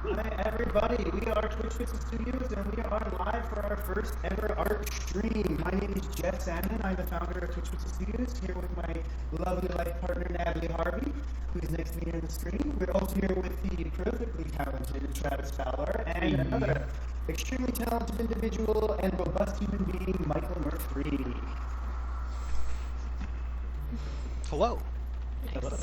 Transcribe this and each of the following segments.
Hi everybody, we are Twitch Pixel Studios and we are live for our first ever art stream. My name is Jeff Salmon, I'm the founder of Twitch Pixel Studios, here with my lovely life partner Natalie Harvey, who is next to me in the stream. We're also here with the perfectly talented Travis Fowler and another extremely talented individual and robust human being, Michael Murphy. Hello. Hello.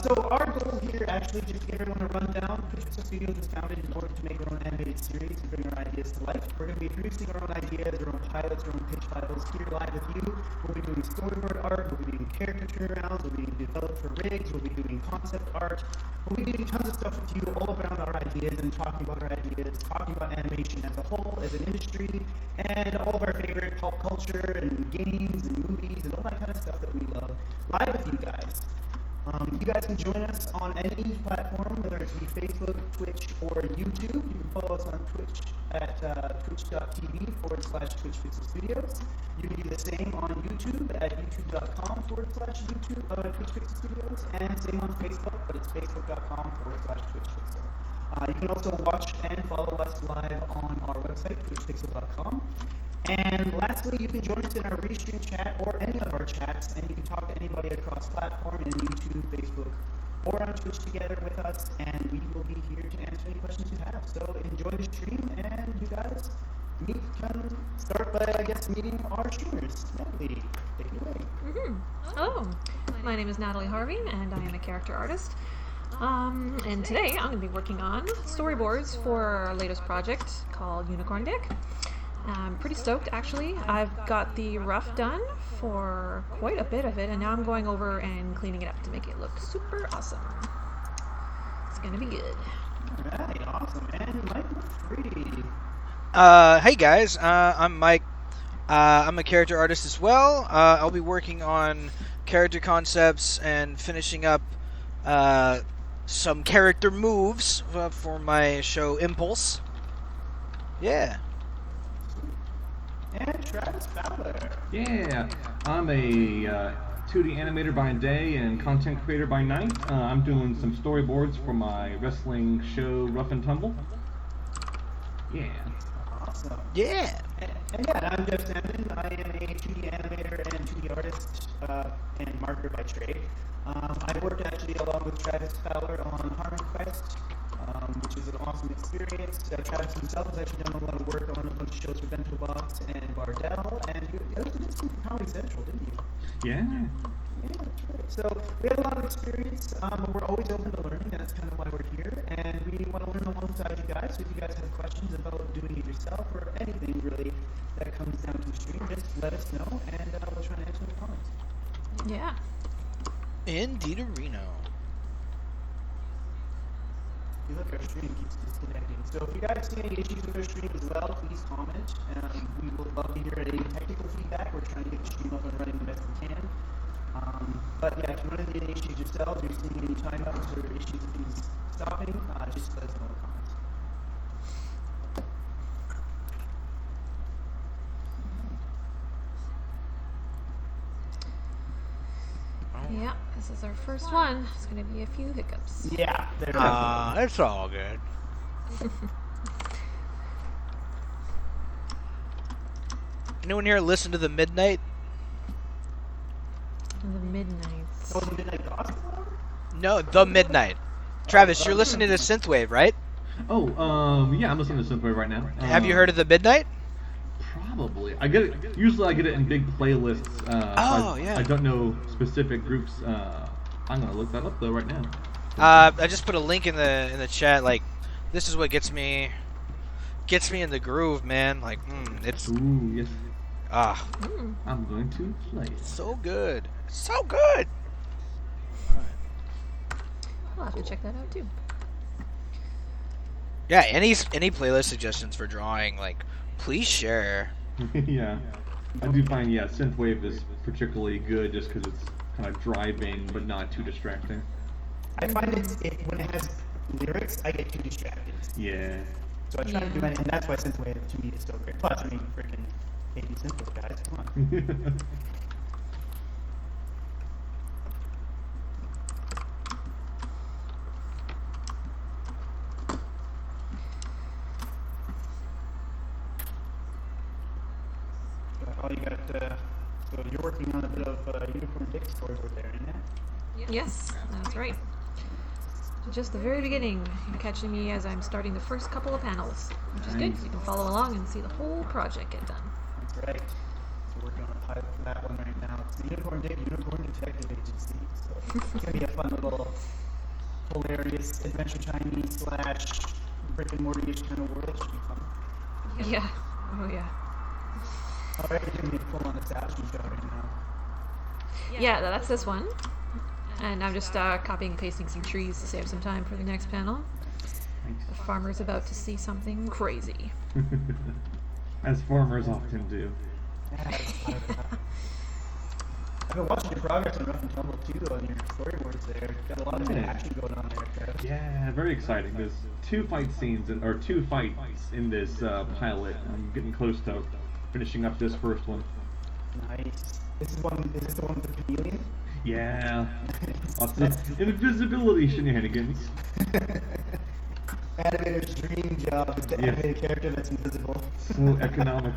So our goal here, actually, just to give everyone a rundown. Twitch Pixel Studios was founded in order to make our own animated series and bring our ideas to life. We're going to be producing our own ideas, our own pilots, our own pitch files here live with you. We'll be doing storyboard art, we'll be doing character turnarounds, we'll be doing developer rigs, we'll be doing concept art. We'll be doing tons of stuff with you all around our ideas and talking about our ideas, talking about animation as a whole, as an industry, and all of our favorite pop culture and games and movies and all that kind of stuff that we love live with you guys. You guys can join us on any platform, whether it be Facebook, Twitch, or YouTube. You can follow us on Twitch at twitch.tv/Twitch Pixel Studios. You can do the same on YouTube at youtube.com/YouTube Twitch Pixel Studios, and same on Facebook, but it's facebook.com/Twitch Pixel. You can also watch and follow us live on our website, twitchpixel.com. And lastly, you can join us in our restream chat or any of our chats, and you can talk to anybody across platform in YouTube, Facebook, or on Twitch together with us, and we will be here to answer any questions you have. So enjoy the stream, and you guys can start by, I guess, meeting our streamers. Natalie, take it away. Hello, my name is Natalie Harvey, and I am a character artist. And today I'm going to be working on storyboards for our latest project called Unicorn Dick. I'm pretty stoked, actually. I've got the rough done for quite a bit of it, and now I'm going over and cleaning it up to make it look super awesome. It's going to be good. Alright, awesome. And Mike Free. Hey guys, I'm Mike. I'm a character artist as well. I'll be working on character concepts and finishing up some character moves for my show Impulse. Yeah. And Travis Fowler. Yeah, I'm a 2D animator by day and content creator by night. I'm doing some storyboards for my wrestling show Rough and Tumble. Yeah. Awesome. Yeah. And yeah, I'm Jeff Salmon. I am a 2D animator and 2D artist and marketer by trade. I worked actually along with Travis Fowler on Harmon Quest, which is an awesome experience. Travis himself has actually done a lot of work on a bunch of shows for Bento Box and Bardell, and you also did some Comedy Central, didn't you? Yeah. Yeah, that's right. So we have a lot of experience, but we're always open to learning, and that's kind of why we're here. And we want to learn alongside you guys. So if you guys have questions about doing it yourself or anything really that comes down to the stream, just let us know, and we'll try to answer the comments. Yeah. Indeed-arino. You look, our stream keeps disconnecting. So if you guys see any issues with our stream as well, please comment. We would love to hear any technical feedback. We're trying to get the stream up and running the best we can. But yeah, if you run into any issues yourselves, or you're seeing any timeouts or issues with things stopping, just let us know in the comments. Yeah, this is our first one. It's going to be a few hiccups. Yeah, there It's all good. Anyone here listen to the Midnight? The Midnights. Oh, the Midnight Gospel? No, the Midnight. Travis, you're listening to Synthwave, right? Oh, yeah, I'm listening to Synthwave right now. Have you heard of the Midnight? Probably. I get it. Usually, I get it in big playlists. Yeah. I don't know specific groups. I'm gonna look that up though right now. I just put a link in the chat. Like, this is what gets me in the groove, man. Like, it's Ooh, yes. I'm going to play it. so good, so good. I'll have to check that out too. Yeah, any playlist suggestions for drawing, like, please share. Yeah, I do find Synthwave is particularly good just because it's kind of driving but not too distracting. I find when it has lyrics, I get too distracted. Yeah. So I try to do it, and that's why Synthwave to me is so great. Plus, I mean, freaking 80 Synthwave guys, come on. Oh, you got, so you're working on a bit of Unicorn Dick storyboard there, isn't it? Yes, that's right. Just the very beginning. You're catching me as I'm starting the first couple of panels, which is good. Nice. You can follow along and see the whole project get done. That's right. So we're working on a pilot for that one right now. It's the Unicorn Dick Unicorn Detective Agency. So it's gonna be a fun little hilarious Adventure Chinese / brick and mortar-ish kind of world. Should be fun. Yeah. Oh yeah. Alright, you're gonna be full on establishment show right now. Yeah, that's this one. And I'm just copying and pasting some trees to save some time for the next panel. The farmer's about to see something crazy. As farmers often do. I've been watching your progress on Rough and Tumble too on your storyboards there. Got a lot of good Yeah. action going on there, Trev. Yeah, very exciting. There's two fights in this pilot. I'm getting close to finishing up this first one. Nice. Is this the one with the chameleon? Yeah, lots of invisibility shenanigans. Animator's dream job is to Yeah. animate a character that's invisible. So economic.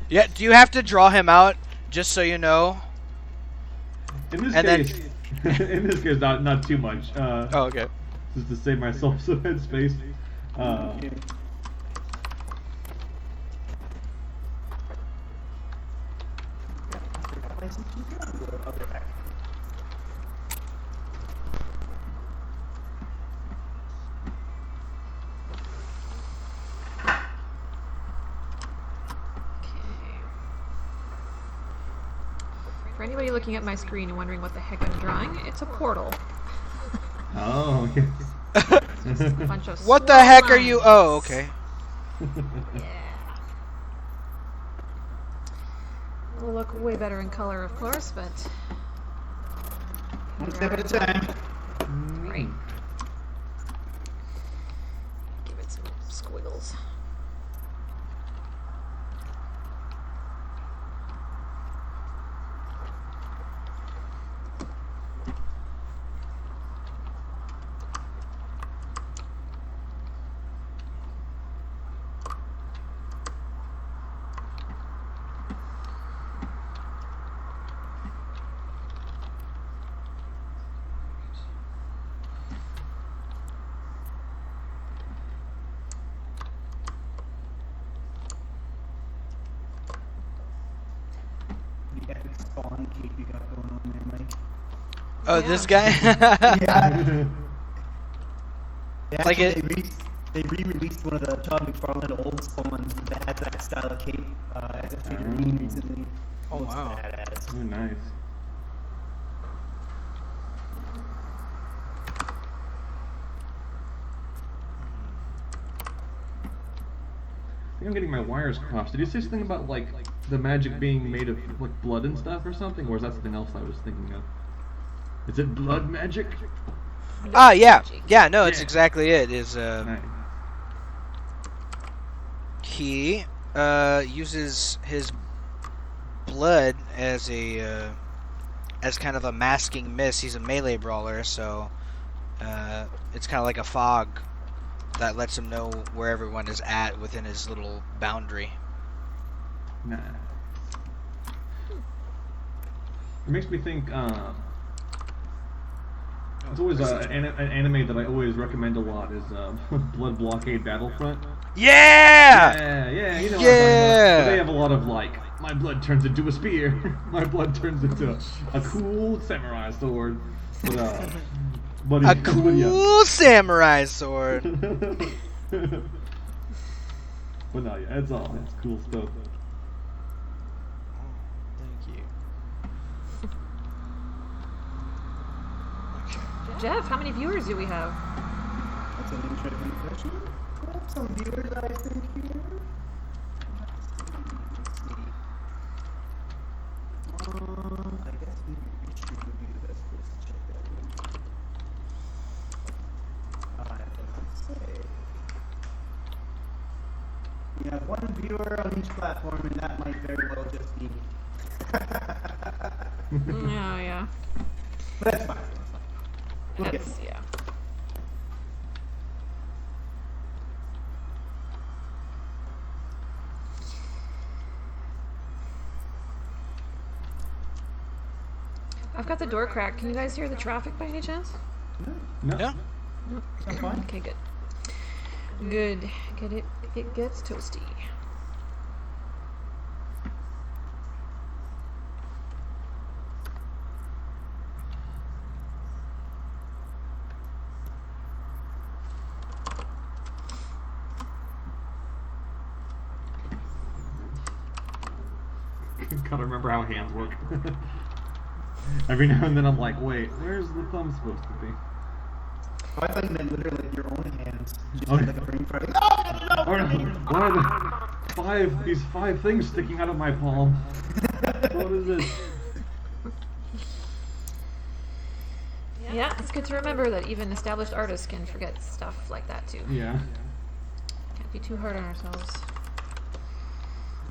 Yeah, do you have to draw him out just so you know? In this And then- case, in this case, not too much. Oh, okay. Just to save myself some headspace. For anybody looking at my screen and wondering what the heck I'm drawing, it's a portal. Oh, yes. A bunch of What the swirl heck are you? lines. Oh, okay. Yeah. Will look way better in color, of course, but One step at a time. right. Give it some squiggles. The epic spawn cape you got going on there, Mike. Oh, Yeah. this guy? Yeah. Like it- They re-released one of the Todd McFarlane old spawns that had that style of cape as a figurine recently. Oh, Looks wow. badass. Oh, nice. I think I'm getting my wires crossed. Did you say something about like the magic being made of like blood and stuff or something, or is that something else I was thinking of? Is it blood magic? Ah, yeah. Yeah, no, it's Yeah. exactly it. Is Nice. he uses his blood as a as kind of a masking mist. He's a melee brawler, so it's kind of like a fog that lets him know where everyone is at within his little boundary. Nice. It makes me think. It's always an anime that I always recommend a lot is Blood Blockade Battlefront. Yeah! Yeah, you know what I'm talking about. Yeah! But they have a lot of like, my blood turns into a spear, my blood turns into a cool samurai sword. But, A but cool samurai sword. But no, yeah, it's cool stuff. Thank you. Jeff, how many viewers do we have? That's an interesting question. We have some viewers, I think, here. Let's see. I guess we should review the best place to check that one. It doesn't say. We have one viewer on each platform, and that might very well just be me. Oh, yeah. But that's fine. We'll get That's, yeah. I've got the door cracked. Can you guys hear the traffic by any chance? No. Yeah. Sound fine? Okay, good. Good. It gets toasty. Gotta remember how hands work. Every now and then I'm like, wait, where's the thumb supposed to be? Oh, I thought you meant literally like your own hands. Just Okay. like a brain fart. No! Or, what are these five things sticking out of my palm? What is this? Yeah, it's good to remember that even established artists can forget stuff like that too. Yeah. Can't be too hard on ourselves.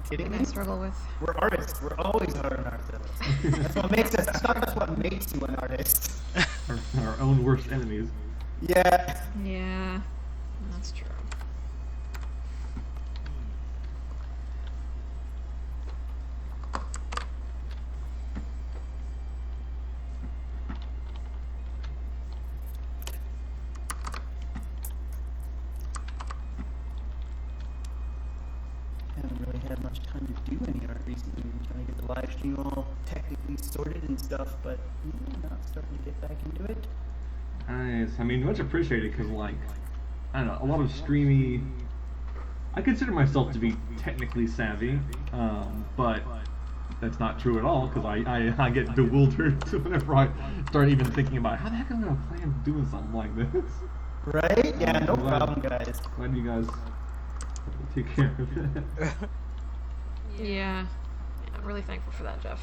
Kidding Thing me? I struggle with. We're artists. We're always hard on ourselves. That's what makes us. That's what makes you an artist. Our own worst enemies. Yeah. Yeah, that's true. Haven't really had much time to do any art recently. I'm trying to get the live stream all technically sorted and stuff, but now it's starting to get back into it. Nice. I mean, much appreciated because, like, I don't know, a lot of streamy. I consider myself to be technically savvy, but that's not true at all because I get bewildered whenever I start even thinking about how the heck am I gonna plan doing something like this. Right? Yeah, no I'm glad- problem, guys. Glad you guys take care of it. Yeah, I'm really thankful for that, Jeff.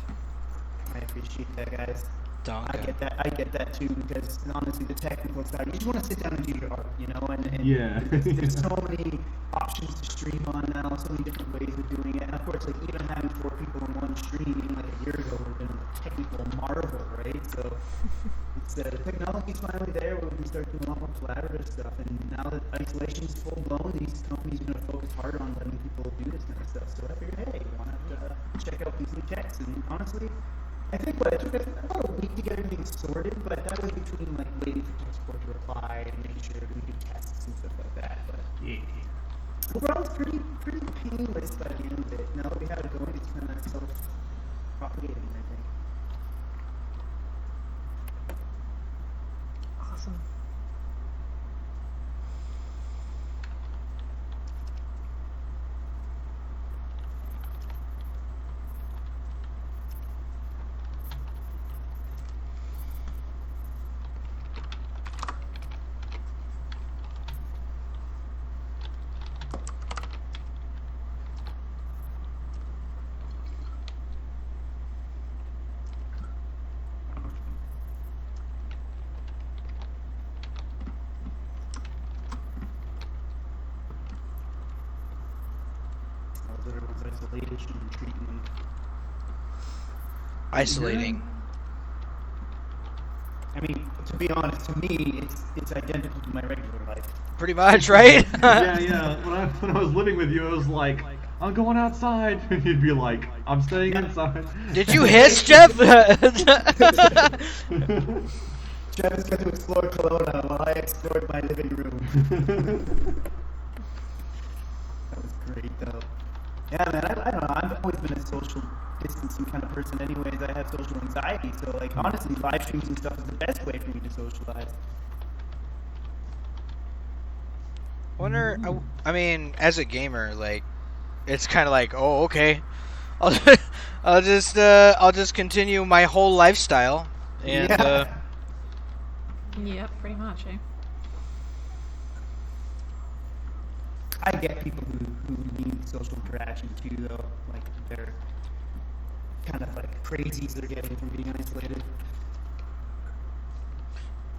I appreciate that, guys. Donka. I get that too, because honestly, the technical side, you just want to sit down and do your art, you know, and Yeah. there's so many options to stream on now, so many different ways of doing it, and of course, like, even having 4 people in one stream, even like a year ago, would have been a technical marvel, right? So, it's, the technology's finally there, where we can start doing a lot more collaborative stuff, and now that isolation's full blown, these companies are going to focus harder on letting people do this kind of stuff, so I figured, hey, why not check out these new techs, and honestly, I think it took us about a week to get everything sorted, but that was between like waiting for tech support to reply and making sure we do tests and stuff like that. But Yeah. overall, it's pretty painless by the end of it. Now that we have it going, it's kind of self-propagating, I think. Awesome. All those other ones isolation and treatment. Isolating. I mean, to be honest, to me, it's identical to my regular life. Pretty much, right? Yeah. When I was living with you, I was like, I'm going outside, and you'd be like, I'm staying inside. Did you hiss, Jeff? Travis got to explore Kelowna while I explored my living room. That was great, though. Yeah, man, I don't know. I've always been a social distancing kind of person anyways. I have social anxiety, so, like, honestly, live streams and stuff is the best way for me to socialize. Wonder. I mean, as a gamer, like, it's kind of like, oh, okay, I'll just continue my whole lifestyle, and Yeah. Yep, pretty much, eh? I get people who need social interaction too, though. Like, they're kind of like crazies they're getting from being isolated.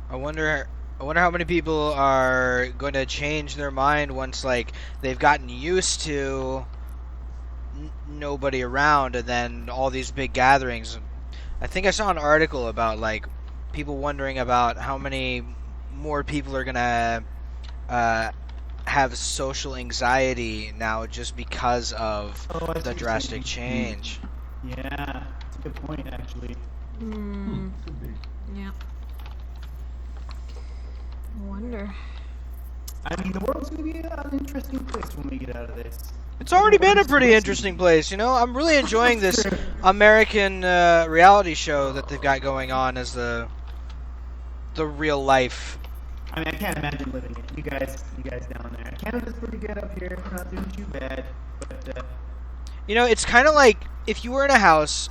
I wonder how many people are going to change their mind once, like, they've gotten used to nobody around, and then all these big gatherings. I think I saw an article about, like, people wondering about how many more people are gonna have social anxiety now just because of Oh, I see what the you're drastic saying. change. Yeah, it's a good point, actually. Could be. Yeah. I wonder. I mean, the world's gonna be an interesting place when we get out of this. It's already been a pretty interesting place, you know. I'm really enjoying this American reality show that they've got going on as the real life. I mean, I can't imagine living it. You guys down there. Canada's pretty good up here. We're not doing too bad, but You know, it's kind of like if you were in a house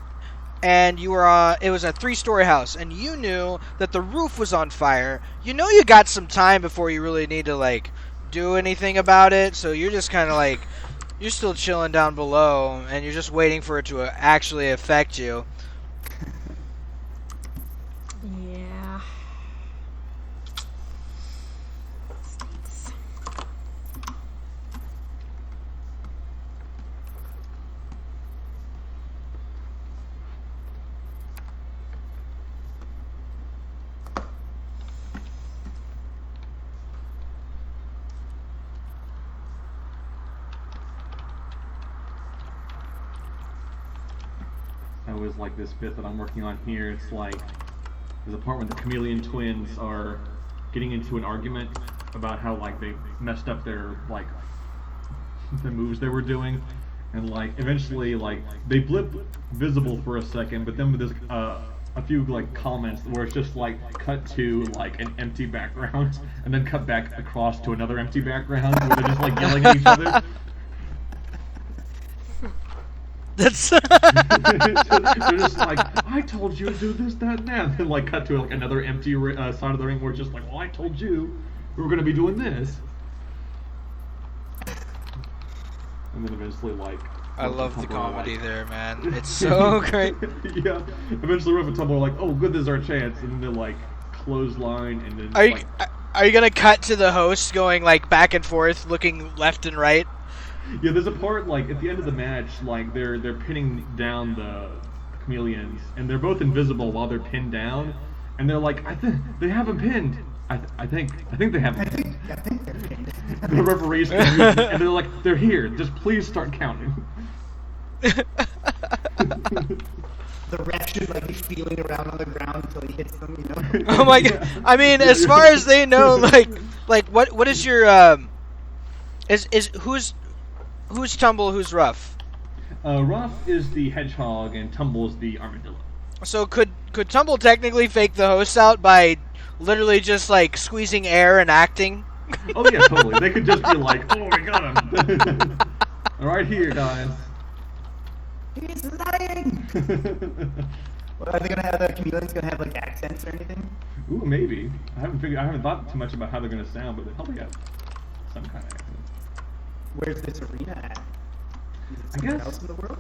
and you were it was a 3-story house and you knew that the roof was on fire. You know you got some time before you really need to like do anything about it, so you're just kind of like you're still chilling down below and you're just waiting for it to actually affect you. Yeah. Stinks. I always like this bit that I'm working on here. It's like there's a part when the Chameleon twins are getting into an argument about how like they messed up their like the moves they were doing, and like eventually like they blip visible for a second, but then there's a few like comments where it's just like cut to like an empty background and then cut back across to another empty background where they're just like yelling at each other. That's They're just like, I told you to do this, that, and that. And then like cut to like another empty side of the ring where it's just like, well, I told you we were gonna be doing this. And then eventually like. I Ruff and love the Tumble are comedy like- there, man. It's so great. Yeah. Eventually Ruff and Tumble are like, oh, good, this is our chance, and then they're like clothesline, and then. Are you like, are you gonna cut to the host going like back and forth, looking left and right? Yeah, there's a part like at the end of the match, like they're pinning down the chameleons, and they're both invisible while they're pinned down, and they're like, they have him pinned. I think they have him pinned. I think they're pinned. The referees can move, and they're like, they're here. Just please start counting. The ref should like be feeling around on the ground until he hits them, you know? Oh my god! I mean, as far as they know, like what is your is who's Tumble, who's Ruff? Ruff is the hedgehog, and Tumble is the armadillo. So could Tumble technically fake the host out by literally just like squeezing air and acting? Oh yeah, totally. They could just be like, oh, we got him. Right here, guys. He's lying! Well, are they gonna have the chameleons gonna have like accents or anything? Ooh, maybe. I haven't thought too much about how they're gonna sound, but they'll probably have some kind of accent. Where's this arena at? Is it I somewhere guess- else in the world?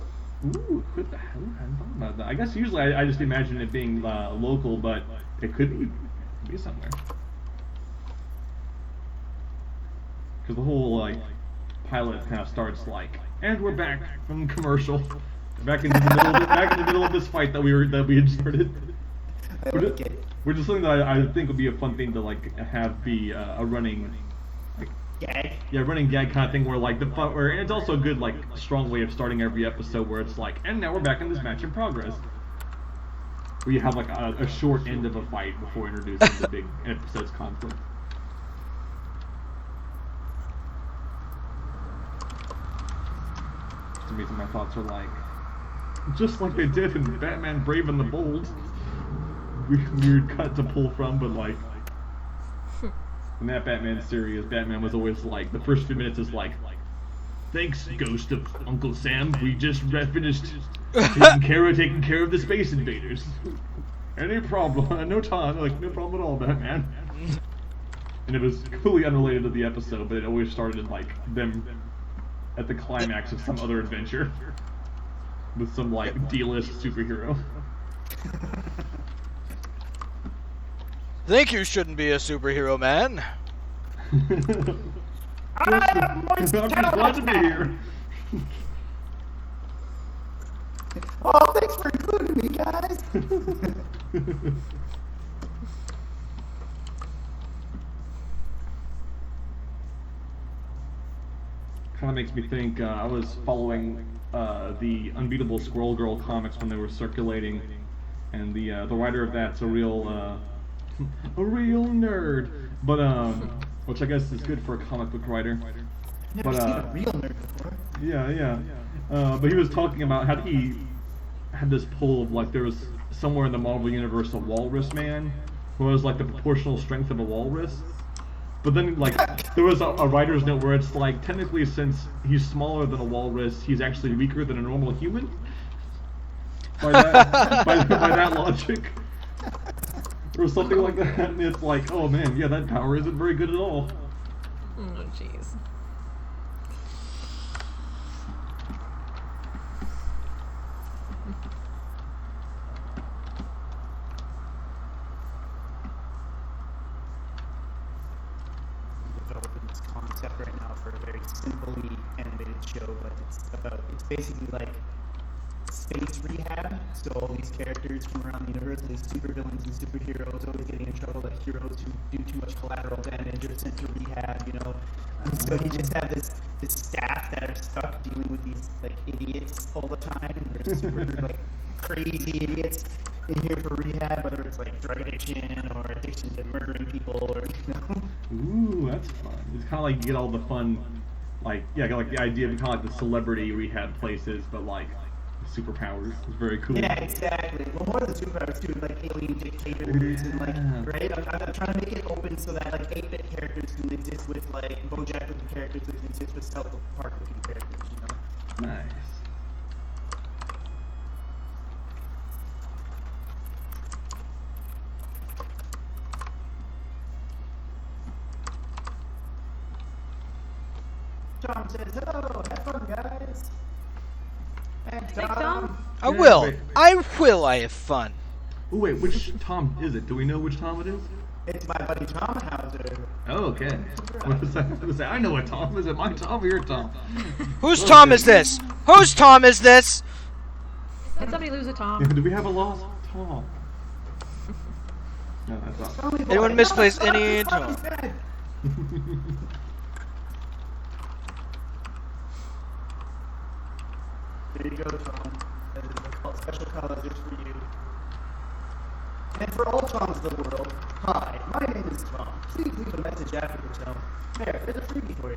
Ooh, what the hell? I hadn't thought about that. I guess usually I just imagine it being local, but it could be somewhere. Because the whole like pilot kind of starts like, and we're back from commercial, back into the middle of this fight that we had started. I like it. Which is something that I think would be a fun thing to like have be a running. Gag. Yeah, running gag kind of thing where like and it's also a good like strong way of starting every episode where it's like, and now we're back in this match in progress. Where you have like a short end of a fight before introducing the big episode's conflict. For some reason my thoughts are like, just like they did in Batman Brave and the Bold. Weird cut to pull from, but like, in that Batman series, Batman was always like, the first few minutes is like, thanks, ghost of Uncle Sam, we just finished taking care of the space invaders. Any problem? No time. Like, no problem at all, Batman. And it was completely unrelated to the episode, but it always started like them at the climax of some other adventure with some like D-list superhero. Think you shouldn't be a superhero, man. I'm just glad to be here. Oh, thanks for including me, guys. Kind of makes me think, I was following the Unbeatable Squirrel Girl comics when they were circulating, and the writer of that's a real a real nerd, but which I guess is good for a comic book writer. Never But seen a real nerd before. yeah. But he was talking about how he had this pull of like there was somewhere in the Marvel universe a walrus man who has like the proportional strength of a walrus. But then like there was a writer's note where it's like technically since he's smaller than a walrus, he's actually weaker than a normal human. By that, by that logic. Or something like that. And it's like, oh man, yeah, that power isn't very good at all. Oh, jeez. Developing this concept right now for a very simply animated show, but it's basically like space rehab. So all these characters from around the universe, these supervillains and superheroes, always getting in trouble, like heroes who do too much collateral damage are sent to rehab, you know. And so you just have this staff that are stuck dealing with these like idiots all the time. They're super like crazy idiots in here for rehab, whether it's like drug addiction or addiction to murdering people, or you know. Ooh, that's fun. It's kind of like you get all the fun, like, yeah, like the idea of kind of like the celebrity rehab places, but like superpowers. It's very cool. Yeah, exactly. Well, more than superpowers too, like alien dictators and like, right? I'm trying to make it open so that like 8-bit characters can exist with like BoJack looking characters that can exist with South Park looking characters, you know? Nice. Tom says, hello, have fun, guys. Thanks, Thanks, Tom. I Yeah, will. wait. I have fun. Oh wait, which Tom is it? Do we know which Tom it is? It's my buddy Tom Hauser. Oh, okay. What was that? I was gonna say, I know what Tom. Is it my Tom or your Tom? Whose Tom is this? Whose Tom is this? Did somebody lose a Tom? Do we have a lost Tom? No, that's not. Anyone misplace any Tom? Tom? There you go, Tom. That is a special call out just for you. And for all Toms of the world, hi, my name is Tom. Please leave a message after the tone. There, there's a freebie for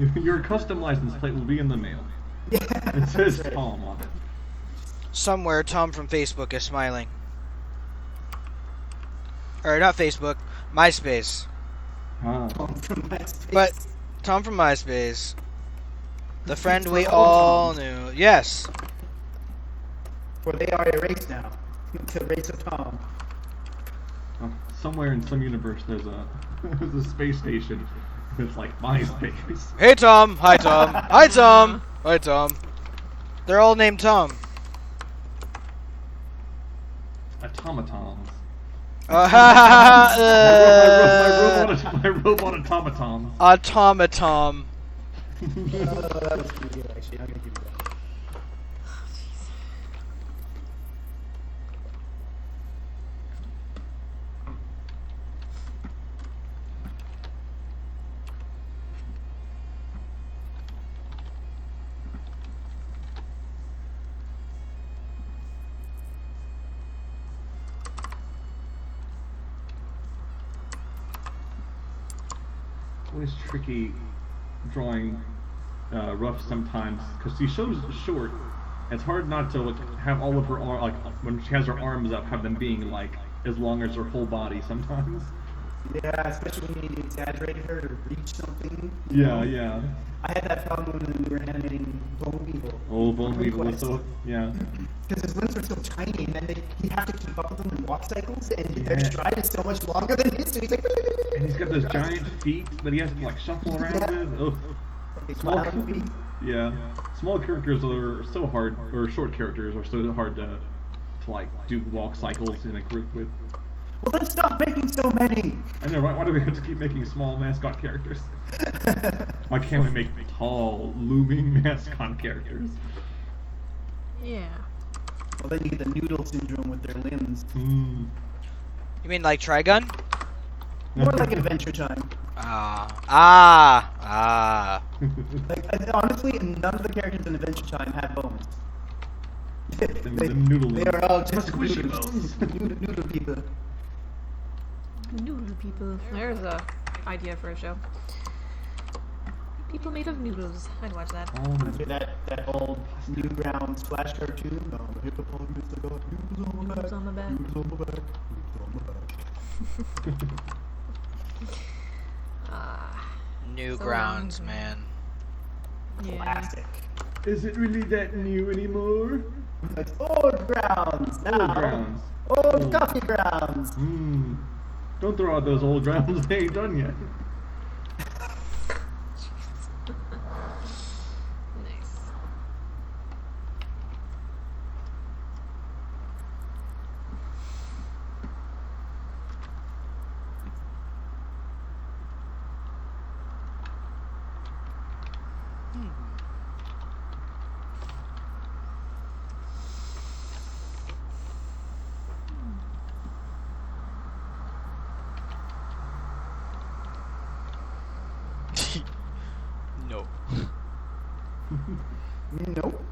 you. Your custom license plate will be in the mail. Yeah, It says that's right. Tom on it. Somewhere, Tom from Facebook is smiling. Or not Facebook, MySpace. Ah. Tom from MySpace. But Tom from MySpace, the friend we For all all knew. Yes. For they are erased now. The race of Tom. Oh, somewhere in some universe there's a there's a space station. It's like MySpace. Hey Tom. Hi Tom. Hi Tom. Hi Tom. They're all named Tom. Automatons. Ha ha ha ha. My robot automatons. Automaton. Oh, that was pretty good, actually. I'm gonna give you that. Always tricky drawing Ruff sometimes because she shows short. It's hard not to like, have all of her like when she has her arms up, have them being like as long as her whole body sometimes. Yeah, especially when you need to exaggerate her to reach something. Yeah. I had that problem when we were animating Bone Weevil. Oh, Bone Weevil was so yeah. Because his limbs are so tiny, and then you have to keep up with them in walk cycles, and their Yeah. stride is so much longer than his, so he's like... And he's got those giant feet that he has to like shuffle around Yeah. with. Ugh. Like, Small, small feet. yeah. Small characters are so hard, or short characters are so hard to like do walk cycles in a group with. Well, then stop making so many! I know, right? Why do we have to keep making small mascot characters? Why can't we make tall, looming mascot characters? Yeah. Well, then you get the noodle syndrome with their limbs. Mm. You mean like Trigun? More like Adventure Time. Ah. Like, honestly, none of the characters in Adventure Time have bones. Them noodle They are all just squishy noodles. bones. Noodle people. Noodle people. There's a idea for a show. People made of noodles. I'd watch that. Remember that old Newgrounds Flash cartoon? The hippopotamus that got noodles on my back. Noodles on my back. Noodles on my back. Newgrounds, man. Yeah. Classic. Is it really that new anymore? It's old grounds now. Old grounds. Old coffee grounds. Don't throw out those old grounds. They ain't done yet. Nice. No. Nope.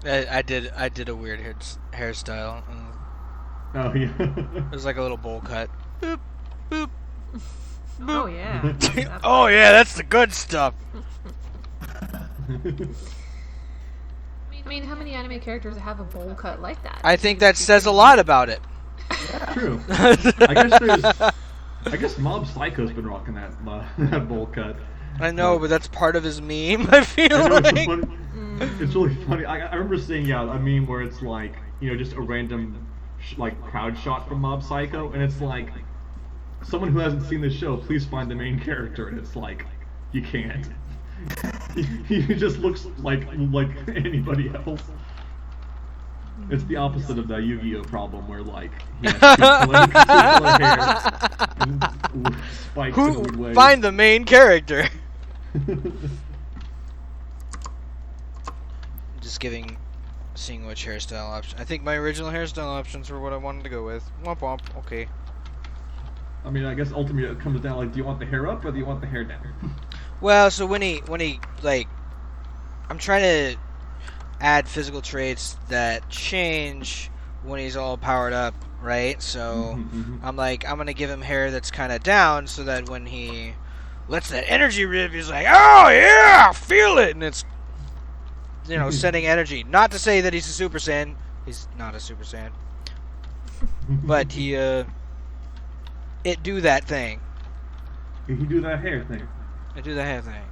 I did a weird hairstyle. Oh yeah. It was like a little bowl cut. Boop, boop. Oh yeah. That's Oh yeah, that's the good stuff. I mean, how many anime characters have a bowl cut like that? I think that says a lot about it. True. I guess Mob Psycho's been rocking that that bowl cut. I know, but that's part of his meme. I feel I know, it's like. funny. It's really funny. I remember seeing a meme where it's like, you know, just a random like crowd shot from Mob Psycho, and it's like, someone who hasn't seen the show, please find the main character, and it's like, you can't. he just looks like anybody else. It's the opposite of the Yu-Gi-Oh problem, where like he has two-color hair and spikes in a weird way. Find the main character. Just seeing which hairstyle option. I think my original hairstyle options were what I wanted to go with. Womp womp. Okay. I mean, I guess ultimately it comes down like, do you want the hair up or do you want the hair down? Well, so when he like, I'm trying to add physical traits that change when he's all powered up, right? So I'm like, I'm gonna give him hair that's kind of down, so that when he lets that energy rip, he's like, oh yeah, I feel it, and it's, you know, sending energy. Not to say that he's a Super Saiyan. He's not a Super Saiyan, but he it do that thing. He do that hair thing. I do the hair thing.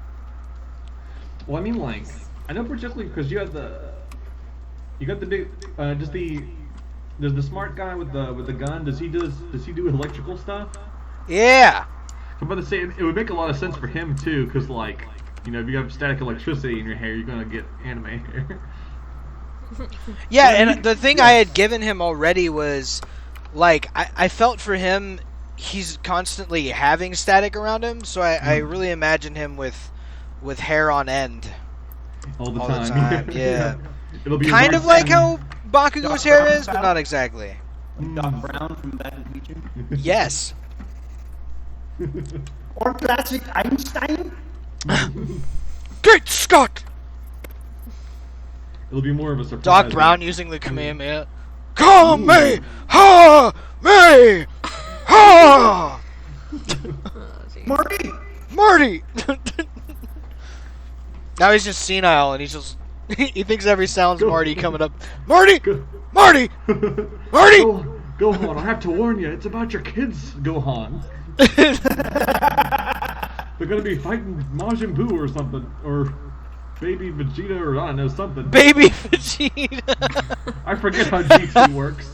Well, I mean, like, I know particularly because you got the big, does the smart guy with the gun, does he do electrical stuff? Yeah. I'm about to say it would make a lot of sense for him too, because like, you know, if you have static electricity in your hair, you're gonna get anime hair. Yeah, and the thing I had given him already was, like, I felt for him, he's constantly having static around him, so I really imagine him with hair on end. All the All the time. time, yeah. It'll be Kind of like how Doc Bakugo's hair Brown is, but not exactly. Doc Brown from Back to the Future. Yes. Or classic Einstein. Great Scott! It'll be more of a surprise. Doc Brown using the Kamehameha. Kamehameha! Me! Ha! Oh, jeez. Marty. Marty! Now he's just senile and he's just he thinks every sound's Marty coming up. Marty! Go. Marty! Marty! Gohan, I have to warn you, it's about your kids, Gohan. They're gonna be fighting Majin Buu or something, or Baby Vegeta, or I don't know, something. Baby Vegeta! I forget how GT works.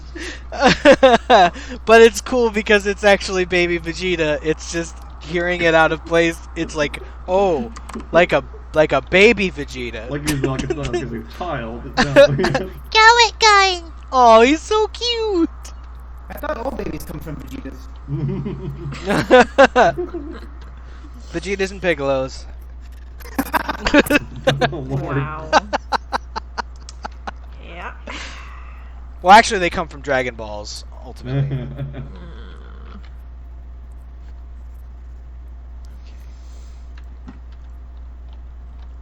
But it's cool because it's actually Baby Vegeta. It's just hearing it out of place. It's like, oh, like a baby Vegeta. Like he's like a child. Go it, going. Oh, he's so cute. I thought all babies come from Vegetas. Vegetas and Piccolos. Oh, Lord. Wow. Yeah. Well, actually, they come from Dragon Balls, ultimately.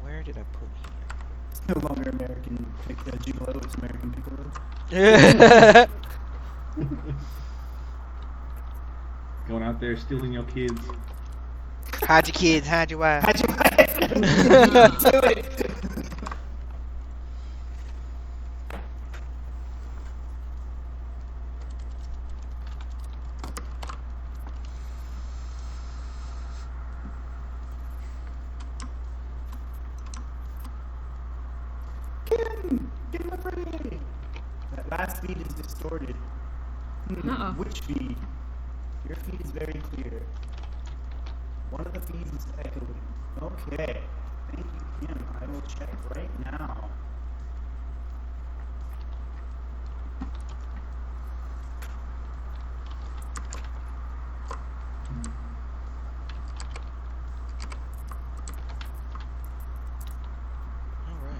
Where did I put him? No longer American Gigolo, it's American Piccolo. Going out there stealing your kids. Hide your kids, hide your wife. How'd you do it? Get him afraid. That last feed is distorted. Uh-oh. Which feed? Your feed is very clear. One of the feeds is echoing. Okay. Thank you, Kim. I will check right now. Alright.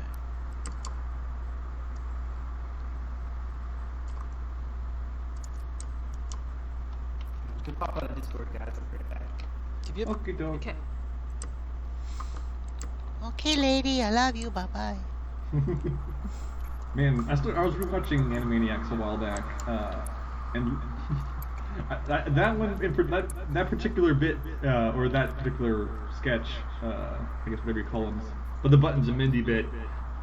You can pop out of Discord, guys. I'll be right back. Yep. Okay, dog. Okay. Okay, lady, I love you. Bye bye. Man, I was rewatching Animaniacs a while back, and that one, that particular bit, or that particular sketch, I guess whatever you call them, but the Buttons and Mindy bit,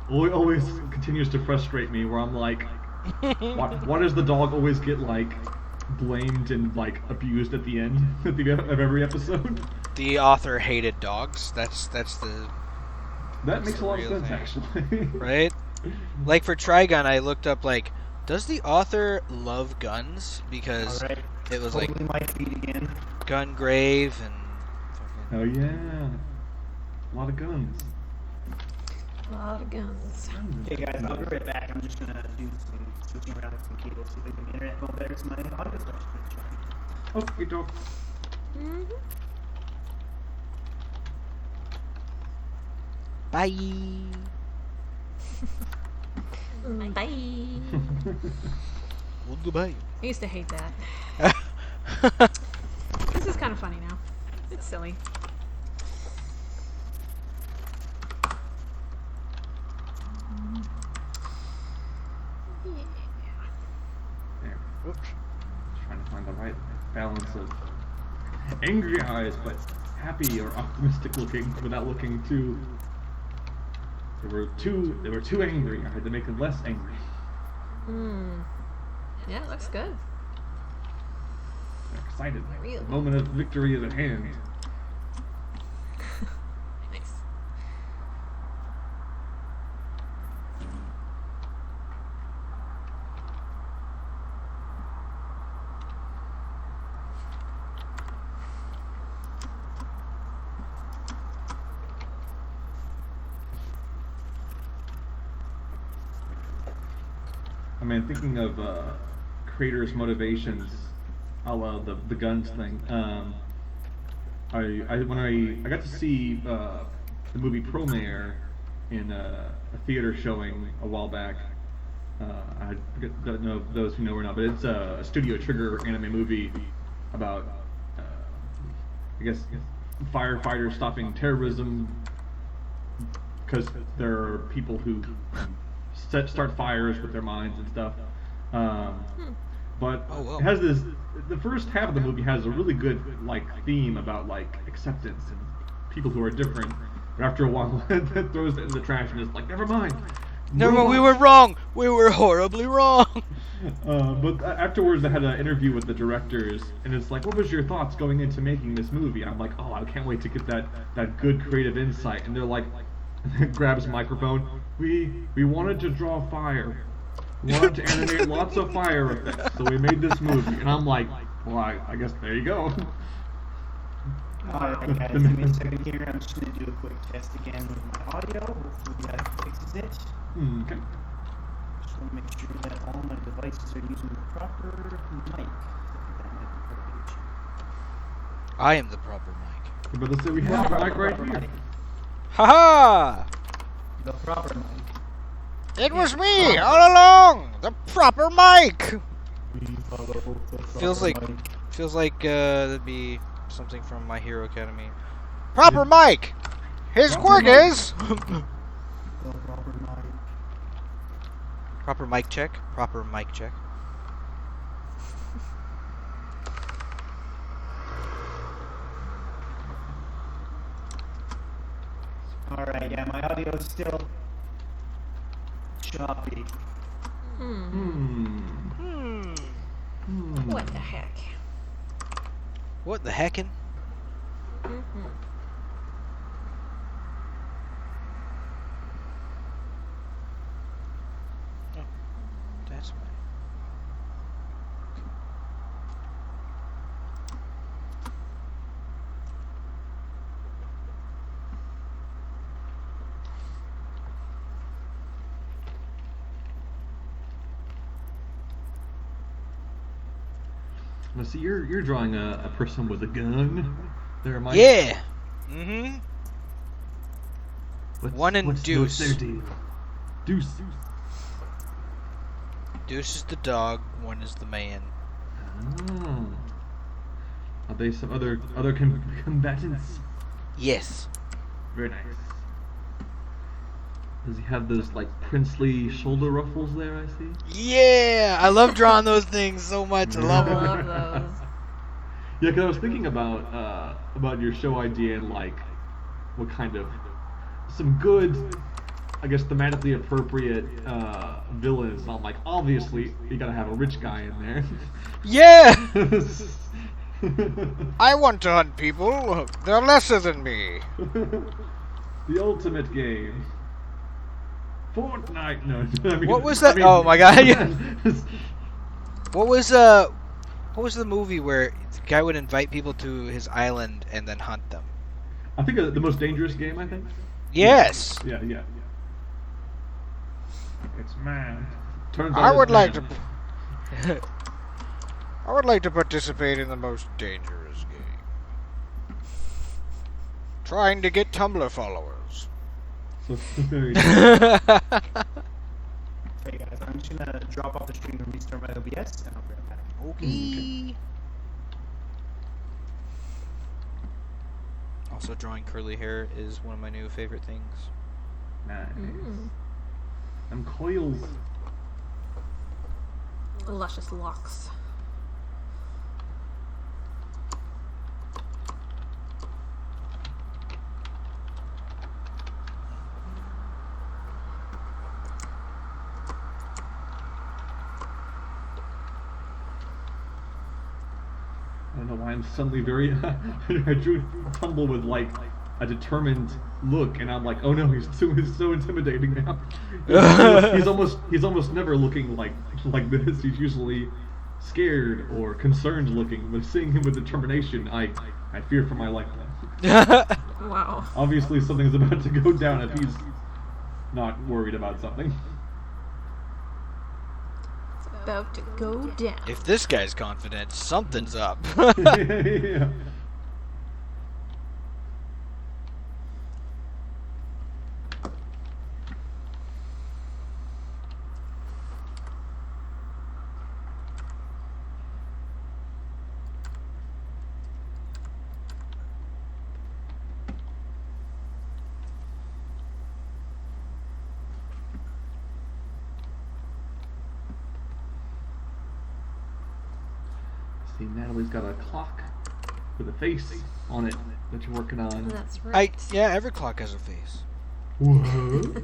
always continues to frustrate me. Where I'm like, why does the dog always get like blamed and like abused at the end of every episode? The author hated dogs. That's the That makes a lot of real sense, thing. actually. right. Like for Trigun, I looked up like, does the author love guns? Because Alright. it was like Totally my feed again. Gungrave and fucking Oh yeah, a lot of guns. A lot of guns. Okay, guys, I'll be right back. I'm just gonna do some switching around with some cables, see if the internet going better so my audio starts to choppy. Okay, dog. Mm-hmm. bye. Bye. Well, goodbye. I used to hate that. This is kind of funny now. It's silly. There. Oops. Just trying to find the right balance of angry eyes, but happy or optimistic looking without looking too. They were too angry. I had to make them less angry. Yeah, it looks good. They're excited. Really? The moment of victory is at hand. Nice. I mean, thinking of creators' motivations, a la the guns thing. When I got to see the movie Promare in a theater showing a while back. I don't know if those who know or not, but it's a Studio Trigger anime movie about, I guess, firefighters stopping terrorism because there are people who start fires with their minds and stuff. But Oh, wow. it has this. The first half of the movie has a really good like theme about like acceptance and people who are different. But after a while, that throws it in the trash and is like, never mind. Never, Move we on." were wrong. We were horribly wrong. But afterwards, I had an interview with the directors, and it's like, what was your thoughts going into making this movie? And I'm like, oh, I can't wait to get that good creative insight. And they're like, grabs microphone. We wanted to draw fire. We wanted to animate lots of fire effects, so we made this movie. And I'm like, well, I guess there you go. Alright guys, give me a second here. I'm just going to do a quick test again with my audio. Hopefully that fixes it. Okay. Just want to make sure that all my devices are using the proper mic. I think that might be perfect. I am the proper mic. But let's say we have the mic right here. Haha! The proper mic. It was me all along. The proper mic. We follow the Feels proper like mic. that'd be something from My Hero Academia. Proper mic. His quirk is. The proper mic. Proper mic check. Proper mic check. Alright, yeah, my audio's still choppy. What the heck? What the heckin'? Mm-hmm. That's fine. Now, see, you're drawing a person with a gun. There, Mike. Yeah. Mm-hmm. One and what's Deuce. their deal? Deuce. Deuce is the dog. One is the man. Oh. Are they some other combatants? Yes. Very nice. Does he have those like princely shoulder ruffles there? I see. Yeah, I love drawing those things so much. I love I them. love those. Yeah, because I was thinking about your show idea and like what kind of some good, I guess thematically appropriate villains. I'm like, obviously you gotta have a rich guy in there. Yeah. I want to hunt people. They're lesser than me. The ultimate game. Fortnite. No, I mean, What was that? I mean- Oh my god. Yeah. What was the movie where the guy would invite people to his island and then hunt them? I think the most dangerous game. I think. Yes. Yeah. It's man. Turns out I it's would like man. to. I would like to participate in the most dangerous game. Trying to get Tumblr followers. So, very Hey guys, I'm just gonna drop off the stream and restart my OBS, and I'll be right back. Okay. Also, drawing curly hair is one of my new favorite things. nice. Mm. And coils. Luscious locks. I don't know why I'm suddenly very. I drew Tumble with like a determined look, and I'm like, oh no, he's so intimidating now. he's almost never looking like this. He's usually scared or concerned looking. But seeing him with determination, I fear for my life now. Wow. Obviously, something's about to go down if he's not worried about something. About to go down. If this guy's confident, something's up. Yeah. See, Natalie's got a clock with a face on it that you're working on. That's right. Yeah, every clock has a face. What?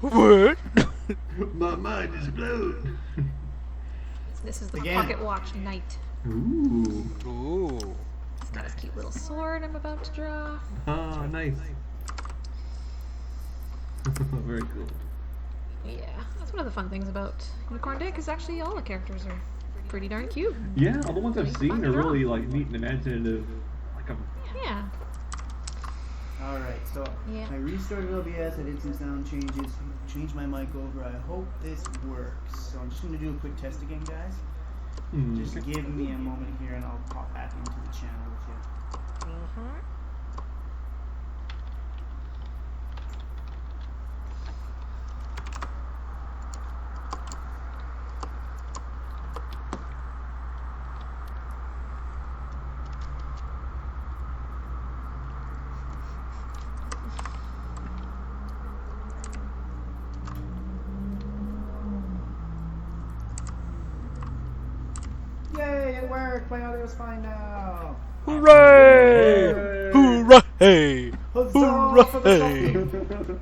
What? My mind is blown. This is the Again. pocket watch knight. Ooh. Ooh. He's got his cute little sword I'm about to draw. Ah, nice. Very cool. Yeah, that's one of the fun things about Unicorn Dick is actually all the characters are pretty darn cute. Yeah, all the ones I've Pretty seen fun to are draw. really like neat and imaginative. Like Yeah. Alright, so Yeah. I restarted OBS, I did some sound changes, changed my mic over. I hope this works. So I'm just gonna do a quick test again, guys. Just okay. give me a moment here and I'll pop back into the channel with you. it worked. My audio's fine now. Hooray! Hooray! Huzzah for the Hooray! song.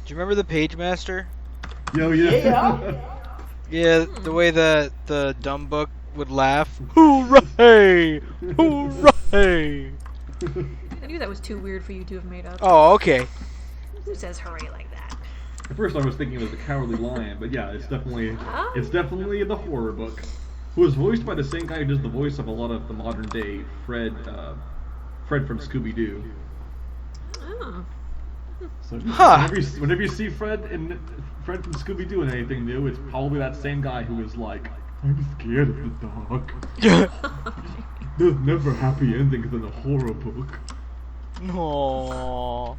Do you remember the Page Master? Yo, yeah. Yeah. Yeah, the way the dumb book would laugh. Hooray! Hooray! I knew that was too weird for you to have made up. Oh, okay. Who says hooray like that? At first I was thinking it was the Cowardly Lion, but yeah, it's definitely the horror book. Who was voiced by the same guy who does the voice of a lot of the modern day Fred from Scooby-Doo. Oh. So Huh. whenever you see Fred from Scooby-Doo in anything new, it's probably that same guy who was like, I'm scared of the dark. There's never happy endings in a horror book. No.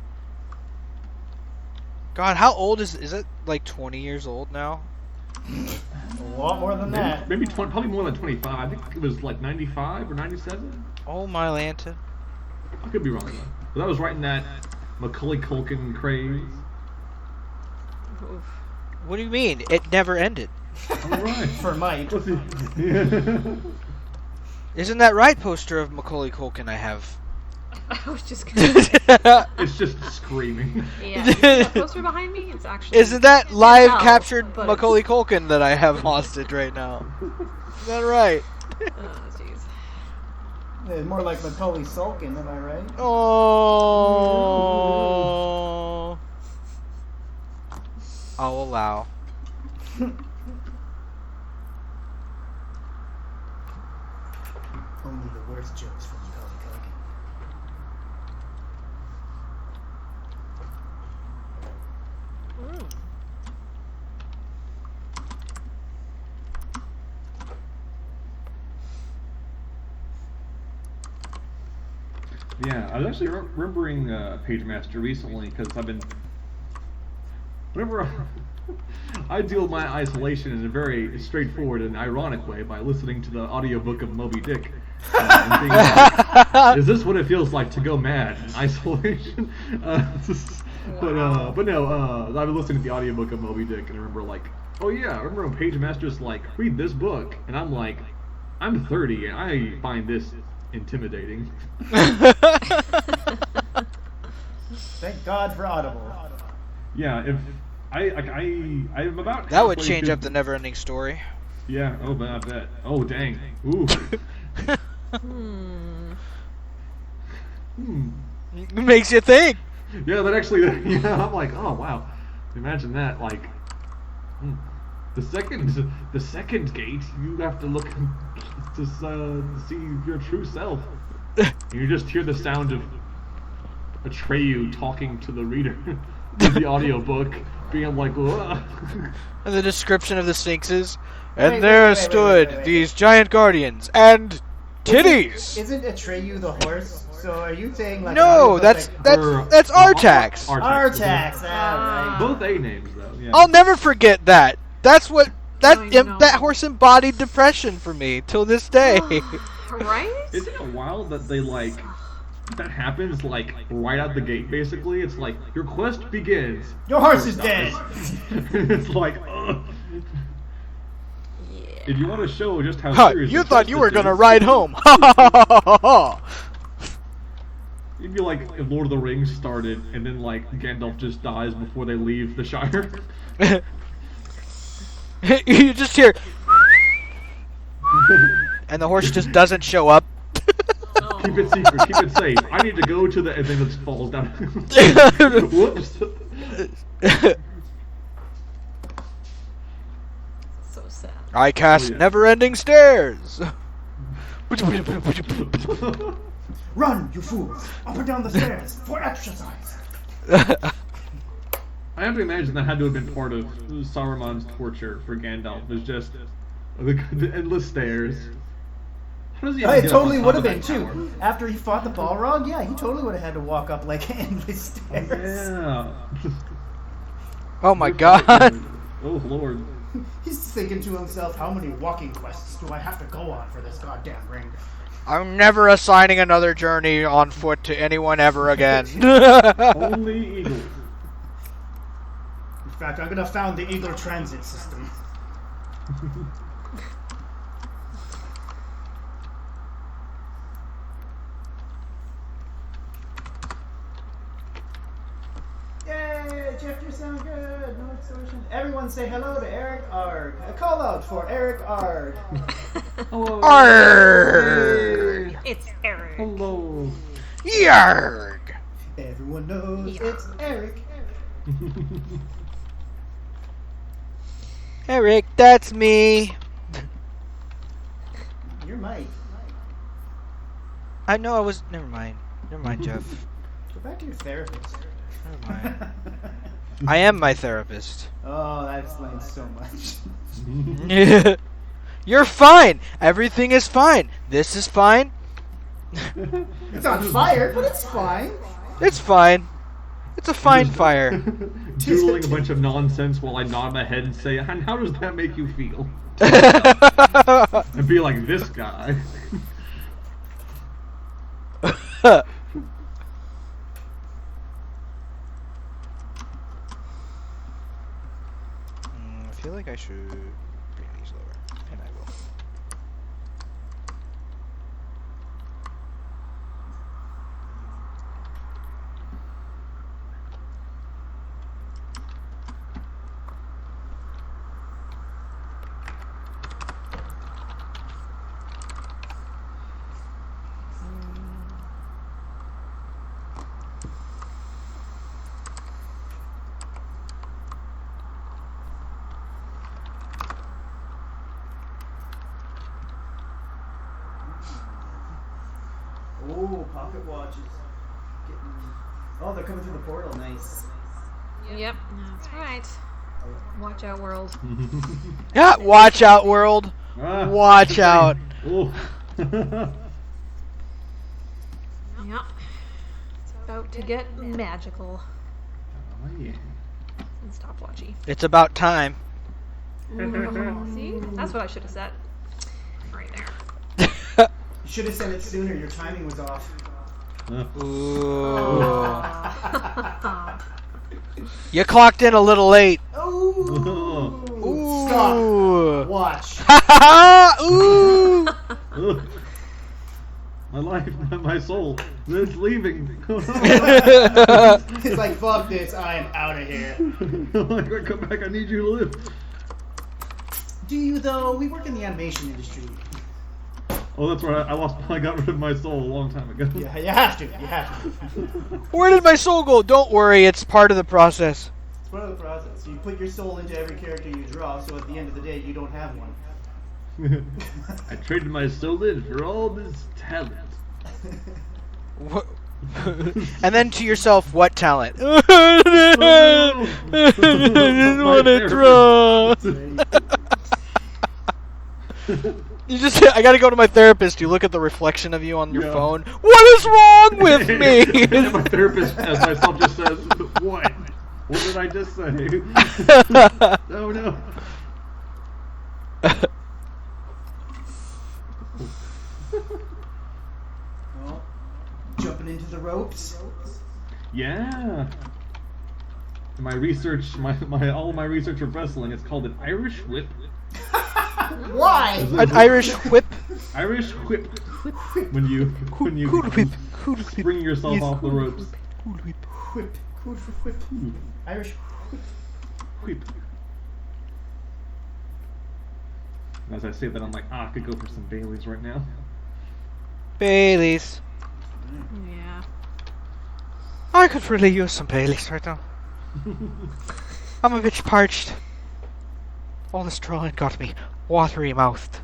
God, how old is it? Like 20 years old now? A lot more than that. Maybe probably more than 25. I think it was like 95 or 97. Oh my Lanta. I could be wrong though. But that was right in that Macaulay Culkin craze. Oof. What do you mean? It never ended. Alright. For Mike. Let's see. Yeah. Isn't that right, poster of Macaulay Culkin I have? I was just gonna It's just screaming. yeah. Is that poster behind me? It's actually Isn't that live out, captured but- Macaulay Culkin that I have hostage right now? Is that right? Oh jeez. It's more like Macaulay Sulkin, am I right? Oh. I'll allow. Only the worst jokes from Macaulay Culkin. Yeah, I was actually remembering Page Master recently because I've been. Whenever I deal with my isolation in a very straightforward and ironic way by listening to the audiobook of Moby Dick. And being like, is this what it feels like to go mad in isolation? But no, I've been listening to the audiobook of Moby Dick and I remember like, oh yeah, I remember when Page Master's like, read this book, and I'm like, I'm 30 and I find this intimidating. Thank God for Audible. Yeah, if I'm about That would halfway change through- up the never-ending story. Yeah, oh, but I bet. Oh, dang. Ooh. It makes you think. Yeah, that actually. Yeah, I'm like, oh wow. Imagine that. Like, the second gate, you have to look to see your true self. And you just hear the sound of Atreyu talking to the reader in the audiobook, being like, whoa. And the description of the Sphinxes. Wait, And wait, there wait, stood wait. these giant guardians and titties. Isn't Atreyu the horse? So are you saying like No, an that's audiobook that's Artax. Artax? Ah, right. Both A names though. Yeah. I'll never forget that. That's what that Oh, you know. that horse embodied depression for me till this day. Right? Isn't it wild that they like that happens like right out the gate? Basically, it's like your quest begins. Your horse is dead. It's like, ugh. Yeah. If you want to show just how Huh, serious you the thought you were justice gonna is, ride home. Ha ha ha ha ha. It'd be like if Lord of the Rings started and then like Gandalf just dies before they leave the Shire. You just hear, and the horse just doesn't show up. Oh. Keep it secret, keep it safe. I need to go to the and then it just falls down. Whoops. So sad. I cast Oh, yeah. never-ending stairs. Run, you fools! Up and down the stairs for exercise. I have to imagine that had to have been part of Saruman's torture for Gandalf. Was just the endless stairs. How does he even It get up totally on would top have of been that too. tower? After he fought the Balrog, yeah, he totally would have had to walk up like endless stairs. Yeah. Oh my god. Oh lord. He's thinking to himself, how many walking quests do I have to go on for this goddamn ring? I'm never assigning another journey on foot to anyone ever again. Only eagles. In fact, I'm gonna found the Eagle Transit System. good. Jeff, you sound good. No extortion. Everyone say hello to Eric Ard. A call out for Eric Ard. Hello. Arrgh! It's Eric. Hello. Yarg! Everyone knows Yeah. it's Eric. Eric, that's me. You're Mike. I know I was. Never mind, Jeff. Go back to your therapist. Never mind. I am my therapist. Oh, that explains so much. You're fine. Everything is fine. This is fine. It's on fire, but it's fine. It's fine. It's a fine fire. Doodling a bunch of nonsense while I nod my head and say, "And how does that make you feel?" And be like this guy. I feel like I should bring these lower, and I will. Oh, pocket watches. Oh, they're coming through the portal. Nice. Yep, that's right. Watch out, world. Yeah, watch out, world. Ah. Watch out. Oh. Yep. It's about to get magical. Oh, yeah. And stopwatchy. It's about time. See? That's what I should have said. Right there. You should have said it sooner. Your timing was off. Ooh. You clocked in a little late. Oh. Ooh. Stop. Watch. Ooh. My life, not my soul. It's leaving. It's like, fuck this. I am out of here. Like, come back. I need you to live. Do you though? We work in the animation industry. Oh, that's right. I got rid of my soul a long time ago. Yeah, you have to. You have to. Where did my soul go? Don't worry, it's part of the process. It's part of the process. You put your soul into every character you draw, so at the end of the day, you don't have one. I traded my soul in for all this talent. Wha- And then to yourself, what talent? I just want to draw. You just, I gotta go to my therapist. You look at the reflection of you on your Yeah. phone. What is wrong with me? And my therapist, as myself, just says, "What? What did I just say?" Oh no. Well, jumping into the ropes. Yeah. My research, all my research for wrestling, it's called an Irish whip. Why? An Irish whip. Irish whip. When you Hood whip. Hood whip. spring yourself Yes, off the hood ropes. Hood whip. Whip. Whip. Irish whip. Whip. And as I say that, I'm like, I could go for some Baileys right now. Baileys. Yeah. I could really use some Baileys right now. I'm a bit parched. All this drawing got me watery mouthed.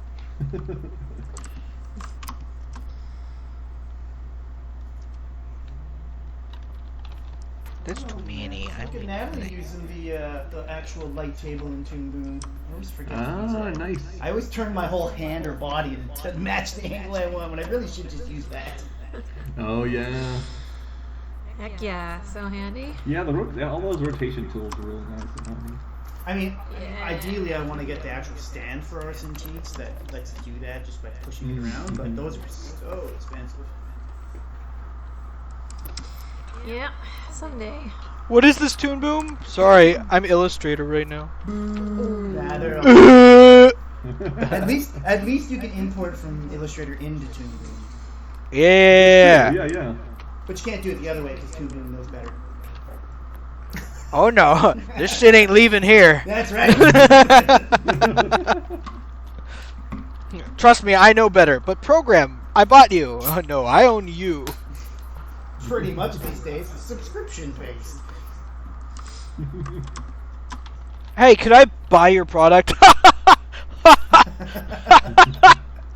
There's too many. I Look at Natalie using the actual light table in Toon Boom. I always forget. to use Ah, that. nice. I always turn my whole hand or body to match the angle I want, when I really should just use that. Oh yeah. Heck yeah, so handy. Yeah, all those rotation tools are really nice and handy. I mean, Yeah. ideally I want to get the actual stand for our Cintiqs that lets you do that just by pushing it around, but those are so expensive. Yeah, someday. What is this Toon Boom? Sorry, I'm Illustrator right now. Nah, they're at least you can import from Illustrator into Toon Boom. Yeah. Yeah. But you can't do it the other way because Toon Boom knows better. Oh no, this shit ain't leaving here. That's right. Trust me, I know better. But program, I bought you. Oh no, I own you. Pretty much these days, it's subscription based. Hey, could I buy your product?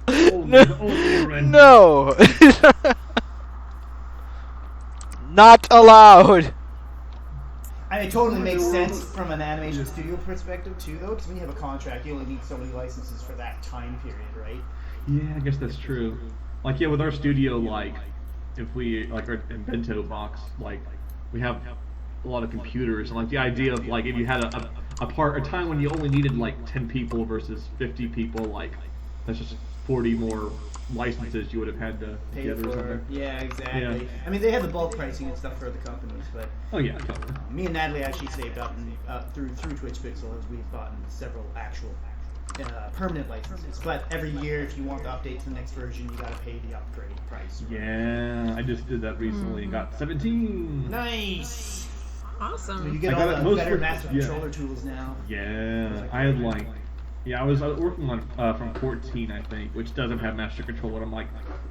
No. Not allowed. It totally makes sense from an animation studio perspective too, though, because when you have a contract, you only need so many licenses for that time period, right? Yeah, I guess that's true. Like, yeah, with our studio, like, if we, like, our Bento box, like, we have a lot of computers, and, like, the idea of, like, if you had a time when you only needed, like, 10 people versus 50 people, like, that's just 40 more licenses you would have had to Pay get or for. something. Yeah, exactly. Yeah. I mean, they have the bulk pricing and stuff for the companies, but Oh, yeah, totally. me and Natalie actually saved up through Twitch Pixel as we've gotten several actual permanent licenses. But every year, if you want to update to the next version, you got to pay the upgrade price. Yeah, I just did that recently and got 17. Nice. So you Awesome. get I all got it the most better for- master yeah. controller tools now. Yeah, I had like, yeah, I was working on from 14, I think, which doesn't have master controller. I'm like,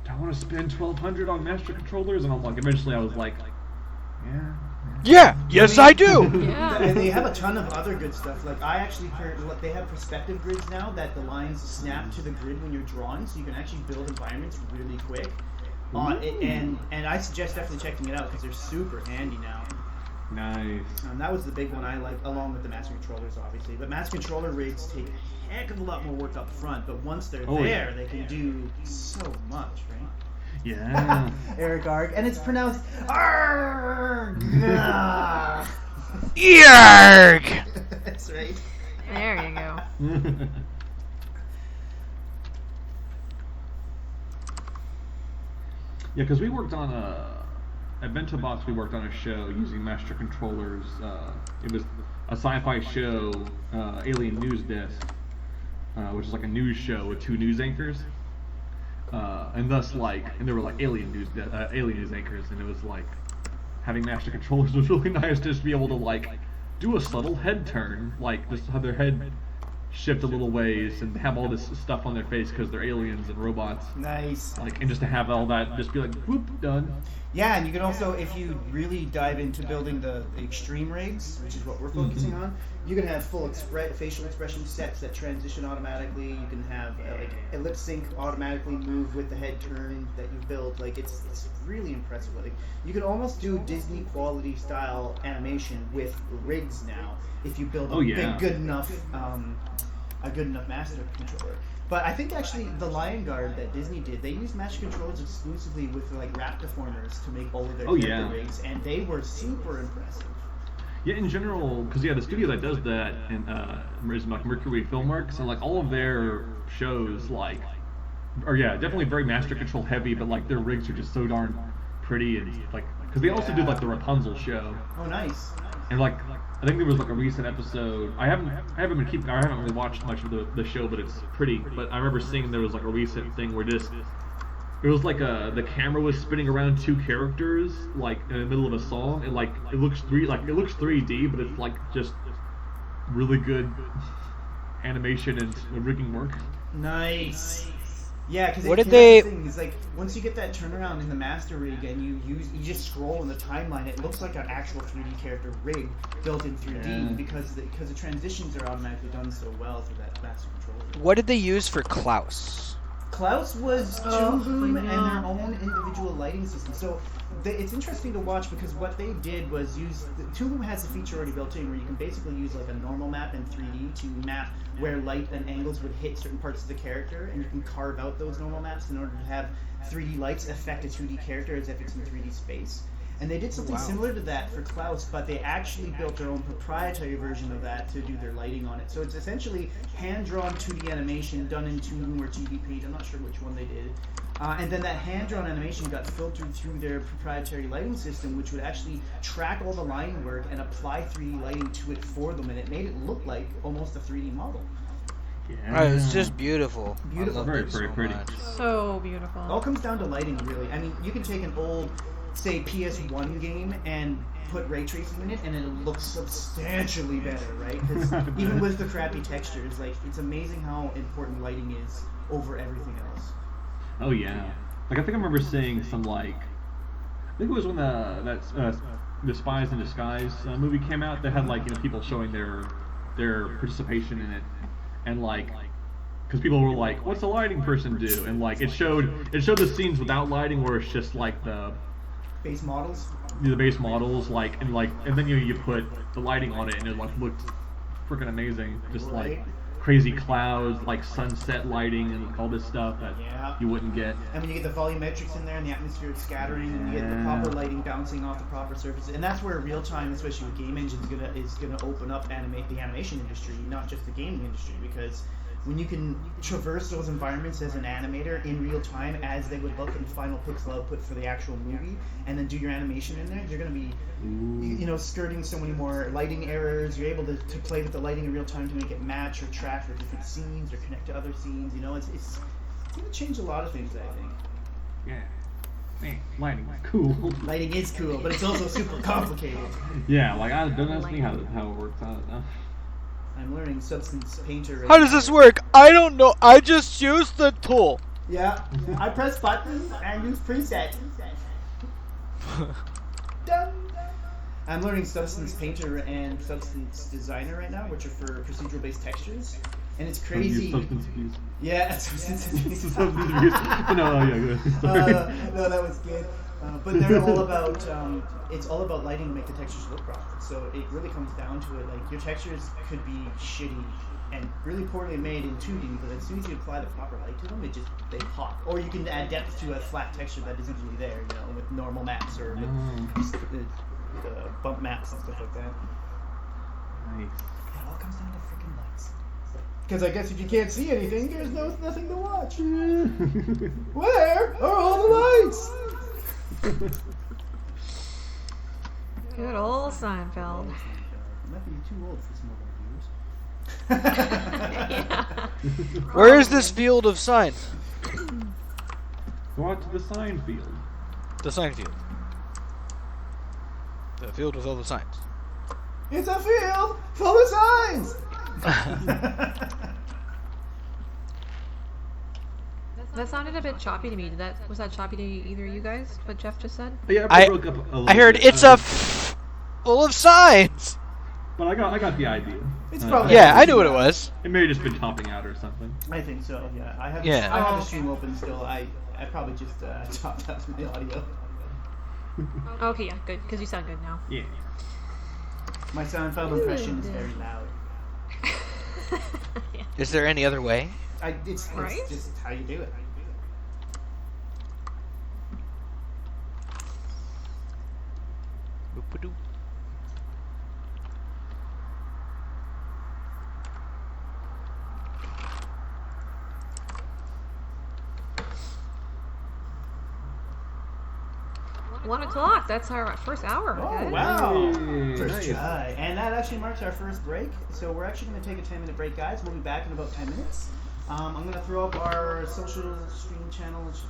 do I want to spend 1,200 on master controllers? And I'm like, eventually I was like, yeah. Yeah, yes I do. Yeah. And they have a ton of other good stuff. Like I actually heard, they have perspective grids now that the lines snap to the grid when you're drawing, so you can actually build environments really quick. And I suggest definitely checking it out because they're super handy now. Nice. That was the big one I liked, along with the master controllers, obviously. But master controller rigs take a heck of a lot more work up front, but once they're Oh, there, yeah. they can do so much, right? Yeah. Eric Arg, and it's pronounced Arg. Yarg! That's right. There you go. Yeah, because we worked on at Bento Box, we worked on a show using master controllers. It was a sci-fi show, Alien News Desk, which is like a news show with 2 news anchors. And thus, like, and there were like alien news anchors, and it was like having master controllers was really nice just to be able to like do a subtle head turn, like just have their head shift a little ways and have all this stuff on their face because they're aliens and robots. Nice. Like, and just to have all that, just be like, whoop, done. Yeah, and you can also, if you really dive into building the extreme rigs, which is what we're focusing on, you can have full facial expression sets that transition automatically. You can have a lip sync automatically move with the head turn that you build. Like it's really impressive. Like you can almost do Disney quality style animation with rigs now if you build a good enough master controller. But I think actually the Lion Guard that Disney did, they used master controllers exclusively with like Raptiformers to make all of their character rigs, and they were super impressive. Yeah, in general, because the studio that does that is like Mercury Filmworks, and like all of their shows, like, definitely very master control heavy, but like their rigs are just so darn pretty and like, because they also did like the Rapunzel show. Oh, nice. And like, I think there was like a recent episode. I haven't really watched much of the show, but it's pretty. But I remember seeing there was like a recent thing where it was like the camera was spinning around 2 characters like in the middle of a song, and like it looks 3D, but it's like just really good animation and rigging work. Nice. Yeah, because What did that's they- the thing, is like once you get that turnaround in the master rig and you just scroll in the timeline, it looks like an actual 3D character rig built in 3D Yeah. because the transitions are automatically done so well through that master controller. What did they use for Klaus? Klaus was Oh, Toon Boom I and know. their own individual lighting system. So it's interesting to watch because what they did was Toon Boom has a feature already built in where you can basically use like a normal map in 3D to map where light and angles would hit certain parts of the character, and you can carve out those normal maps in order to have 3D lights affect a 2D character as if it's in 3D space. And they did something similar to that for Klaus, but they actually built their own proprietary version of that to do their lighting on it. So it's essentially hand-drawn 2D animation done in Toon Boom or GB Paint. I'm not sure which one they did. And then that hand-drawn animation got filtered through their proprietary lighting system, which would actually track all the line work and apply 3D lighting to it for them, and it made it look like almost a 3D model. Yeah. It's just beautiful. Beautiful. I love Very, it very so pretty. much. So beautiful. It all comes down to lighting, really. I mean, you can take an old, say, PS1 game and put ray tracing in it, and it'll look substantially better, right? 'Cause even with the crappy textures, like, it's amazing how important lighting is over everything else. Oh yeah. Like I think I remember seeing some like, I think it was when the Spies in Disguise movie came out. They had like people showing their participation in it, and like, because people were like, "What's a lighting person do?" And like it showed the scenes without lighting where it's just like Base models. the base models and then you put the lighting on it and it like looked freaking amazing, just like Right. crazy clouds, like sunset lighting and all this stuff that Yeah. you wouldn't get. And when you get the volumetrics in there and the atmospheric scattering, and you get the proper lighting bouncing off the proper surfaces, and that's where real time, especially with game engines, is gonna open up the animation industry, not just the gaming industry, because when you can traverse those environments as an animator in real time as they would look in final pixel output for the actual movie, and then do your animation in there, you're gonna be skirting so many more lighting errors. You're able to play with the lighting in real time to make it match or track for different scenes or connect to other scenes. It's gonna change a lot of things, I think. Yeah. Man, lighting is cool. Lighting is cool, but it's also super complicated. Yeah, like I don't ask me how it works out. I'm learning Substance Painter right How does now. this work? I don't know. I just use the tool. Yeah, I press buttons and use presets. Dun. I'm learning Substance Painter and Substance Designer right now, which are for procedural-based textures, and it's crazy. Substance abuse. Yeah, Substance Abuse. Substance abuse. But no, yeah, good. Sorry. No, that was good. But they're all about it's all about lighting to make the textures look proper. So it really comes down to it. Like your textures could be shitty and really poorly made in 2D, but as soon as you apply the proper light to them, they pop. Or you can add depth to a flat texture that isn't really there, with normal maps or with bump maps and stuff like that. Nice. It all comes down to freaking lights. Because I guess if you can't see anything, there's nothing to watch. Where are all the lights? Good old Seinfeld. I might be too old for some of our viewers. Where is this field of sign? Go out to the sign field. The sign field. The field with all the signs. It's a field full of signs. That sounded a bit choppy to me. Was that choppy to either of you guys? What Jeff just said? Yeah, I- broke up a little I heard bit. it's full of signs. But I got the idea. It's probably- Yeah, I knew what it was. It may have just been topping out or something. I think so. Yeah, I have. Yeah. I have Oh. the stream open still. I probably just chopped out my audio. Okay, yeah, good, because you sound good now. Yeah. My Seinfeld impression is very loud. Yeah. Is there any other way? It's Right? just how you do it. Boop-a-doo. One o'clock. That's our first hour. Oh Good. wow! Hey, First nice. try, and that actually marks our first break. So we're actually going to take a 10-minute break, guys. We'll be back in about 10 minutes. I'm going to throw up our social stream channels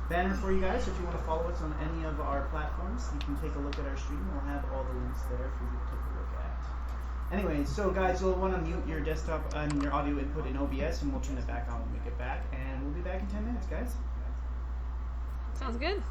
banner for you guys. So if you want to follow us on any of our platforms, you can take a look at our stream. We'll have all the links there for you to take a look at. Anyway, so guys, you'll want to mute your desktop and your audio input in OBS, and we'll turn it back on when we get back. And we'll be back in 10 minutes, guys. Sounds good.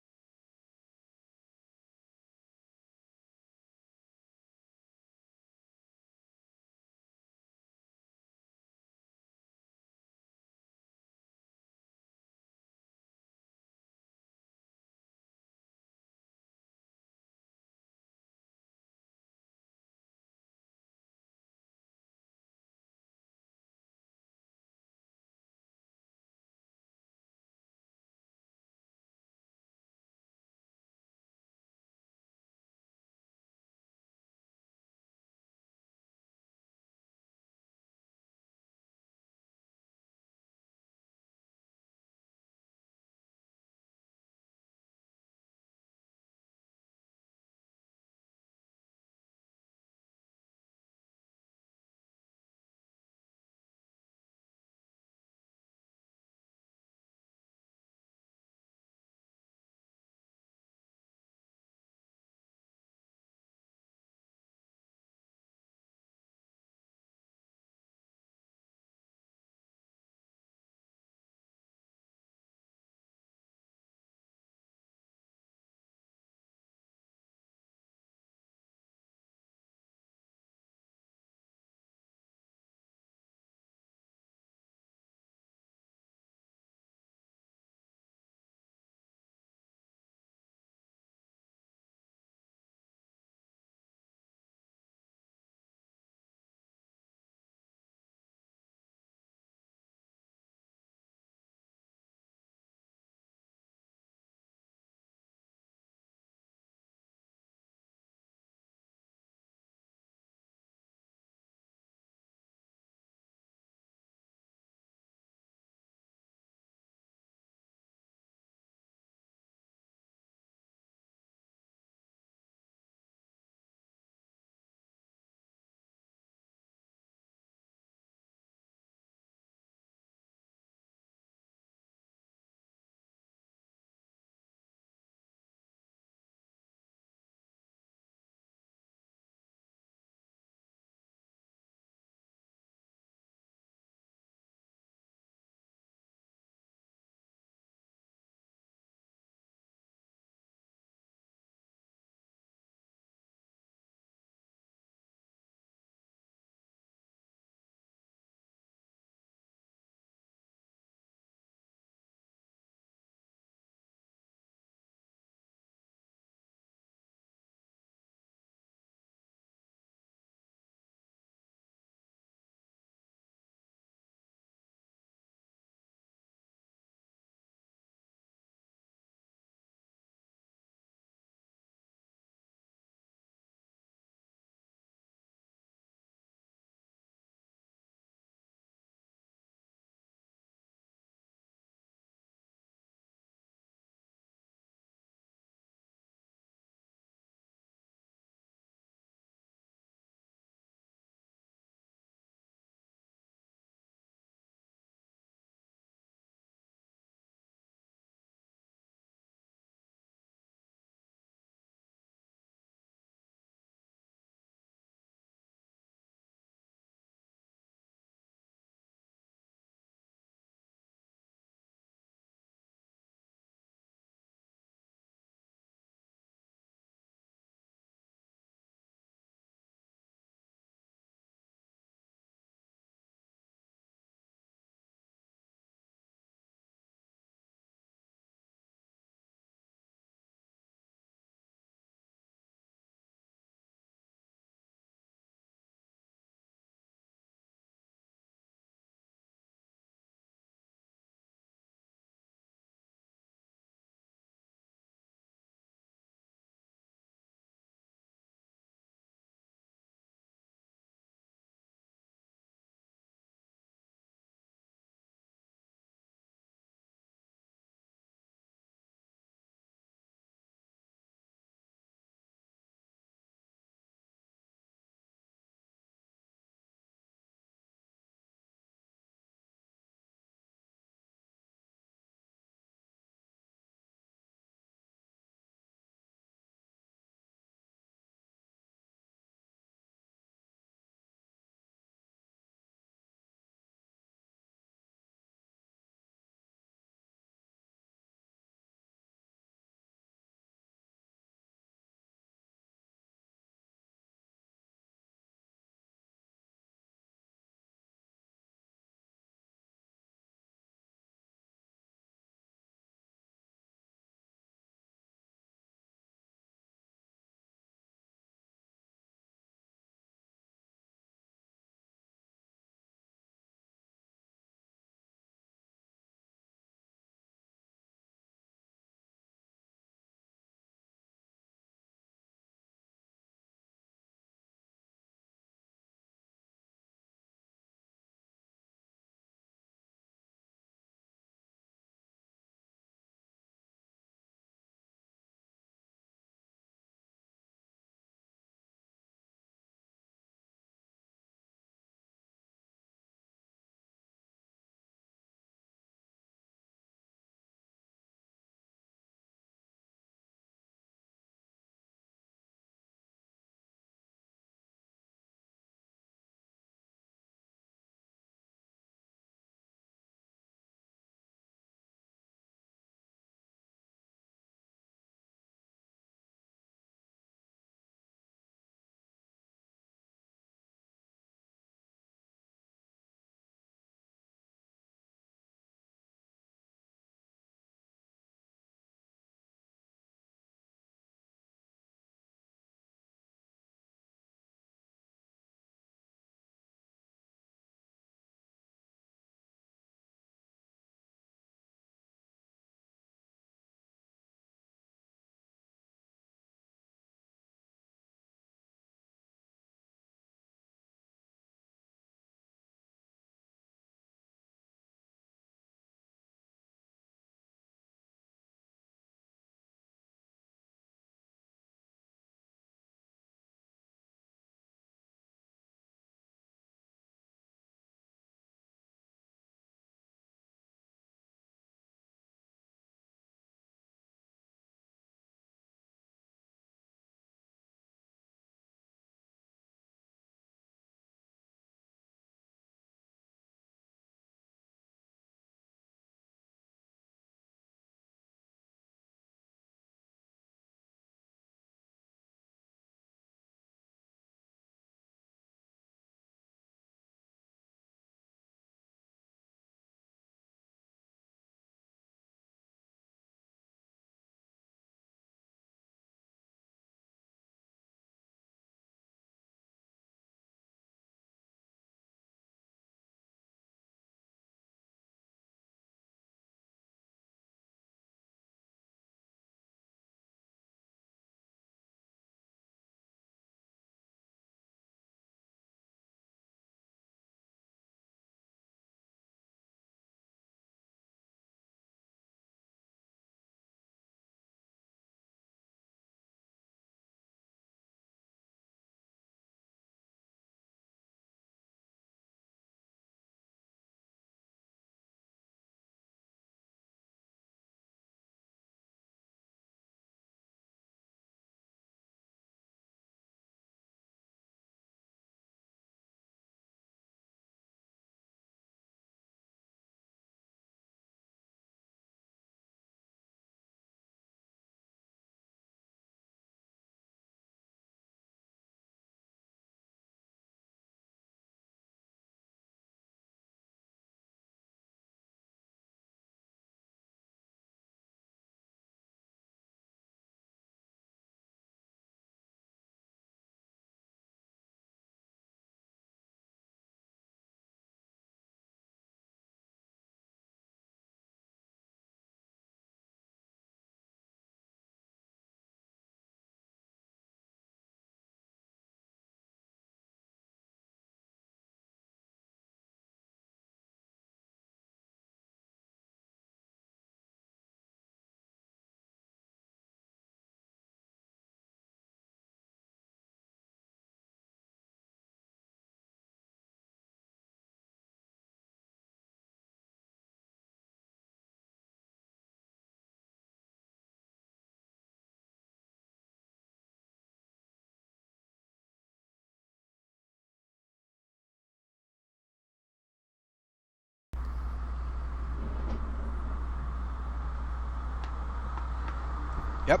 Yep.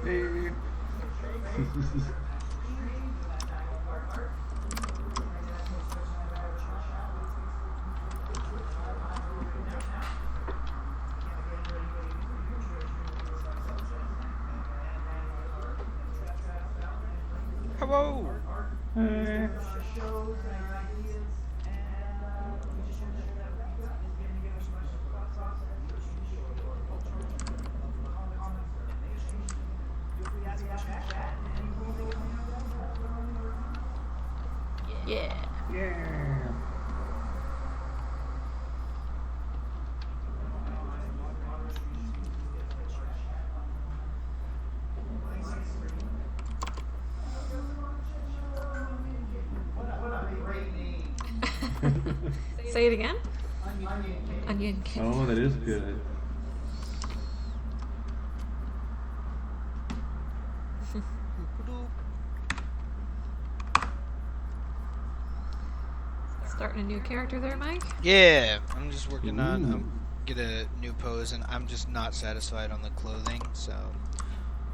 Hey. Hello. Hey. Yeah. Yeah. Say it again. Onion King. Oh, that is good. Starting a new character there, Mike? Yeah, I'm just working on Ooh. get a new pose, and I'm just not satisfied on the clothing, so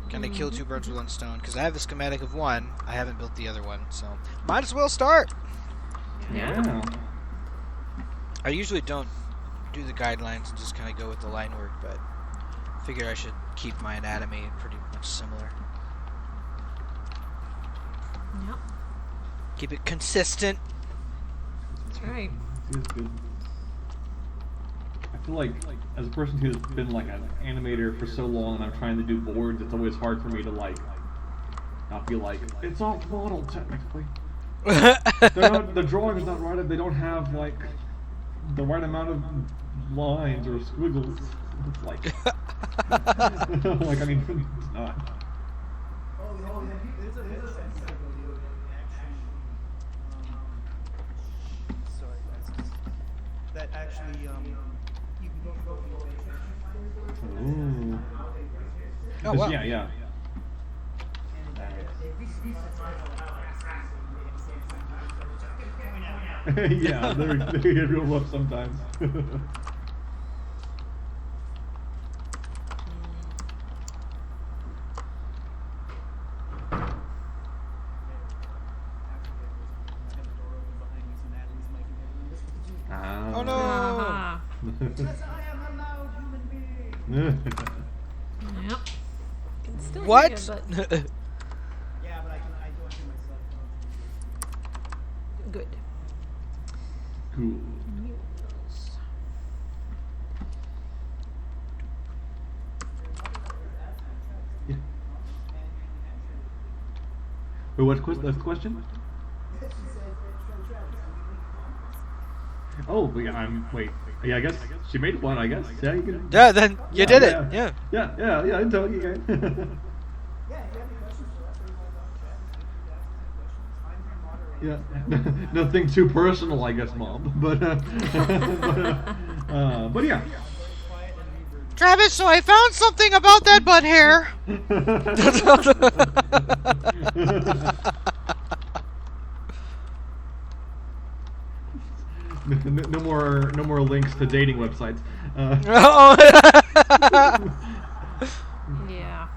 gonna kill two birds with one stone because I have the schematic of one. I haven't built the other one, so might as well start. Yeah. I usually don't do the guidelines and just kind of go with the line work, but figure I should keep my anatomy pretty much similar. Yep. Keep it consistent. That's right. It is good. I feel like, as a person who's been like an animator for so long and I'm trying to do boards, it's always hard for me to like not be like, it's off model technically. The drawing's not right if they don't have like the right amount of lines or squiggles. It's like, like I mean, it's not. Sorry, guys. That actually, you can go. Ooh. Oh, wow. Yeah. Yeah, they get real rough sometimes. Oh no! Uh-huh. Yep. Can still What? hear you, but Yeah, but I do it myself. good. Cool. Yeah. Wait, that's the question? Oh, wait. Yeah, I guess she made one, I guess. Yeah, you can. Yeah, then you did it. Yeah. Yeah, I tell you guys. Yeah, nothing too personal, I guess, Mom. But yeah. Travis, so I found something about that butt hair. No more links to dating websites. Yeah.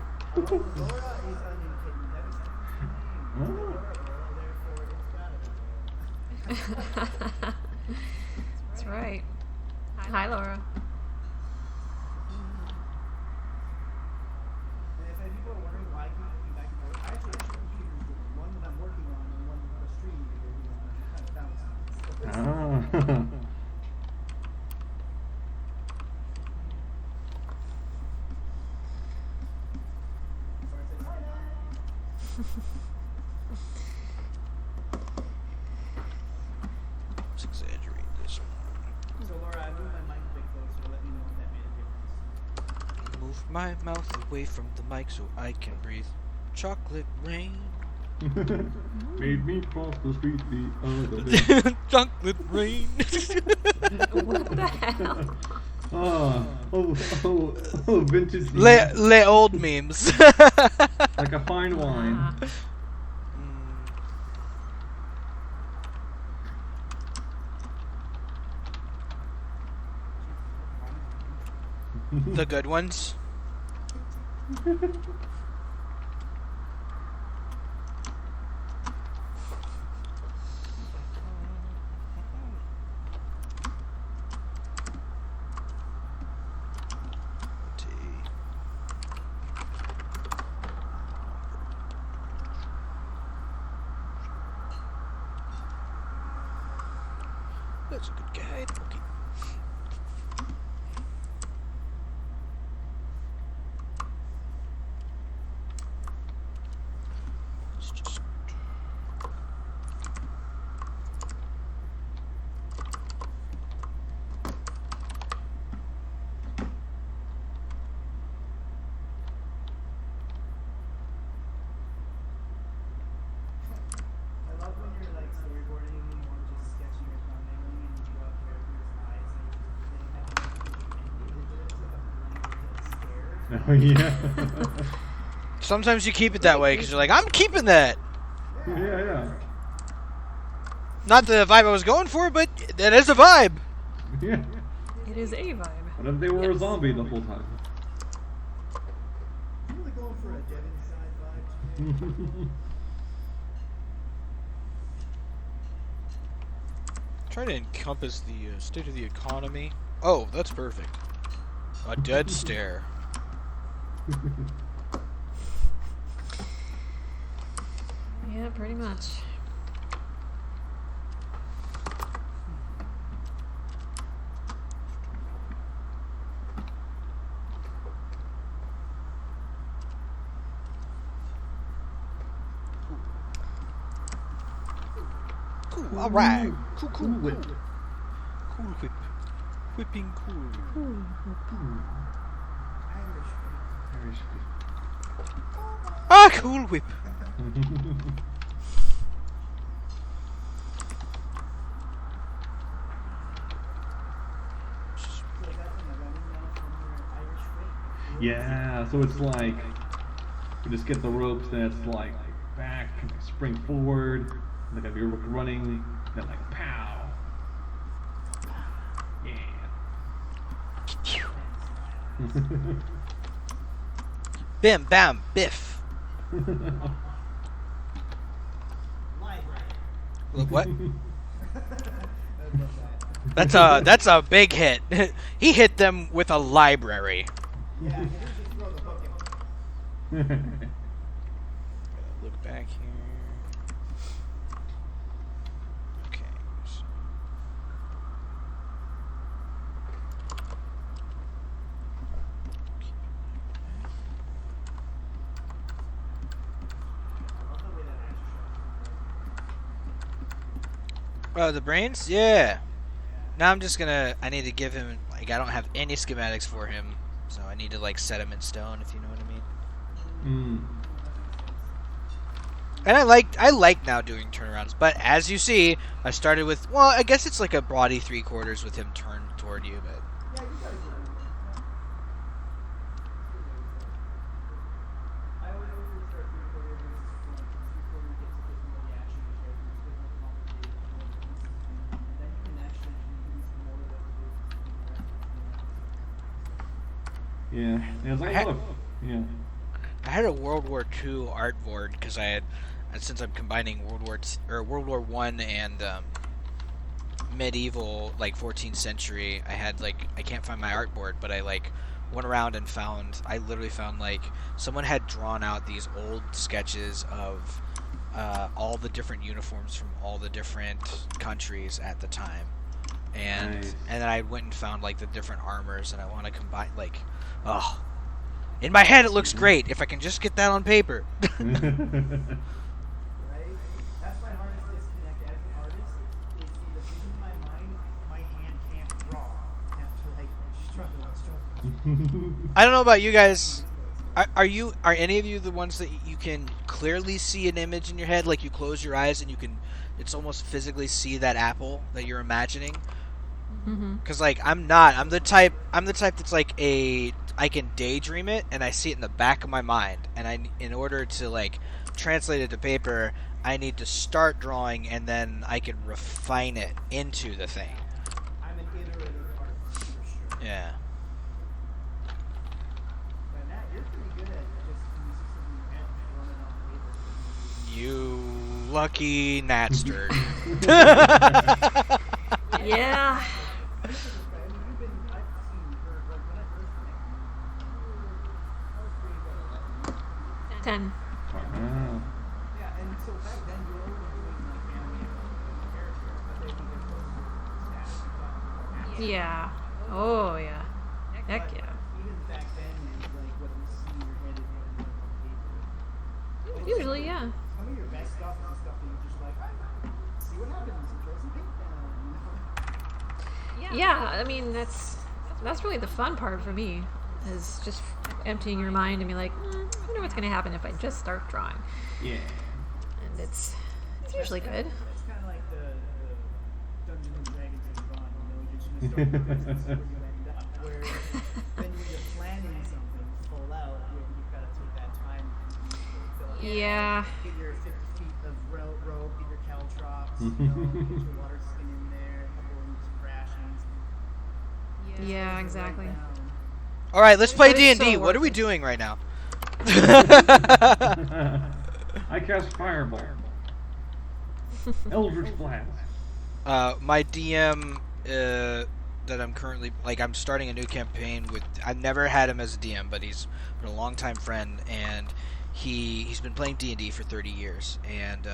That's right. Hi, Laura. And if people are wondering why I keep back and forth, I actually have two computers, one that I'm working on and one for a stream video, kind of balance. Let's exaggerate this one. So Laura, I moved my mic a bit closer. Let me know if that made a difference. Move my mouth away from the mic so I can breathe. Chocolate rain. Made me cross the street the other day. Chocolate rain. What the hell? Oh, vintage. Le old memes. Like a fine wine. The good ones. That's a good guide. Okay. Let's just. I love when you're like storyboarding or just sketching your thumbnail and you draw characters' eyes and you have a blank stare. Oh yeah. Sometimes you keep it that way because you're like, I'm keeping that. Yeah. Not the vibe I was going for, but that is a vibe. Yeah. It is a vibe. What if they were a zombie the whole time? I'm really going for a Dead Inside vibe today. Trying to encompass the state of the economy. Oh, that's perfect. A dead stare. Yeah, pretty much. Cool. All right. Cool. Cool whip. Cool whip. Whipping cool. Irish Ah, cool whip. whip. Yeah, so it's like you just get the ropes, then it's like back, spring forward, like if you're running, then like pow. Yeah. Bim, bam, biff. Look, what? That's a big hit. He hit them with a library. Yeah, you just throw the book at them. Look back here. Okay. So. The brains? Yeah. Now I'm just gonna. I need to give him. Like, I don't have any schematics for him, so I need to like set him in stone, if you know what I mean. And I like now doing turnarounds, but as you see, I started with, well, I guess it's like a body 3/4 with him turned toward you, but Yeah, you gotta do it. I always look for start 3/4 versus 1. 3/4 gets a bit more reaction to characters, a bit more complicated, and then you can actually use more of the Yeah, it's like I- look, yeah. I had a World War II art board because I had, since I'm combining World War One and medieval, like 14th century. I had like, I can't find my art board, but I like went around and found. I literally found like someone had drawn out these old sketches of all the different uniforms from all the different countries at the time, and Nice. and then I went and found like the different armors, and I want to combine like, oh. In my head, it looks great. If I can just get that on paper. right? That's my hardest disconnect as an artist, is in the vision of my mind, my hand can't draw. I have to like struggle. I don't know about you guys. Are any of you the ones that you can clearly see an image in your head, like you close your eyes and you can, it's almost physically see that apple that you're imagining? Mm-hmm. Because like I'm not. I'm the type that's like I can daydream it and I see it in the back of my mind, and in order to like translate it to paper, I need to start drawing and then I can refine it into the thing. I'm an iterative artist for sure. Yeah. lucky Natster. Yeah. Ten. Wow. Yeah. Oh yeah. Heck yeah. Usually, yeah. Some of your best stuff is the stuff that you're just like, see what happens, and throw some paint down. Yeah, I mean that's really the fun part for me, is just emptying your mind and be like, I wonder what's gonna happen if I just start drawing, Yeah. and it's usually good. It's kind of like the Dungeons and Dragons of Ron, you know, you're just gonna start with this, where when you're planning something full out, you've got to take that time to fill it. Yeah. Get your 50 feet of rope, get your caltrops, you know, get your water skin in there, a couple of rations. Yeah, exactly. All right, let's play But it's D&D. so What are we worth it. doing right now? I cast Fireball. Eldritch Blast. My DM that I'm currently I'm starting a new campaign with. I've never had him as a DM, but he's been a longtime friend, and he's been playing D&D for 30 years, and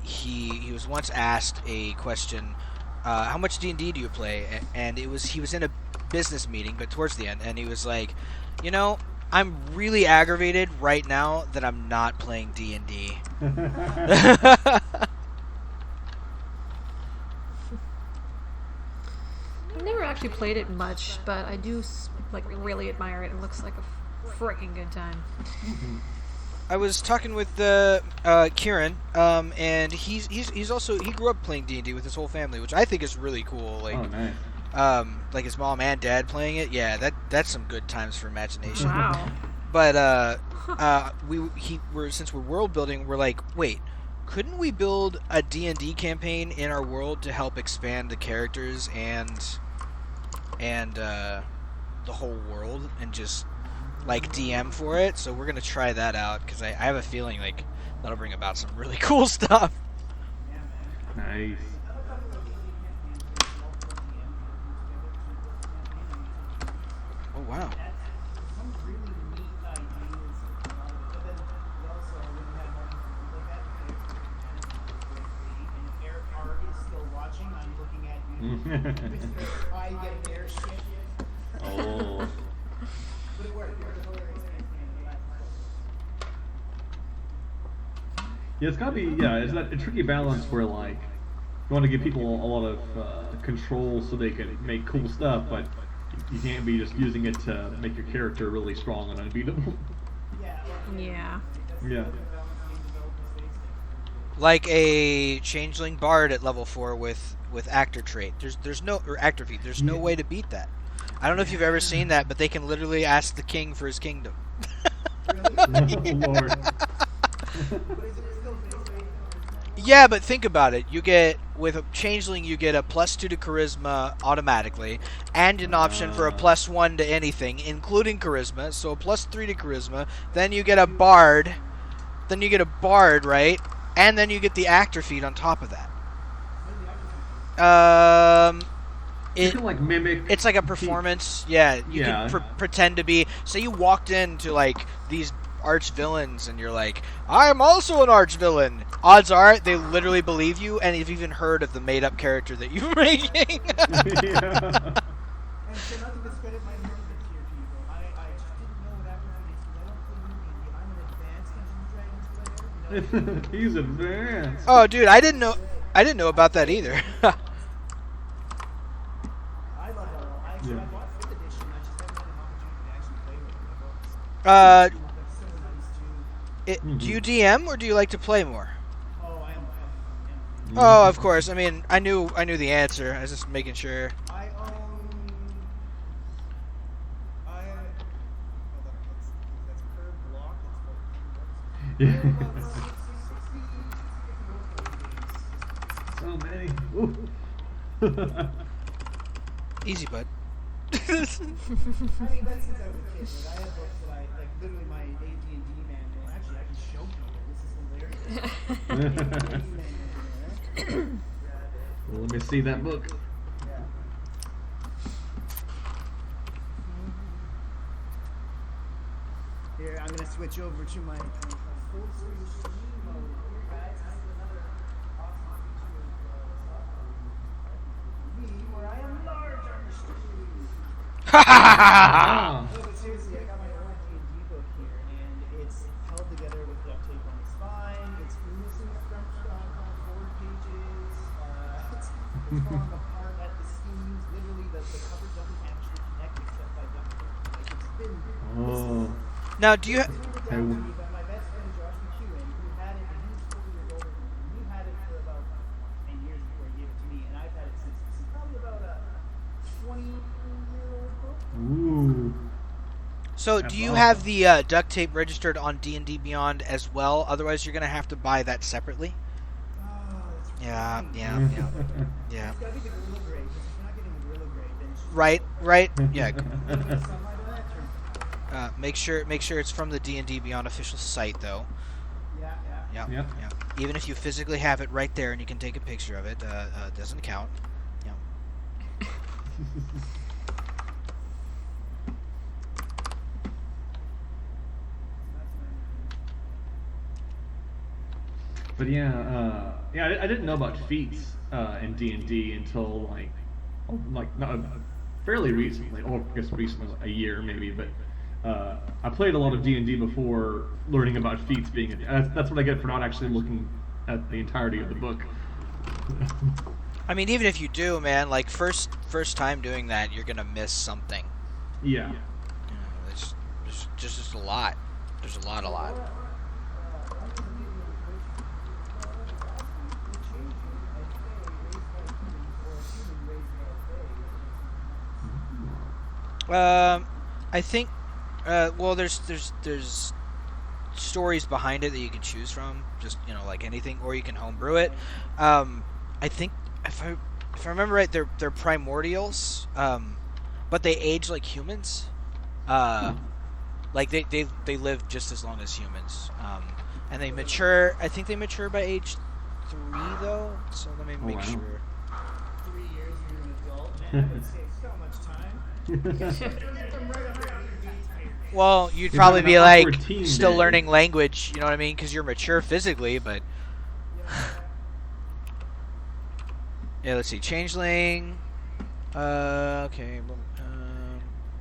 he was once asked a question, how much D&D do you play? And he was in a business meeting, but towards the end, and he was like, you know, I'm really aggravated right now that I'm not playing D&D. I've never actually played it much, but I do really admire it. It looks like a freaking good time. I was talking with Kieran, and he's also he grew up playing D&D with his whole family, which I think is really cool. Like, Oh, nice. like his mom and dad playing it. Yeah, that's some good times for imagination. Wow. But since we're world building, we're like, wait, couldn't we build a D&D campaign in our world to help expand the characters and the whole world, and just like DM for it? So we're gonna try that out, because I have a feeling like that'll bring about some really cool stuff. Nice. Oh wow. Some really neat ideas come out of it. But then also, when you have multiple people like that, and if Eric R is still watching, I'm looking at you. I get their shit. Oh. But it worked. It was hilarious. Yeah, it's gotta be, it's that a tricky balance where, like, you want to give people a lot of control so they can make cool stuff, but you can't be just using it to make your character really strong and unbeatable. Yeah. Yeah. Like a changeling bard at level 4 with actor trait. There's no, or actor feat. There's no way to beat that. I don't know if you've ever seen that, but they can literally ask the king for his kingdom. Oh, Lord. Yeah, but think about it. You get, with a changeling, you get a +2 to charisma automatically, and an option for a +1 to anything, including charisma. So a +3 to charisma. Then you get a bard. Right? And then you get the actor feat on top of that. You can, like, mimic. It's like a performance. Yeah, you Yeah. can pretend to be. Say you walked into like these arch villains, and you're like, I'm also an arch villain. Odds are they literally believe you, and have even heard of the made up character that you're making. Yeah. And so not to discredit my movement here, people. I just didn't know that was the I'm an advanced Dungeons and Dragons player. He's advanced. Oh, dude, I didn't know about that either. I love that. I bought 5th edition. I just haven't had an opportunity to actually play with it. uh, That's so nice too. do you DM or do you like to play more? Oh, I am. Oh, of course. I mean, I knew the answer. I was just making sure. I own. Hold on, that's curved block. That's So many. Ooh. Easy, bud. I mean, that's since I was a kid. Like, I have books that I like. Literally, my AD&D manual. Actually, I can show you. This is hilarious. Well, let me see that book. Here, I'm gonna switch over to my full screen mode here, guys. This is another awesome feature of me, where I am large on the screen. Ah. No, but seriously, I got my old D&D book here, and it's held together with duct tape on the spine. It's missing front board pages. It's falling apart at the seams. Literally, the cover doesn't actually connect except by duct tape. Like, it's been. Oh. Now, do you? But my best friend Josh McEwen, who had it, and he was 4 years older than me. He had it for about 10 years before he gave it to me, and I've had it since. This is probably about a 20-year-old book. Ooh. So, That's do you awesome. have the duct tape registered on D&D Beyond as well? Otherwise, you're gonna have to buy that separately. Oh, that's Yeah, right. yeah, yeah, yeah. It's gotta be the Gorilla Grade, because if you're not getting the Gorilla Grade, then it's just Right, right. Yeah. sunlight on that turn. Make sure it's from the D&D Beyond official site, though. Yeah, yeah. Yeah, Yep. yeah. Even if you physically have it right there and you can take a picture of it, doesn't count. Yeah. But yeah, I didn't know about feats in D&D until not fairly recently, or I guess recently, a year maybe. But I played a lot of D&D before learning about feats being. That's what I get for not actually looking at the entirety of the book. I mean, even if you do, man, like first time doing that, you're gonna miss something. Yeah. You know, there's just a lot. There's a lot. I think, well, there's stories behind it that you can choose from, just like anything, or you can homebrew it. I think if I remember right, they're primordials, but they age like humans. Like they live just as long as humans, and they mature. I think they mature by age 3 though. So let me make wow. sure. 3 years, you're an adult, man. That would save so much time. Well, you'd You're probably having be an like awkward teen still day. learning language. You know what I mean? Because you're mature physically, but yeah. Let's see, changeling. Okay.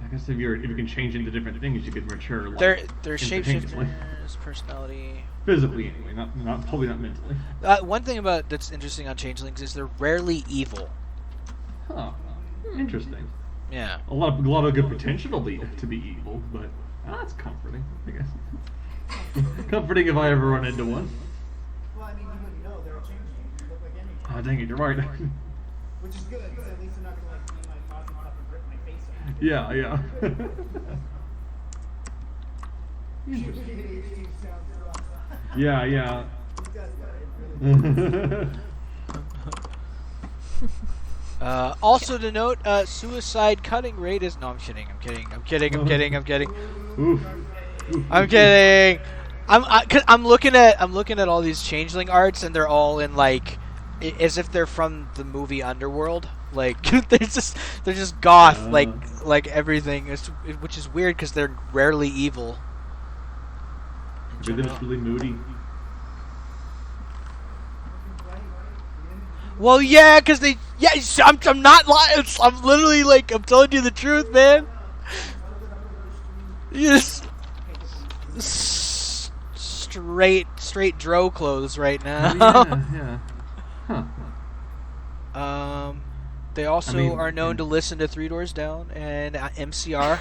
I guess if you can change into different things, you could mature. Like, They're instantaneously. shapeshifters, personality. Physically, anyway, not probably not mentally. One thing about that's interesting on changelings is they're rarely evil. Huh. Interesting. Yeah. A lot of good potential to be evil, but that's comforting, I guess. Comforting if I ever run into one. Well, I mean, you wouldn't know. They're a changeling. You look like anything. Oh, dang it, you're right. Which is good, because at least they're not going to like be my causing stuff and rip my face off. Yeah. ADHD sounds rough. Yeah. It does, though. It really does. Also to note, suicide cutting rate is. No, I'm kidding. I'm kidding. Oof. I'm kidding. I'm looking at all these changeling arts, and they're all in like, as if they're from the movie Underworld. Like they're just goth, like everything, which is weird because they're rarely evil. Maybe they're just really moody. Well, yeah, because I'm not lying. I'm literally like, I'm telling you the truth, man. Just straight dro clothes right now. Yeah. Huh. They also I mean, are known yeah. to listen to Three Doors Down and MCR.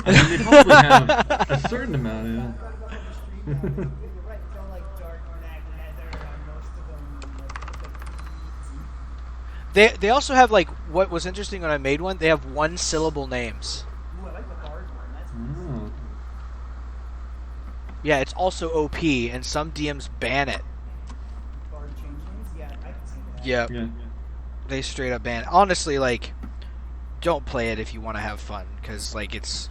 I mean, they probably have a certain amount, yeah. You're right, it's all like dark neck leather on most of them. Like, They also have like, what was interesting when I made one, they have 1-syllable names. ooh, I like the bard one. That's Oh. Yeah, it's also OP, and some DMs ban it. bard changelings. Yeah, I can see that. Yep. Yeah. They straight up ban it. Honestly, like, don't play it if you want to have fun, because like it's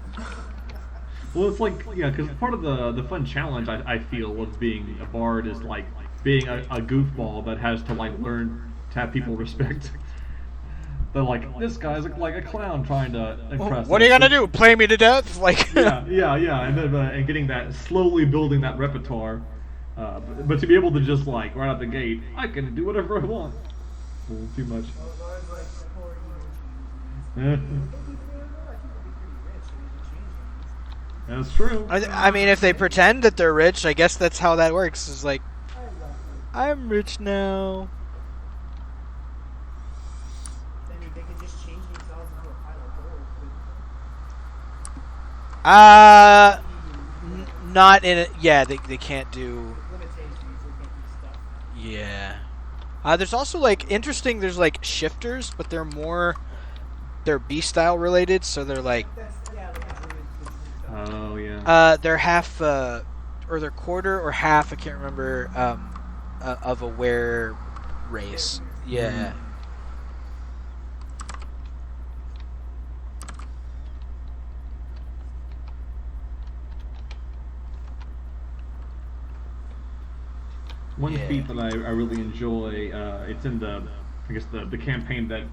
Well, it's like, yeah, because part of the fun challenge I feel of being a bard is like being a goofball that has to like learn to have people respect. They're like, this guy's like a clown trying to impress. What are you us. gonna do? Play me to death? Like. Yeah, and then and getting that, slowly building that repertoire, but to be able to just like right out the gate, I can do whatever I want. A little too much. That's true. I mean, if they pretend that they're rich, I guess that's how that works. It's like, I'm rich now. Then they could just change themselves into a pile of gold. Not in it. Yeah, they can't do. Limitations, they can't do stuff. Yeah. There's also like interesting. There's like shifters, but they're B style related, so they're like. Oh yeah. They're half, or they're quarter or half. I can't remember. Of a were race. Yeah. One Yeah. feat that I really enjoy, it's in the, I guess the campaign that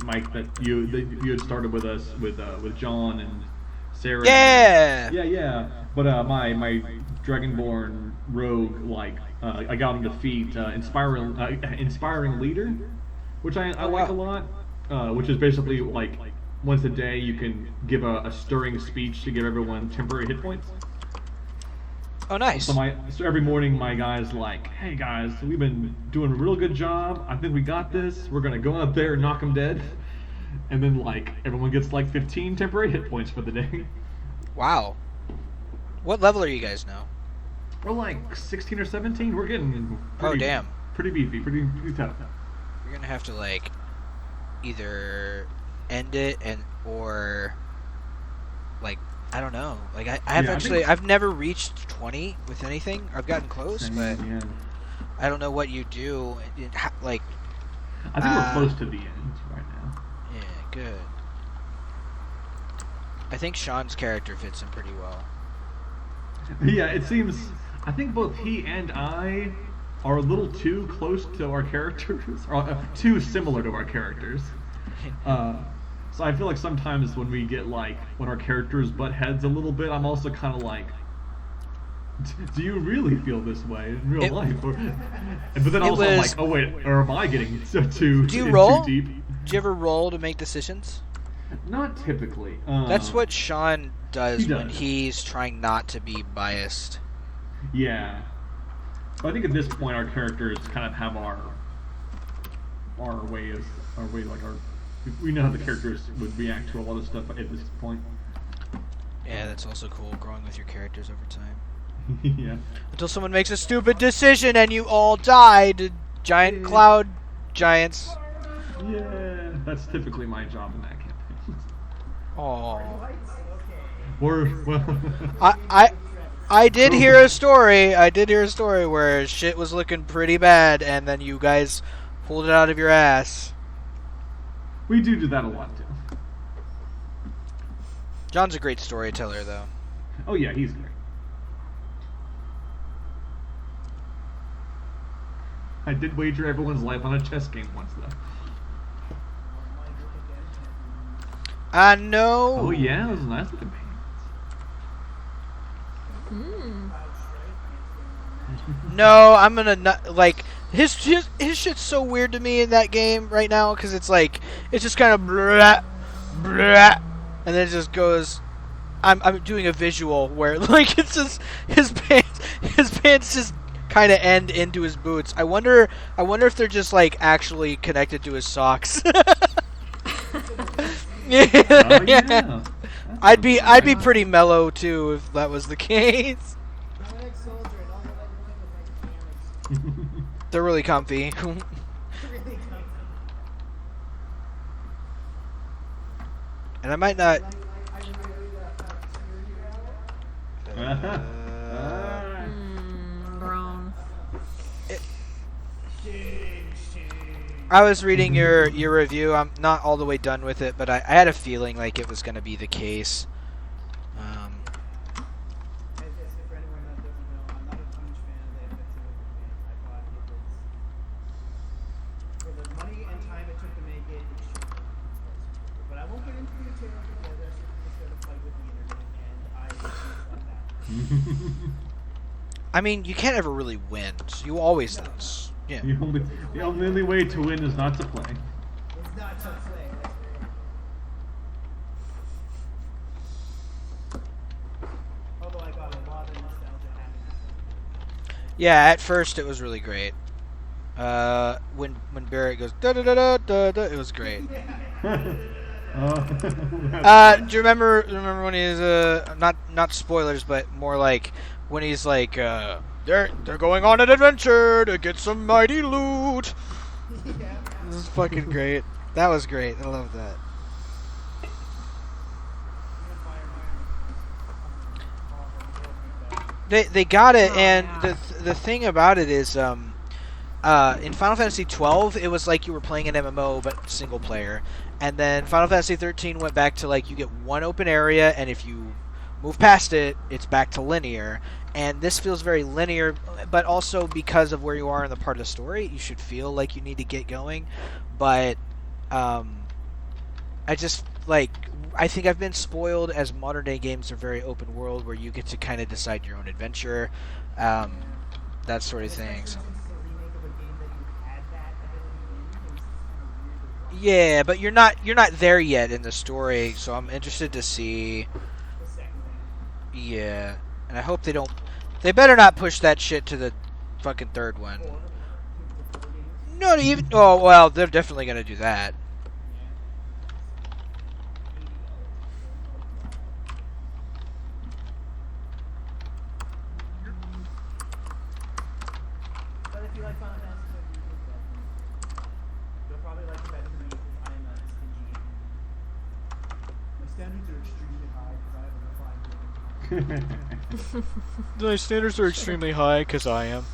Mike that you had started with us with John and Sarah. Yeah. Yeah. But my Dragonborn rogue, like I got him to feat inspiring leader, which I like a lot. Which is basically like once a day you can give a stirring speech to give everyone temporary hit points. Oh, nice. So every morning my guy's like, hey guys, we've been doing a real good job. I think we got this. We're gonna go out there and knock them dead. And then like everyone gets like 15 temporary hit points for the day. Wow. What level are you guys now? We're like 16 or 17. We're getting pretty, Damn. pretty beefy, pretty tough. You're gonna have to like either end it or like I don't know. Like I've never reached 20 with anything. I've gotten close, but Yeah. I don't know what you do. Like I think we're close to the end right now. yeah, good. I think Sean's character fits in pretty well. Yeah, it seems. I think both he and I are a little too close to our characters, or too similar to our characters. So I feel like sometimes when we get like when our characters butt heads a little bit, I'm also kind of like, do you really feel this way in real life? But then also I'm like, oh wait, or am I getting too roll? too deep? Do you ever roll to make decisions? Not typically. That's what Sean does he when does. he's trying not to be biased. Yeah. But I think at this point our characters kind of have our way like our we know how the characters would react to a lot of stuff at this point. Yeah, that's also cool, growing with your characters over time. Yeah. Until someone makes a stupid decision and you all die to giant cloud giants. Yeah, that's typically my job in that campaign. Oh. I did hear a story. I did hear a story where shit was looking pretty bad, and then you guys pulled it out of your ass. We do that a lot too. John's a great storyteller, though. Oh yeah, he's great. I did wager everyone's life on a chess game once though. I know. Oh yeah, it was a nice campaign. No, I'm gonna not like his shit's so weird to me in that game right now because it's like it's just kind of blah, blah, and then it just goes. I'm doing a visual where like it's just his pants just kind of end into his boots. I wonder if they're just like actually connected to his socks. Yeah. I'd be pretty mellow too if that was the case. They're really comfy. And I might not. Grown. I was reading your review. I'm not all the way done with it, but I had a feeling like it was going to be the case. I mean, you can't ever really win. So you always lose. Yeah. The only way to win is not to play. It's not to play. Although I got a lot of nostalgia happening. Yeah, at first it was really great. When Barrett goes da da da da da da, it was great. Do you remember when he's not spoilers, but more like when he's like they're going on an adventure to get some mighty loot. Yeah. This is fucking great. That was great. I love that. They got it, and yeah. the thing about it is in Final Fantasy 12 it was like you were playing an MMO but single player, and then Final Fantasy 13 went back to like you get one open area, and if you move past it, it's back to linear. And this feels very linear, but also because of where you are in the part of the story, you should feel like you need to get going. But I just like I think I've been spoiled as modern day games are very open world where you get to kind of decide your own adventure, that sort of thing. So. Yeah, but you're not there yet in the story, so I'm interested to see. Yeah, and I hope they don't. They better not push that shit to the fucking third one. No, even. Oh well, they're definitely gonna do that. But if you like Final Fantasy, you'll probably like it better than me because I am a stingy gamer. My standards are extremely high because I have a refined gaming. The standards are extremely high because I am.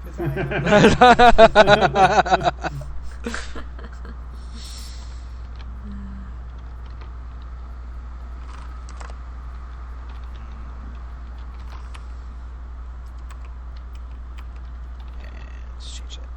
Because I am. Let's change that.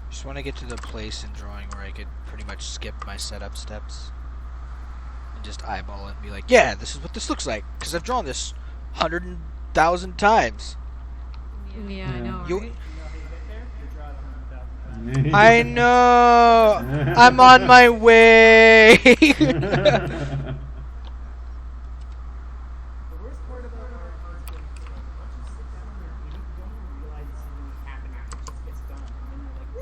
Just want to get to the place in drawing where I could pretty much skip my setup steps and just eyeball it and be like, yeah, this is what this looks like because I've drawn this 100,000 times. Yeah, I know. You- Right? I know. I'm on my way. The worst part about art is when once you sit down and you don't even realize it's really happening. It just gets done, and then you're like,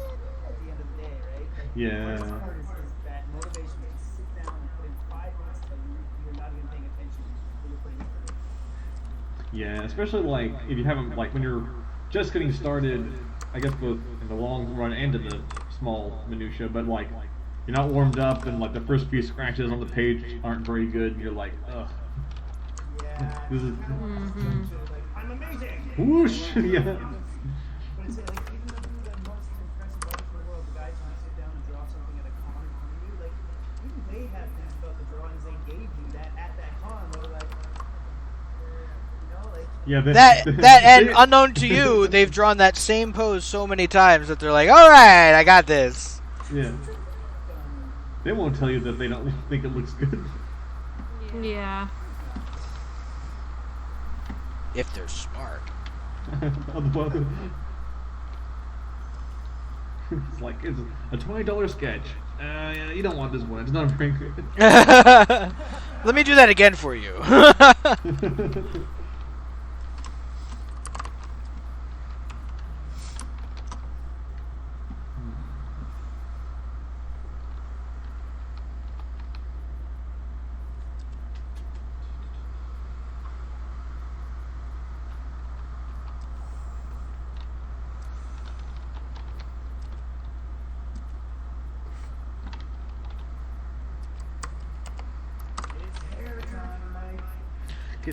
at the end of the day, right? Like, Yeah. The worst part is that motivation to sit down and put in 5 minutes that you're not even paying attention to you're putting into it. Yeah, especially like if you haven't like when you're just getting started. I guess both in the long run and in the small minutia, but like you're not warmed up and like the first few scratches on the page aren't very good, and you're like, ugh. Yeah. This is Like, I'm amazing. whoosh. Yeah. But it's like even the most impressive artists in the world, the guys who sit down and draw something at a con in front of you, like even they have things about the drawings they gave you that at that con they were like, like. Yeah. that and unknown to you, they've drawn that same pose so many times that they're like, all right, I got this. Yeah. They won't tell you that they don't think it looks good. Yeah. If they're smart. It's like it's a $20 sketch. Yeah, you don't want this one. It's not very good. Let me do that again for you.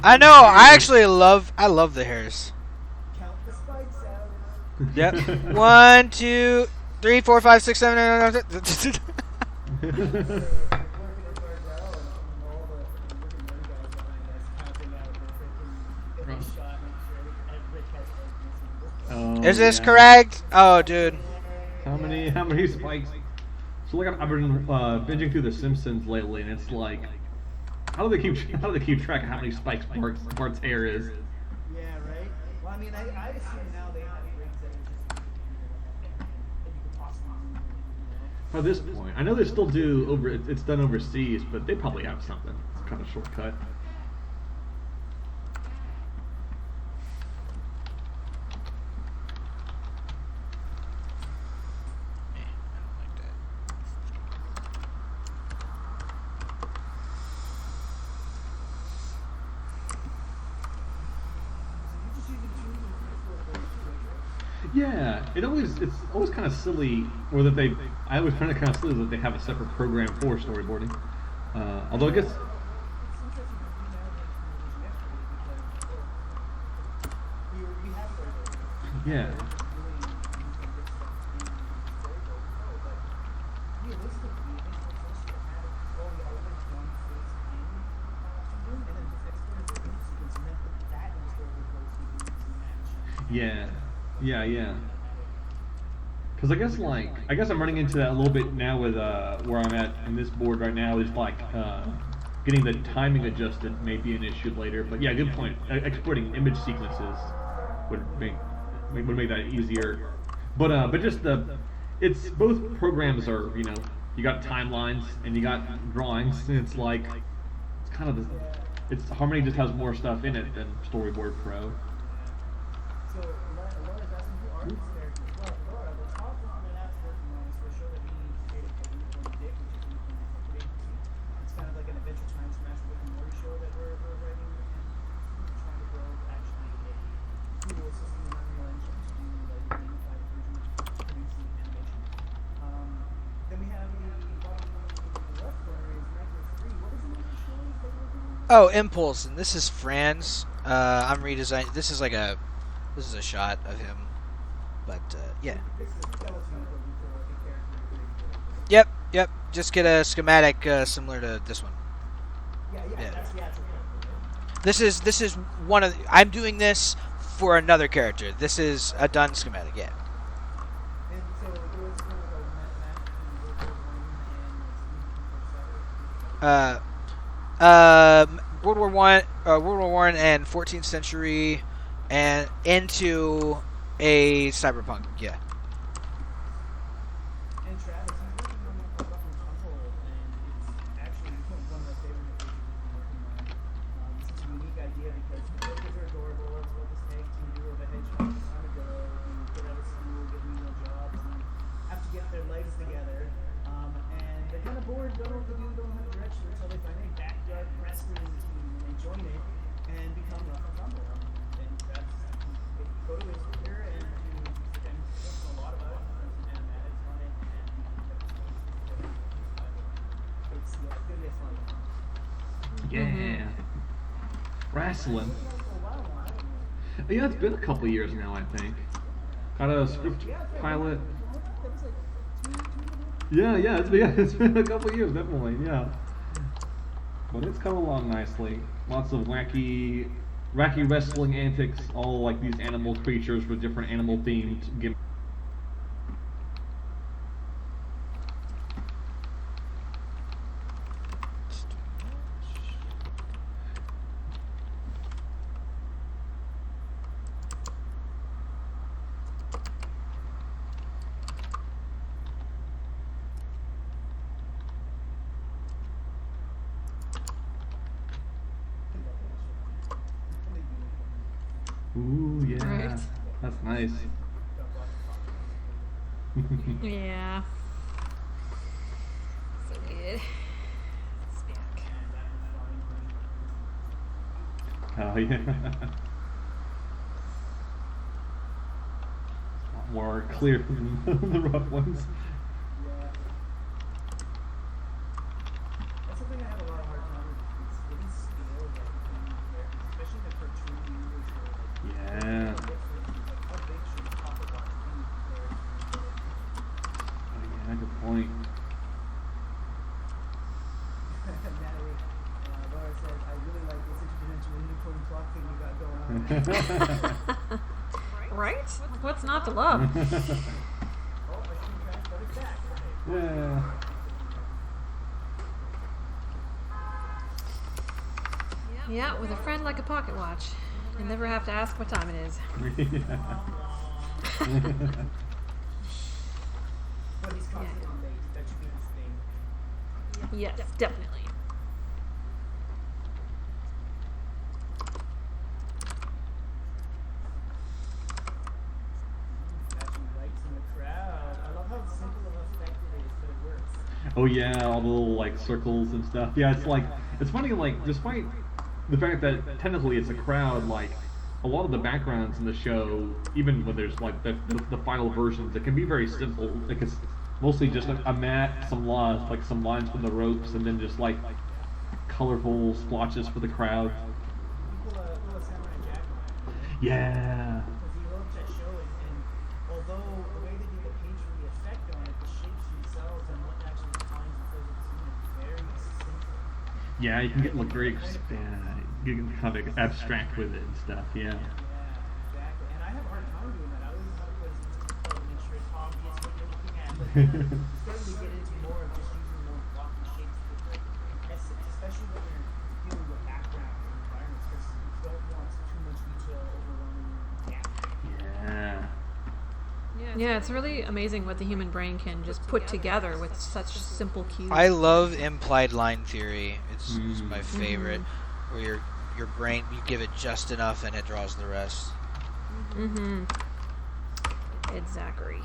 I know. I love the hairs. Count the spikes out. Yep. 1, 2, 3, 4, 5, 6, 7, 8, 9, 10. Working it very well, and Oh, Is this yeah. correct? Oh, dude. How many spikes? So like I've been binging through The Simpsons lately, and it's like, how do they keep track of how many spikes Bart's hair is? Yeah, right? Well, I mean, I assume now they have rigs that are just that you could possibly use, By this point, I know they still do it's done overseas, but they probably have something. It's kind of shortcut. Yeah, it's always kind of silly, or that I always find it kind of silly that they have a separate program for storyboarding. Although I guess, yeah, yeah. Because I guess I'm running into that a little bit now with where I'm at in this board right now is like getting the timing adjusted may be an issue later. But yeah, good point. Exporting image sequences would make that easier. But just it's both programs are, you know, you got timelines and you got drawings, and it's like it's kind of Harmony just has more stuff in it than Storyboard Pro. So, Laura's asking for artist characters. Well, Laura, the top one that's working on is for sure that we need to create a Unicorn Dick, which is Unicorn Dick. It's kind of like an Adventure Time Smash Rick and Morty show that we're writing, and we're trying to build actually a tool system in Unreal Engine to do like a unified version of producing animation. Then we have the bottom one in the left corner is Nightmare 3. What is the name of the show that we're doing? Oh, Impulse, and this is Franz. I'm redesigning. This is a shot of him, but yeah. This is a skeleton building for a character. Yep. Just get a schematic similar to this one. Yeah, Yeah. that's the actual character. This is one of. I'm doing this for another character. This is a done schematic. Yeah. And so there was kind of a World War One, World War One, and 14th century, and into a cyberpunk. Yeah. And Travis, he's working on one called Rough and Tumble, and it's actually one of my favorite things we've been working on. It's such a unique idea because the characters are adorable. It's what this tank team do of a hedgehog some time ago, who get out of school, get real jobs, and have to get their lives together. And they're kind of bored, don't know what to do, don't have a direction, until they find a backyard wrestling team, and they join it and become Rough and Tumble. And that's, if you go to his Twitter and to Instagram, he posts a lot about it. There's some animatics on it, and it's gonna be a fun one. Yeah. Wrestling. Yeah, it's been a couple years now, I think. Got a script pilot. Yeah, it's been a couple years, definitely, yeah. But it's come along nicely. Lots of wacky wrestling antics, all like these animal creatures with different animal themed gimmicks. Ooh, yeah. Right. That's nice. Yeah. So weird. It's back. Oh, yeah. A lot more clear than the rough ones. That's something I have a lot of hard time with. It's really scale that between characters, especially the cartoon or like Yeah. how big should Papa Watch be compared to Oh, yeah, good point. Natalie, Laura says, I really like this interdimensional unicorn clock thing you got going on. Right? What's not to love? Yeah. Yeah, with a friend like a pocket watch. You never have to ask what time it is. But he's constantly late. That should be his thing. Yes, definitely. Flashing lights in the crowd. I love how simple of effect it is, but it works. Oh yeah, all the little like circles and stuff. Yeah, it's like it's funny. Like despite the fact that technically it's a crowd, like a lot of the backgrounds in the show, even when there's like the final versions, it can be very simple. Like it's mostly just a mat, some lines, like some lines from the ropes, and then just like colorful splotches for the crowd. Pull a Samurai Jack line. Yeah. Because he loves that show, and although the way they do the painterly effect on it, the shapes themselves and what actually defines and fills the scene is very simple. Yeah, you can get like very you can kind of abstract with it and stuff. Yeah. Yeah, exactly. And I have a hard time doing that. I always have to make sure it's obvious what you're looking at. But starting to get into more of just using more blocky shapes with like essence, especially when you're dealing with background and environments, because you don't want too much detail overwhelming the actor. Yeah. Yeah, it's really amazing what the human brain can just put together with such simple cues. I love implied line theory. It's my favorite. Where your brain, you give it just enough and it draws the rest. Mm-hmm. Exactly.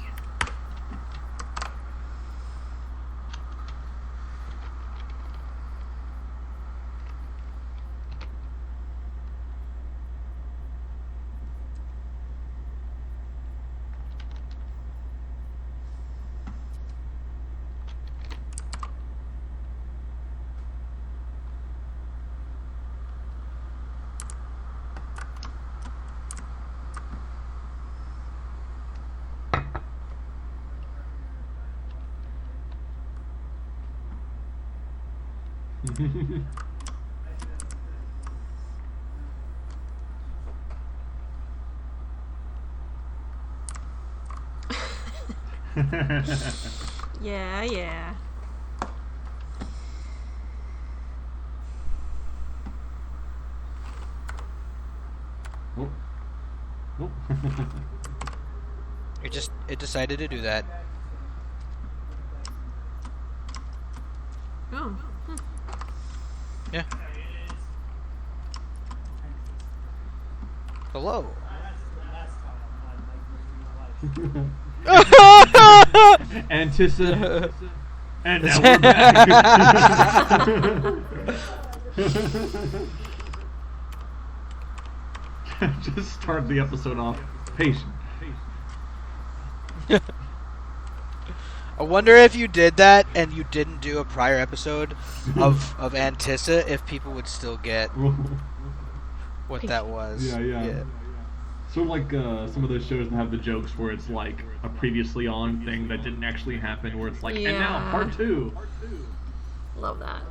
Yeah, yeah. Oh. Oh. It decided to do that. Oh. Yeah. Hello. Antissa. And now we're back. Just start the episode off. Patient. I wonder if you did that and you didn't do a prior episode of Antissa, if people would still get what that was. Yeah. Sort of like some of those shows that have the jokes where it's like a previously on thing that didn't actually happen, where it's like, and now Yeah. part 2. Love that.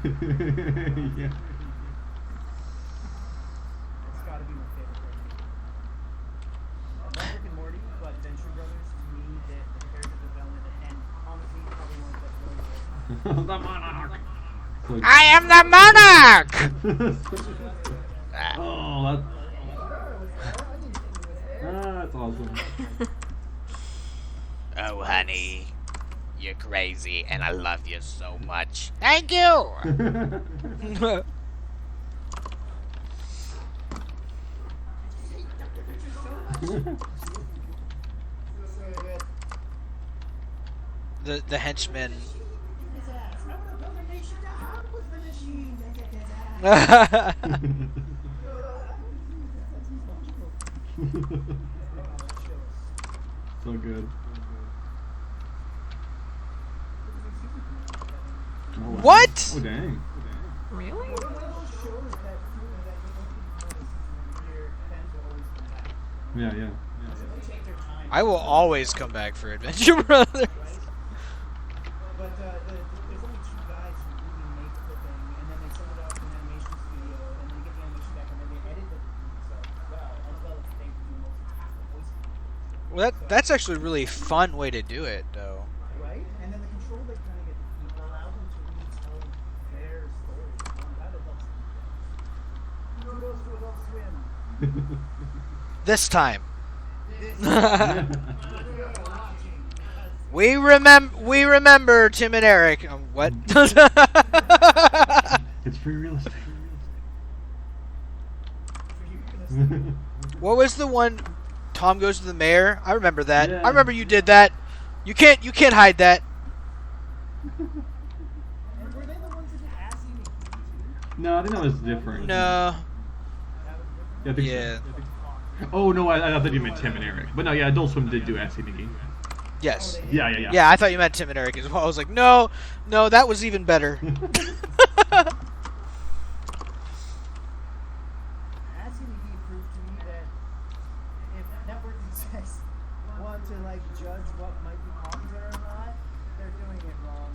Yeah. It's gotta be my favorite program. I love Rick and Morty, but Venture Brothers, to me, the character development, and honestly, probably one of the best really The monarch. I am the monarch! Oh, that's awesome. Oh, honey, you're crazy, and I love you so much. Thank you. the henchmen. So good. Oh, wow. What? Oh, dang. Really? Yeah. I will always come back for Adventure Brothers. But there's only two guys who really make the Well, that's actually a really fun way to do it, though. Right? And then the control they kind of get to keep allows them to retell their story. Kudos to Adult Swim. This time. We remember Tim and Eric. What? It's free real estate. What was the one? Tom Goes to the Mayor. I remember that. Yeah. I remember you did that. You can't hide that. And were they the ones that did Assy McGee too? No, I think that was different. No. Yeah. I think Yeah. So. Oh no, I thought you meant Tim and Eric. But no, yeah, Adult Swim did do Assy McGee. Yes. Yeah. Yeah, I thought you meant Tim and Eric as well. I was like, no, that was even better. Assy McGee proved to me that if network execs want to like judge what might be popular or not, they're doing it wrong.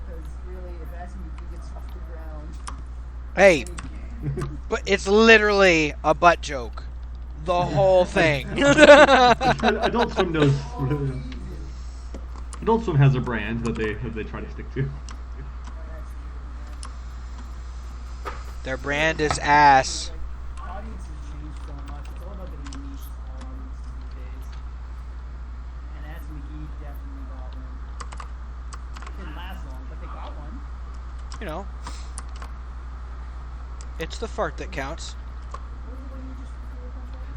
Because really, if Assy McGee gets off the ground, Hey, but it's literally a butt joke. The whole thing. Adult Swim knows. Adult Swim has a brand that they try to stick to. Their brand is ass. audiences change so much. It's all about getting niche audiences these days. And Assy McGee definitely got one. Didn't last long, but they got one. You know, it's the fart that counts.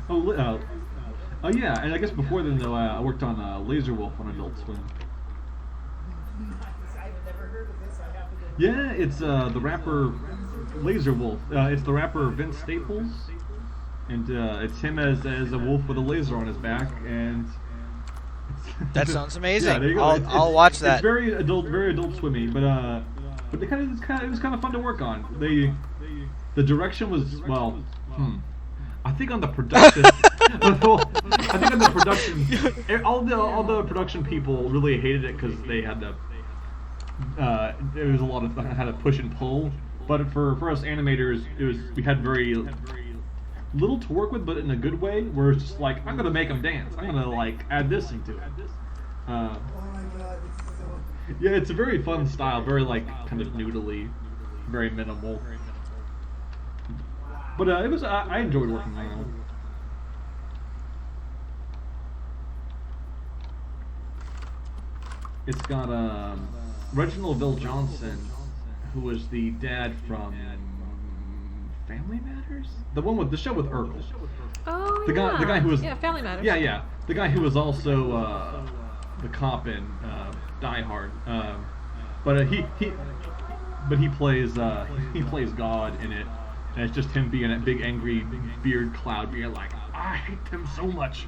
Oh yeah, and I guess before then though, I worked on Laser Wolf on Adult Swim. I've never heard of this. I have to go. Yeah, it's the rapper Laser Wolf. It's the rapper Vince Staples, and it's him as a wolf with a laser on his back, and That sounds amazing. Yeah, there you go. I'll watch that. It's very adult swimmy, but it was kind of fun to work on. The direction was I think on the production, all the production people really hated it because they had to. It was a lot of had to push and pull, but for us animators, we had very little to work with, but in a good way. Where it's just like I'm gonna make them dance. I'm gonna like add this into it. Oh my god, it's so. Yeah, it's a very fun style, very like kind of noodly, very minimal. But it was I enjoyed working on it. It's got Reginald VelJohnson, who was the dad from Family Matters, the one with the show with Urkel. Oh, The guy who was Family Matters. Yeah, the guy who was also the cop in Die Hard. But he plays God in it, and it's just him being a big angry beard cloud, being like, I hate them so much.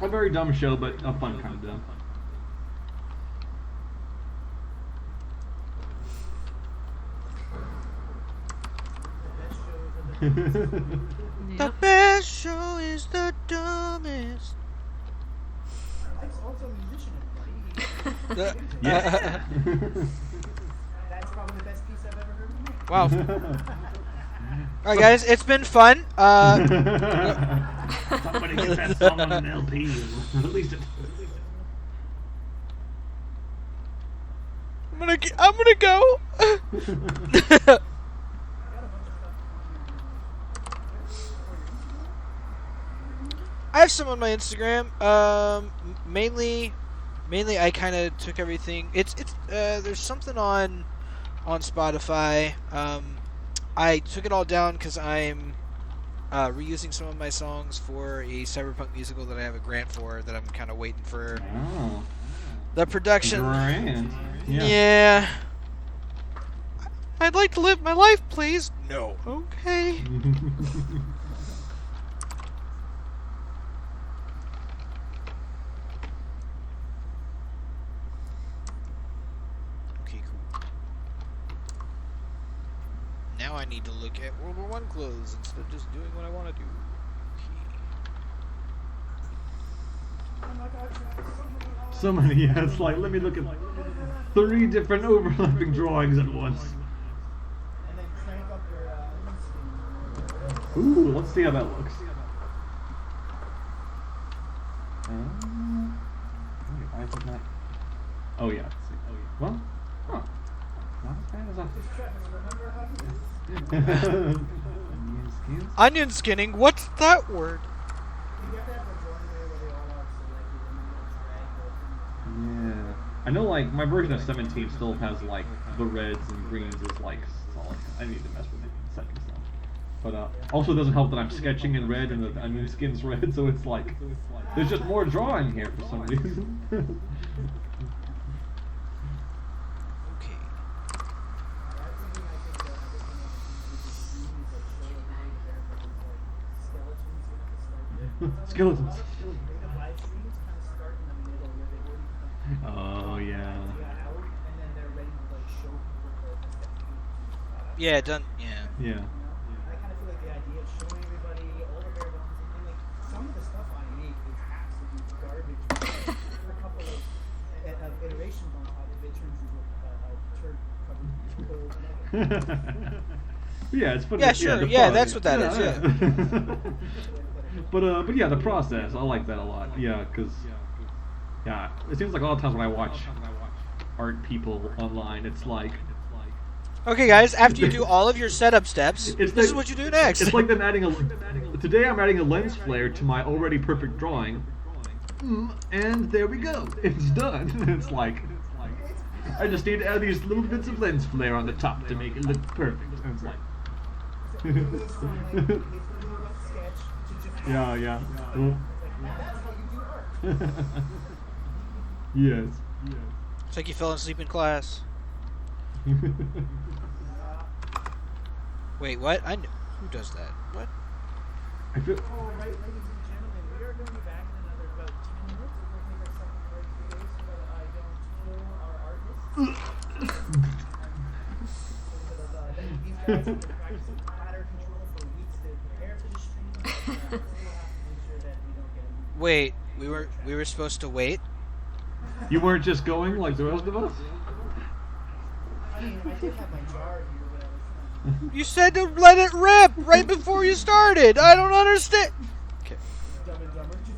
A very dumb show, but a fun kind of dumb. The best show is the dumbest. Mike's also a musician, buddy. Yeah. That's probably the best piece I've ever heard of Mike. Wow. Alright guys, it's been fun. Somebody get that song on an LP. Release it. I'm gonna go. I have some on my Instagram. Mainly I kind of took everything. There's something on Spotify. I took it all down because I'm reusing some of my songs for a cyberpunk musical that I have a grant for that I'm kind of waiting for Oh. the production. Grand. Yeah. I'd like to live my life, please. No. Okay. Okay, cool. Now I need to look at World War I clothes instead of just doing what I want to do. So many, yeah, it's like, let me look at 3 different overlapping drawings at once. And then crank up your Ooh, let's see how that looks. Wait, why is it not? Oh yeah. Let's see. Oh yeah. Well, huh. Not as bad as I thought. Onion skins? Onion skinning? What's that word? Yeah. I know, like, my version of 17 still has, like, the reds and greens is, like, solid. I need to mess with it in settings now. But, also doesn't help that I'm sketching in red and the onion skin's red, so it's like, there's just more drawing here for some reason. Okay. Skeletons. Oh, yeah. Yeah, done. Yeah. Yeah. I kind of feel like the idea of showing everybody all the bare bones and like some of the stuff I make is absolute garbage. After a couple of iterations on top of it turns into a turd covered gold. Yeah, it's fun. Yeah, sure. the Yeah, process. that's what that is, But yeah, the process. I like that a lot. Yeah, because yeah, it seems like a lot of times when I watch art people online, it's like Okay, guys. After you do all of your setup steps, this is what you do next. It's like them adding a. Today I'm adding a lens flare to my already perfect drawing, and there we go. It's done. It's like I just need to add these little bits of lens flare on the top to make it look perfect. And it's like. Yeah, yeah. Yes. It's like you fell asleep in class. Wait, what? Who does that? What? I feel. Alright, ladies and gentlemen, we are going to be back in another about 10 minutes. We're going to take our second break today so that I don't kill our artists. These guys have been practicing bladder control for weeks to prepare for the stream. But, we still have to make sure that we don't get a Wait, we were supposed to wait. You weren't just going like the rest of us? I mean, I did have my jar here, but I was trying to You said to let it rip right before you started. I don't understand. Okay. dumb and dumber. Just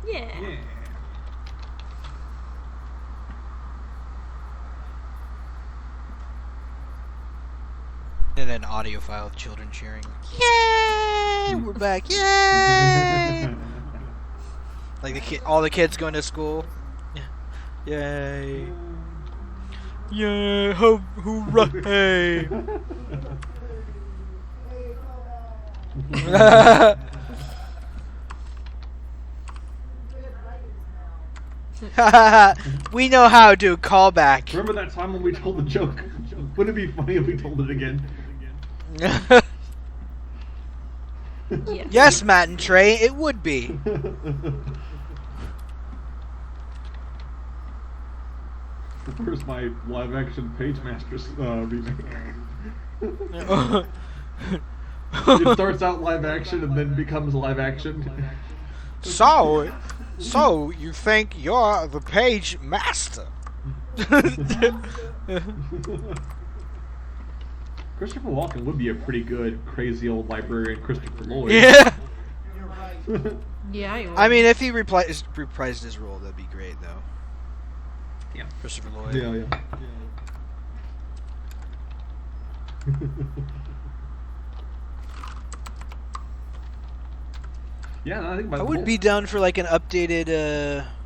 Yeah. Yeah. And an audio file of children cheering. Yay! We're back! Yay! Like all the kids going to school. Yay! Yay! Hooray! We know how to call back. Remember that time when we told the joke? Wouldn't it be funny if we told it again? Yeah. Yes, Matt and Trey, it would be. Where's my live action Page Masters remake? It starts out live action and then becomes live action. So you think you're the page master? Christopher Walken would be a pretty good crazy old librarian, Christopher Lloyd. Yeah. Yeah, you would. I mean, if he reprised his role, that'd be great, though. Yeah. Christopher Lloyd. Yeah. Yeah, I think I would be down for like an updated.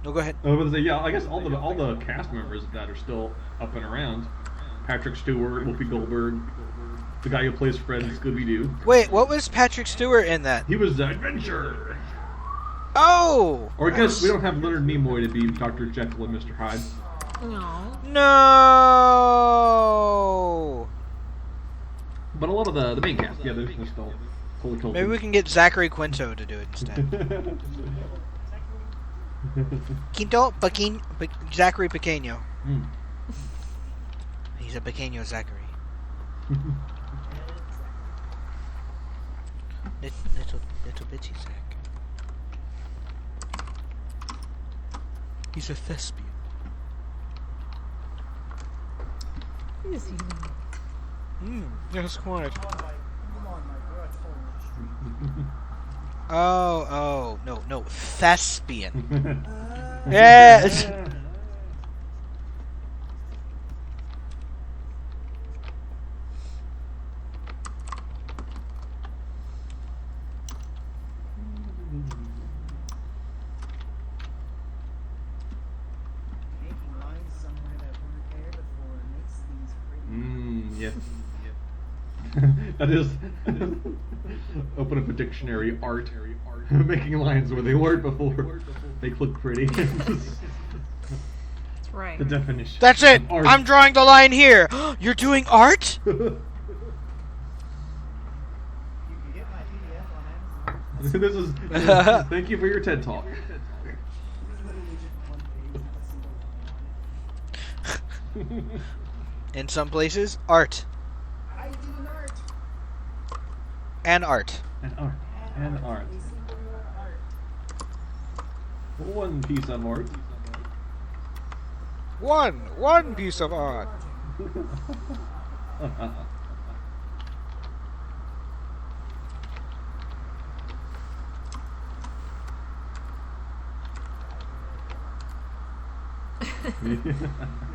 No, go ahead. I was gonna say, yeah, I guess all the cast members that are still up and around. Patrick Stewart, Whoopi Goldberg, the guy who plays Fred in Scooby-Doo. Wait, what was Patrick Stewart in that? He was the Adventure. Oh. Or I guess we don't have Leonard Nimoy to be Dr. Jekyll and Mr. Hyde. No. No. But a lot of the main cast, yeah, they're still fully told. Maybe we can get Zachary Quinto to do it instead. Zachary Pequeño. Mm. He's a Pequeño Zachary. Little bitty Zach. He's a thespian. Is he? Yes, quite. Oh, no, thespian. Yes. Yes. That is. Open up a dictionary. Art. Making lines where they weren't before. They look pretty. That's right. The definition. That's it. of art. I'm drawing the line here. You're doing art? This is. Thank you for your TED talk. In some places, art. And art. And art. And art. One piece of art. One piece of art.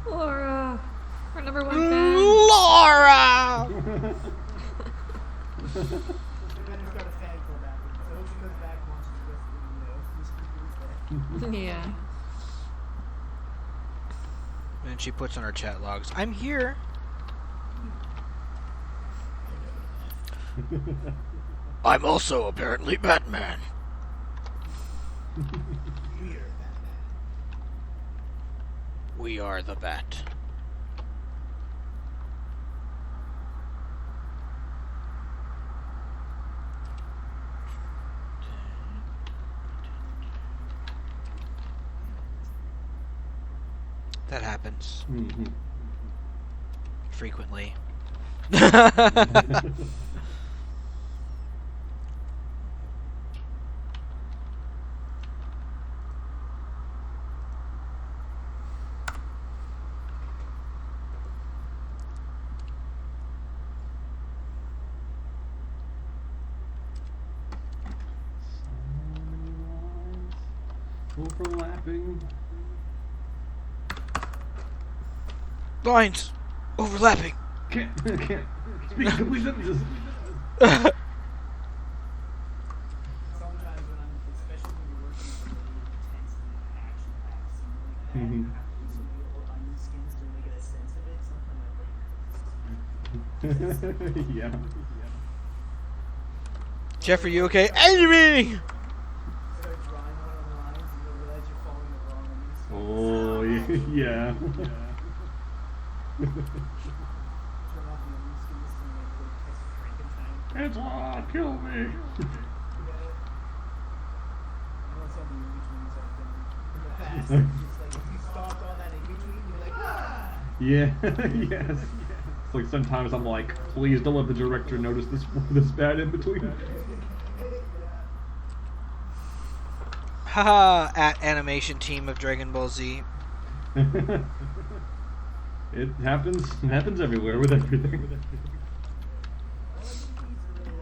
Laura, our number one fan. Laura! Yeah. And she puts on her chat logs, I'm here. I'm also apparently Batman. We are the Bat. That happens Mhm. frequently. Overlapping. Lines overlapping. Can't speak complete sentences. Sometimes when I'm, especially when you're working on a really intense and action-packed scene like that, Mhm. having some real onion skins to really get a sense of it, sometimes my brain hurts. Yeah. Jeff, are you okay? Enemy! Start drawing one of the lines and you'll realize you're following the wrong onion skins. Oh, yeah. Turn off the onion skins to make a little piece of Frankenstein. It's all kill me. I know some of the in-betweens I've done in the past. It's like if you stopped on that in-between, you're like, ah! Yeah, yes. It's like sometimes I'm like, please don't let the director notice this bad in between. Haha, at animation team of Dragon Ball Z. It happens. It happens everywhere with everything.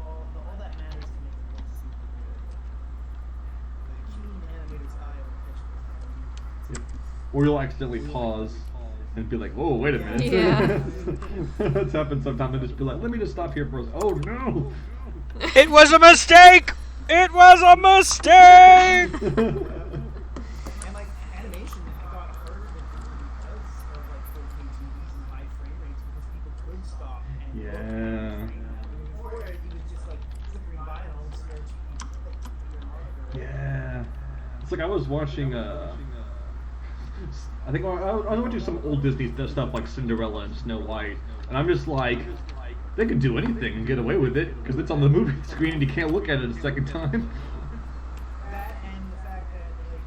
All that matters to make the most super good. The keen animator's eye will catch this. Or you'll accidentally pause and be like, "Oh, wait a minute." Yeah. That's happened sometimes. And just be like, "Let me just stop here for a Oh no!" It was a mistake! It was a mistake! And like animation got hurt because of like 4K TVs and high frame rates because people could stop and look at Yeah. it. Before it was just like flickering vinyl and start to Yeah. It's like I was watching. I think I was watching some old Disney stuff like Cinderella and Snow White, and I'm just like, they can do anything and get away with it because it's on the movie screen and you can't look at it a second time. that and the fact that like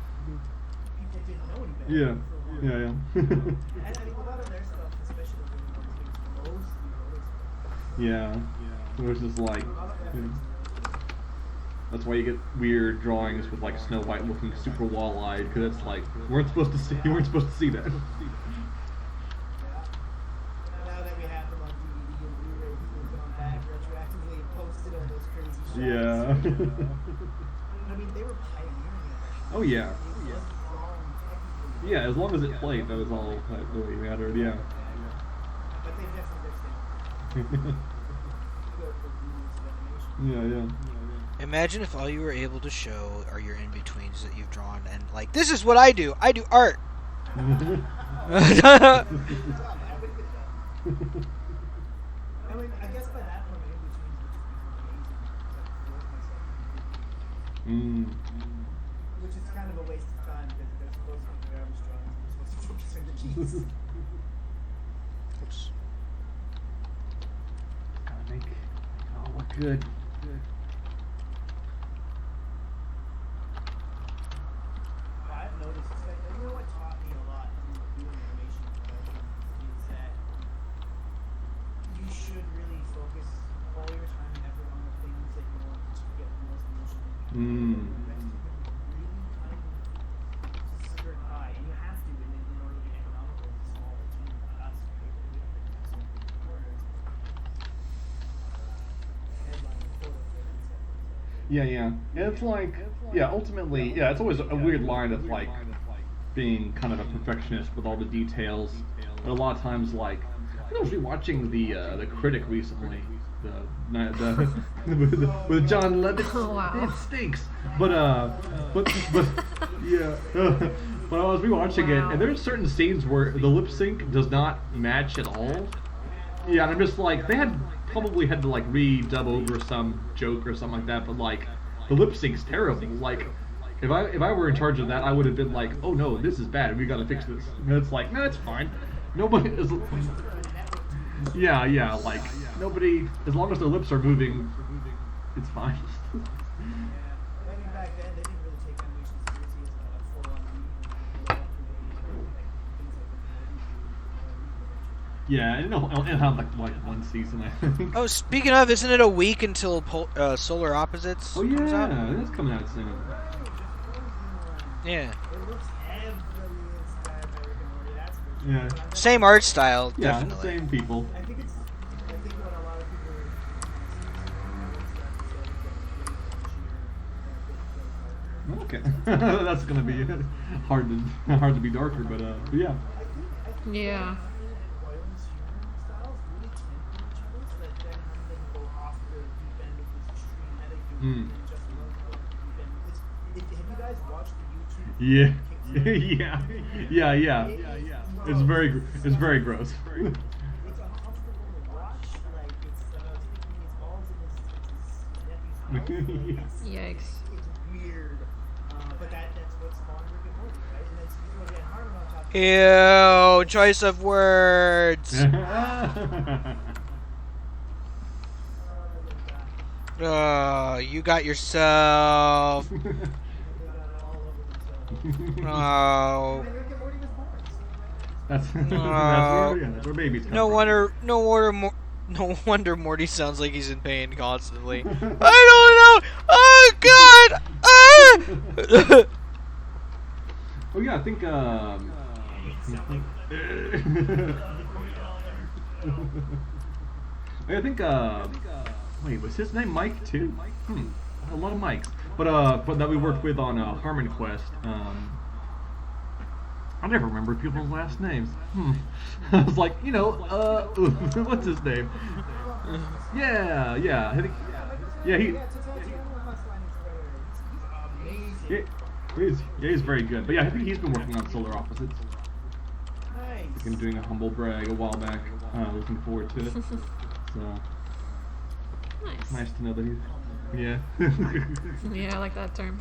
people didn't know any better. Yeah. for one. Yeah. And I think a lot of their stuff, especially the really ones, makes mostly noticeable. Yeah. So it's just like. Yeah. That's why you get weird drawings with like Snow White looking super wall-eyed, because it's like you weren't supposed to see that. Now that we have them on DVD and Blu-ray, people have gone back retroactively and posted all those crazy shots. Yeah. I mean, they were pioneering it. Oh yeah. It wasn't wrong technically. Yeah, as long as it played, that was all that really mattered. Yeah. But they definitely fixed it. Go for rules of animation. Yeah. Imagine if all you were able to show are your in-betweens that you've drawn and like, this is what I do art! I mean, I guess by that point, in betweens would just be amazing. Which is kind of a waste of time because they're supposed to be garbage drawings and they're supposed to focus on the keys. Oops. Gotta make it all look good. I've noticed, you know what taught me a lot in doing animation is that you should really focus all your time and effort on the things that you want to get the most emotion in. The rest of it really kind of just sit there and high, and you have to in order to be economical as a small team. Us, we have so many corners. Headline photo for that stuff. Yeah. And it's like, ultimately, it's always a weird line of like being kind of a perfectionist with all the details. But a lot of times, like, I was rewatching the Critic recently, with John Lovitz. Oh, wow. It stinks. But yeah. But I was rewatching it, and there's certain scenes where the lip sync does not match at all. Yeah, and I'm just like, they probably had to like re-dub over some joke or something like that, but like the lip sync's terrible. Like if I were in charge of that, I would have been like, oh no, this is bad, we gotta fix this. And it's like, no, it's fine. Nobody is. Yeah, like nobody, as long as their lips are moving, it's fine. I mean, back then, they didn't really take animation seriously as a full-on medium. Yeah, it'll have like one season, I think. Oh, speaking of, isn't it a week until Solar Opposites comes out? That's coming out soon. Yeah. It looks heavily inspired by Rick and Morty, that's for sure. Yeah. But I'm not- Same art style, Yeah, definitely. same people. I think what a lot of people are That's gonna be hard to be darker, but yeah. Yeah. Mm. Have you guys watched the YouTube? Yeah, yeah. It's very gross. It's uncomfortable to watch. Like it's sticking his balls in his nephew's mouth. Yikes. It's weird. But that's what's spawned Rick and Morty, right? And then you get Harmon on top. Of Ew, choice of words. Oh, you got yourself. Oh. Rick and Morty was born. That's where babies come from. No wonder Morty sounds like he's in pain constantly. I don't know. Oh God. Ah! Oh yeah, I think wait, was his name Mike too? A lot of Mikes. But that we worked with on Harmon Quest. I never remember people's last names. I was like, what's his name? Yeah. I think, he's very good. But yeah, I think he's been working on Solar Opposites. Nice. He's been doing a humble brag a while back. Looking forward to it. So nice to know that he's. Yeah. Yeah, I like that term.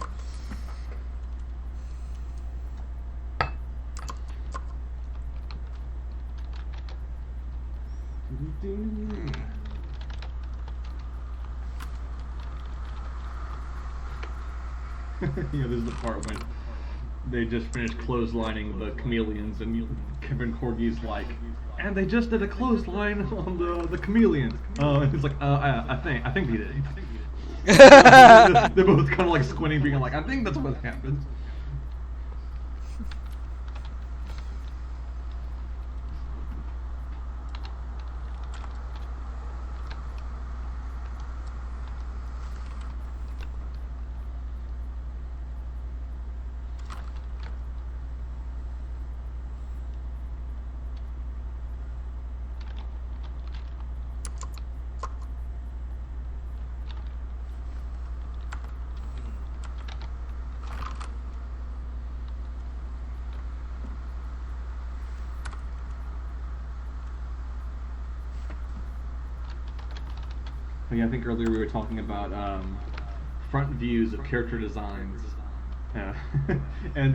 This is the part when they just finished clotheslining the chameleons, and Kevin Corgie's like, and they just did a clothesline on the chameleons. And he's like, I think they did. They're both kind of like squinting, being like, I think that's what happened. Yeah, I think earlier we were talking about front views of character designs, and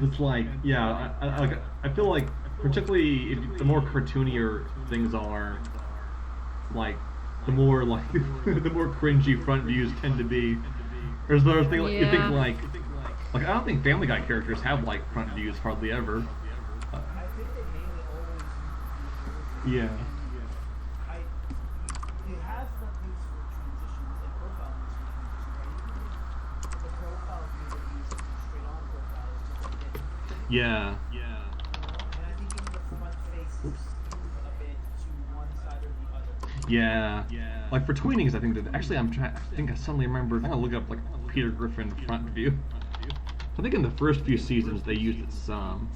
it's like, yeah, I feel like particularly the more cartoonier things are, like the more the more cringy front views tend to be. There's those things like, you think like I don't think Family Guy characters have like front views hardly ever. I think they mainly always. Yeah. They have front views for transitions and profile views for transitions, right? The profile view that you use straight on profile is just like this. Yeah. And I think even the front face skews a bit to one side or the other. Yeah. Like for tweenings, I think that actually I think I suddenly remembered. I'm gonna look up like Peter Griffin front view. I think in the first few seasons they used it some,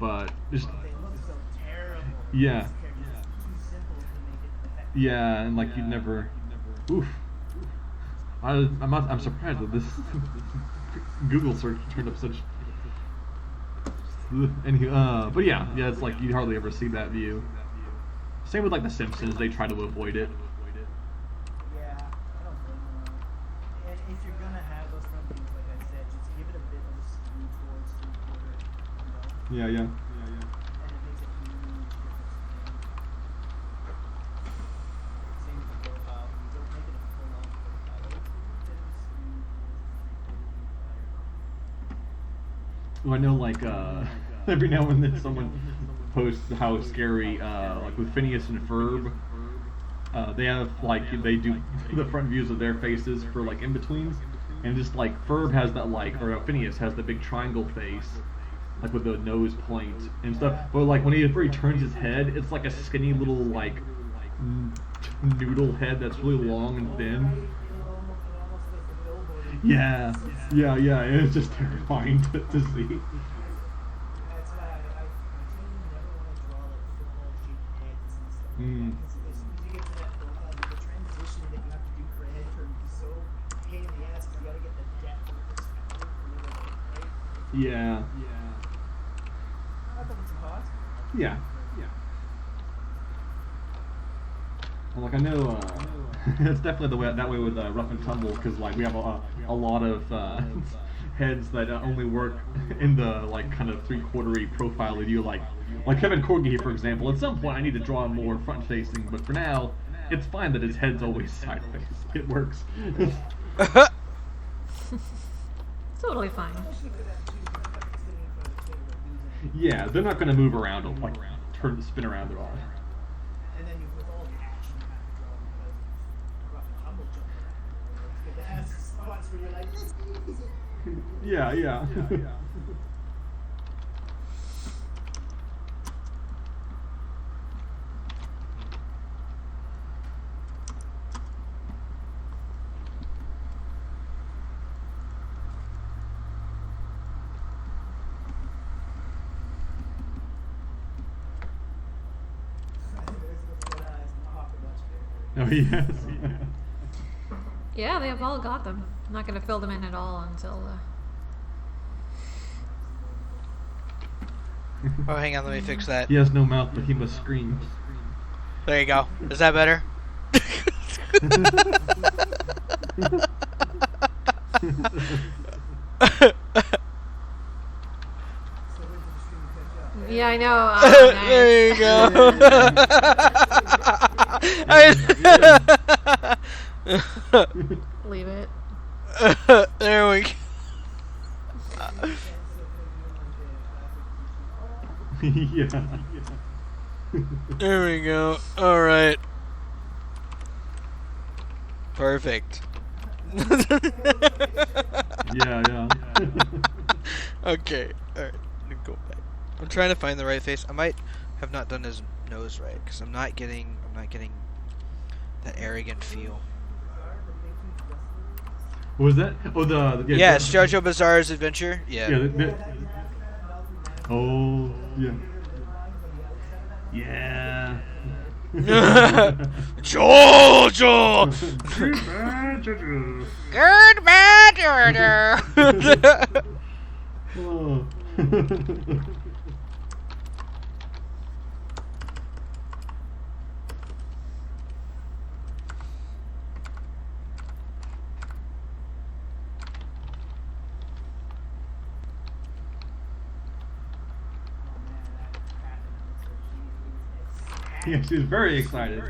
but just They look so terrible. yeah, It's too simple to make it effective. yeah, and like you'd never. Oof. I'm surprised that this Google search turned up such. Anywho, but yeah, it's like you hardly ever see that view. Same with like The Simpsons, they try to avoid it. Yeah, I don't blame them. And if you're gonna have those front views, like I said, just give it a bit of a skew towards three-quarter, Yeah. and it makes a huge difference. Same with the profile view. Don't make it a full-on profile. Let it be a bit of a skew towards Well, I know like every now and then someone posts how scary like with Phineas and Ferb, they have like they do the front views of their faces for like in betweens, and just like Ferb has that like, or Phineas has the big triangle face, like with the nose point and stuff. But like when he turns his head, it's like a skinny little like noodle head that's really long and thin. Yeah, yeah. It's just terrifying to see. That's why I never want to draw like football shaped heads and stuff like Mm. that. Because as soon as you get to that profile, the transition that you have to do for a head turn is so pain in the ass because you got to get the depth of the perspective for the right? Yeah, I thought it's hot. yeah. Well, like I know, it's definitely that way with Rough and Tumble because like we have a lot of heads that only work in the like kind of 3/4 profile of you like Kevin Corgi for example. At some point I need to draw him more front facing, but for now it's fine that his head's always sideways. It works. Totally fine. Yeah, they're not gonna move around or like spin around at all. And then with all the action you have to draw because Rough and Tumble jump around. But it has spots where you're like, this is easy. Yeah. Oh yes. Yeah, they have all got them. I'm not going to fill them in at all until. Oh, hang on, let me fix that. He has no mouth, but he must scream. There you go. Is that better? Yeah, I know. Oh, There you go. Leave it. There we go. Yeah. There we go. All right. Perfect. Yeah. Okay. All right. Let me go back. I'm trying to find the right face. I might have not done his nose right because I'm not getting that arrogant feel. What was that? Oh, Yeah, it's JoJo Bizarre's Adventure. Yeah. Oh, yeah. Yeah. JoJo. Good matter. Oh. Yeah, she's very excited.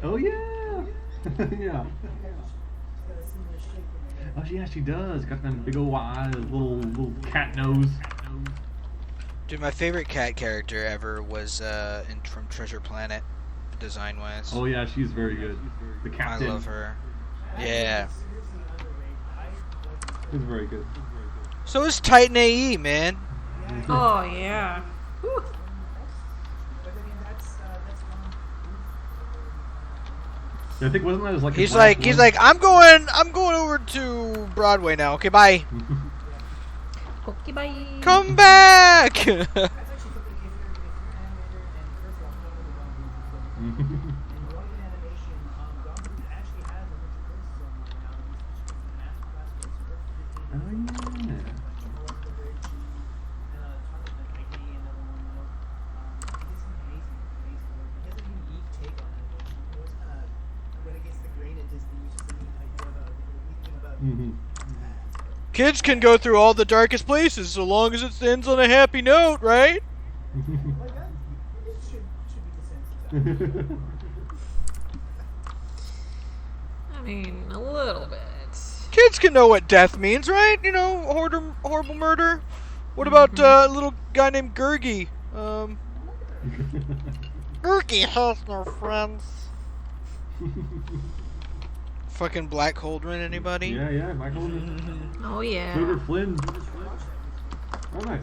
Oh yeah. Yeah. Oh yeah, she does. Got them big old eyes, little cat nose. Dude, my favorite cat character ever was from Treasure Planet, design-wise. Oh yeah, she's very good. The I captain. love her. Yeah. She's very good. So is Titan AE, man. Oh, yeah. Whew. Yeah, I think wasn't that his, like his He's last like, one? I'm going over to Broadway now. Okay, bye. Okay, bye. Come back. Kids can go through all the darkest places so long as it ends on a happy note, right? I mean, a little bit. Kids can know what death means, right? You know, horrible murder. What about a little guy named Gurgi? Gurgi has no friends. Fucking Black Cauldron, anybody? Yeah, Michael. Oh, yeah. Silver Flynn. Oh, nice.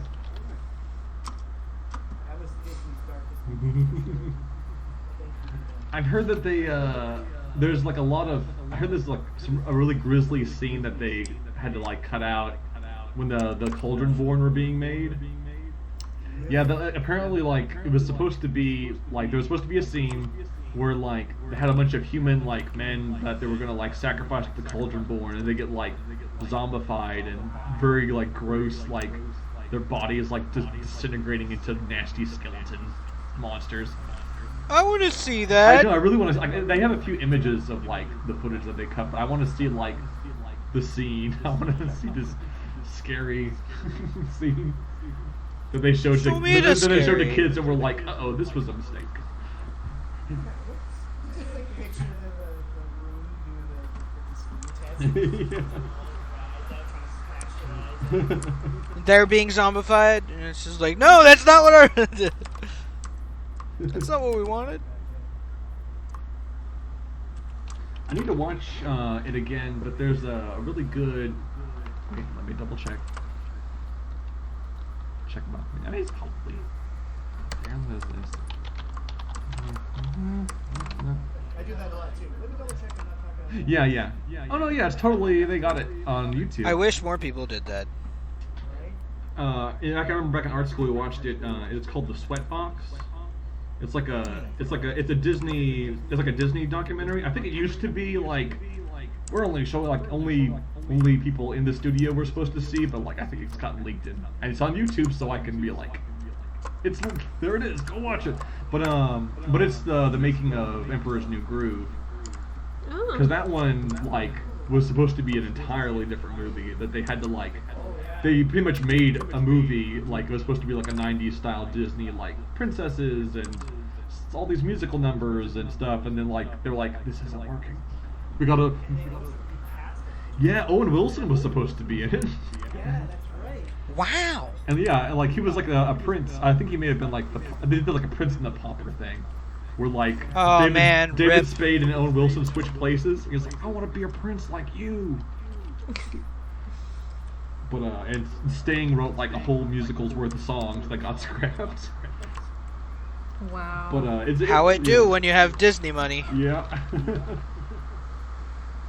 I've heard that they there's like a lot of. I heard there's like a really grisly scene that they had to like cut out when the Cauldron Born were being made. Yeah, apparently like it was supposed to be like there was supposed to be a scene where like they had a bunch of human like men that they were gonna like sacrifice to the Cauldron Born, and they get like zombified and very like gross, like their body is like disintegrating into nasty skeleton monsters. I want to see I that. know, I really want to. They have a few images of like the footage that they cut, but I want to see like the scene. I want to see this scary scene that they showed. Show me the that they showed to scary. kids and were like, "Uh-oh, this was a mistake." They're being zombified, and it's just like, no, that's not what our. That's not what we wanted. I need to watch it again, but there's a really good. Wait, let me double check. Check about. I mean, it's probably. Damn, what is this? I do that a lot too. Let me double check. I'm not talking about. Yeah. Oh no, yeah, it's totally. They got it on YouTube. I wish more people did that. I can remember back in art school we watched it. It's called The Sweatbox. It's like a Disney documentary. I think it used to be like we're only showing like only people in the studio we're supposed to see, but like I think it's gotten leaked in, and it's on YouTube, so I can be like, it's there it is, go watch it. But it's the making of Emperor's New Groove, because that one like was supposed to be an entirely different movie that they had to like. They pretty much made a movie like it was supposed to be like a 90s style Disney like princesses and all these musical numbers and stuff, and then like they're like, this isn't working. We gotta. Yeah, Owen Wilson was supposed to be in it. Yeah, that's right. Wow. And yeah, like he was like a prince. I think he may have been like they did like a Prince and the Pauper thing, where like Oh, man, David rip. Spade and Owen Wilson switched places. He was like, I want to be a prince like you. But and Sting wrote like a whole musical's worth of songs that got scrapped. Wow. But How it do yeah. when you have Disney money. Yeah.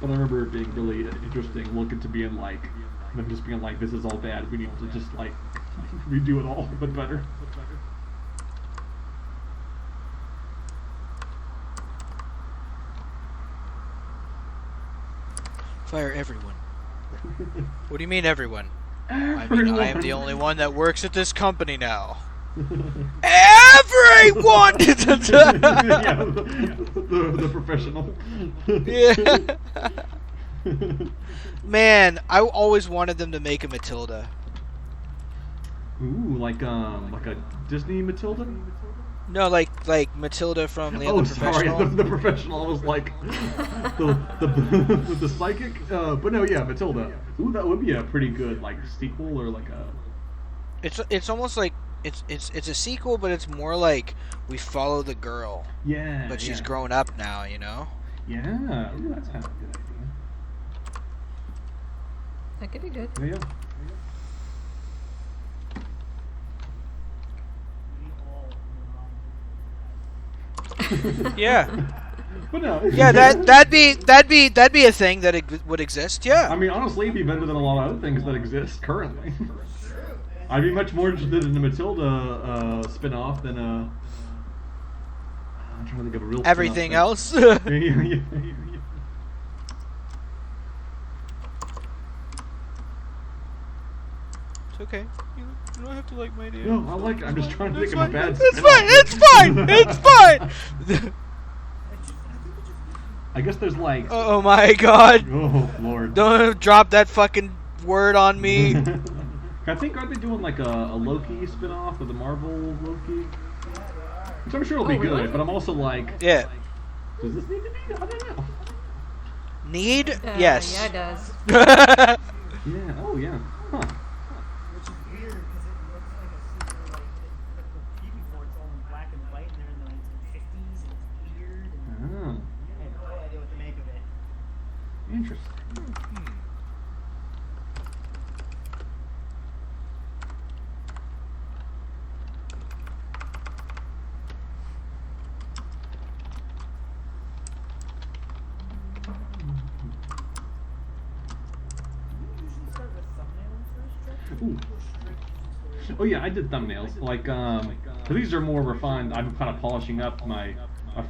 But I remember it being really interesting, looking to being like them just being like, this is all bad. We need to just like redo it all, but better. Fire everyone. What do you mean everyone? I mean, I am the only one that works at this company now. Everyone! Yeah, the professional. Yeah. Man, I always wanted them to make a Matilda. Ooh, like a Disney Matilda? No, like Matilda from the Oh, other sorry, professional. the professional was like the psychic. But no, yeah, Matilda. Ooh, that would be a pretty good like sequel or like a. It's almost like it's a sequel, but it's more like we follow the girl, Yeah. but she's yeah. grown up now, you know. Yeah, ooh, that's kind of a good That could be good. idea. Yeah. Yeah. But no. Yeah, that'd be a thing that would exist. Yeah. I mean, honestly, it'd be better than a lot of other things that exist currently. I'd be much more interested in the Matilda spin-off than I'm trying to think of a real. Everything spin-off else. thing. Yeah. It's okay. You don't have to like my idea. No, I like it. I'm just trying to It's think of a fine. bad. It's fine. It's fine. It's fine. I guess there's like. Oh my God! Oh Lord. Don't drop that fucking word on me. I think aren't they doing like a Loki spin-off of the Marvel Loki? Which I'm sure it'll be Oh, really? good, but I'm also like, Yeah. does this need to be? I don't know. Need? Yes. Yeah, it does. Yeah. Oh yeah. Huh. Which is weird because it looks like a super like the TV before it's all in black and white and they're in the 1950s and it's weird and Oh, I have no idea what to make of it. interesting. Ooh. Oh yeah, I did thumbnails. Like, but these are more refined. I'm kind of polishing up my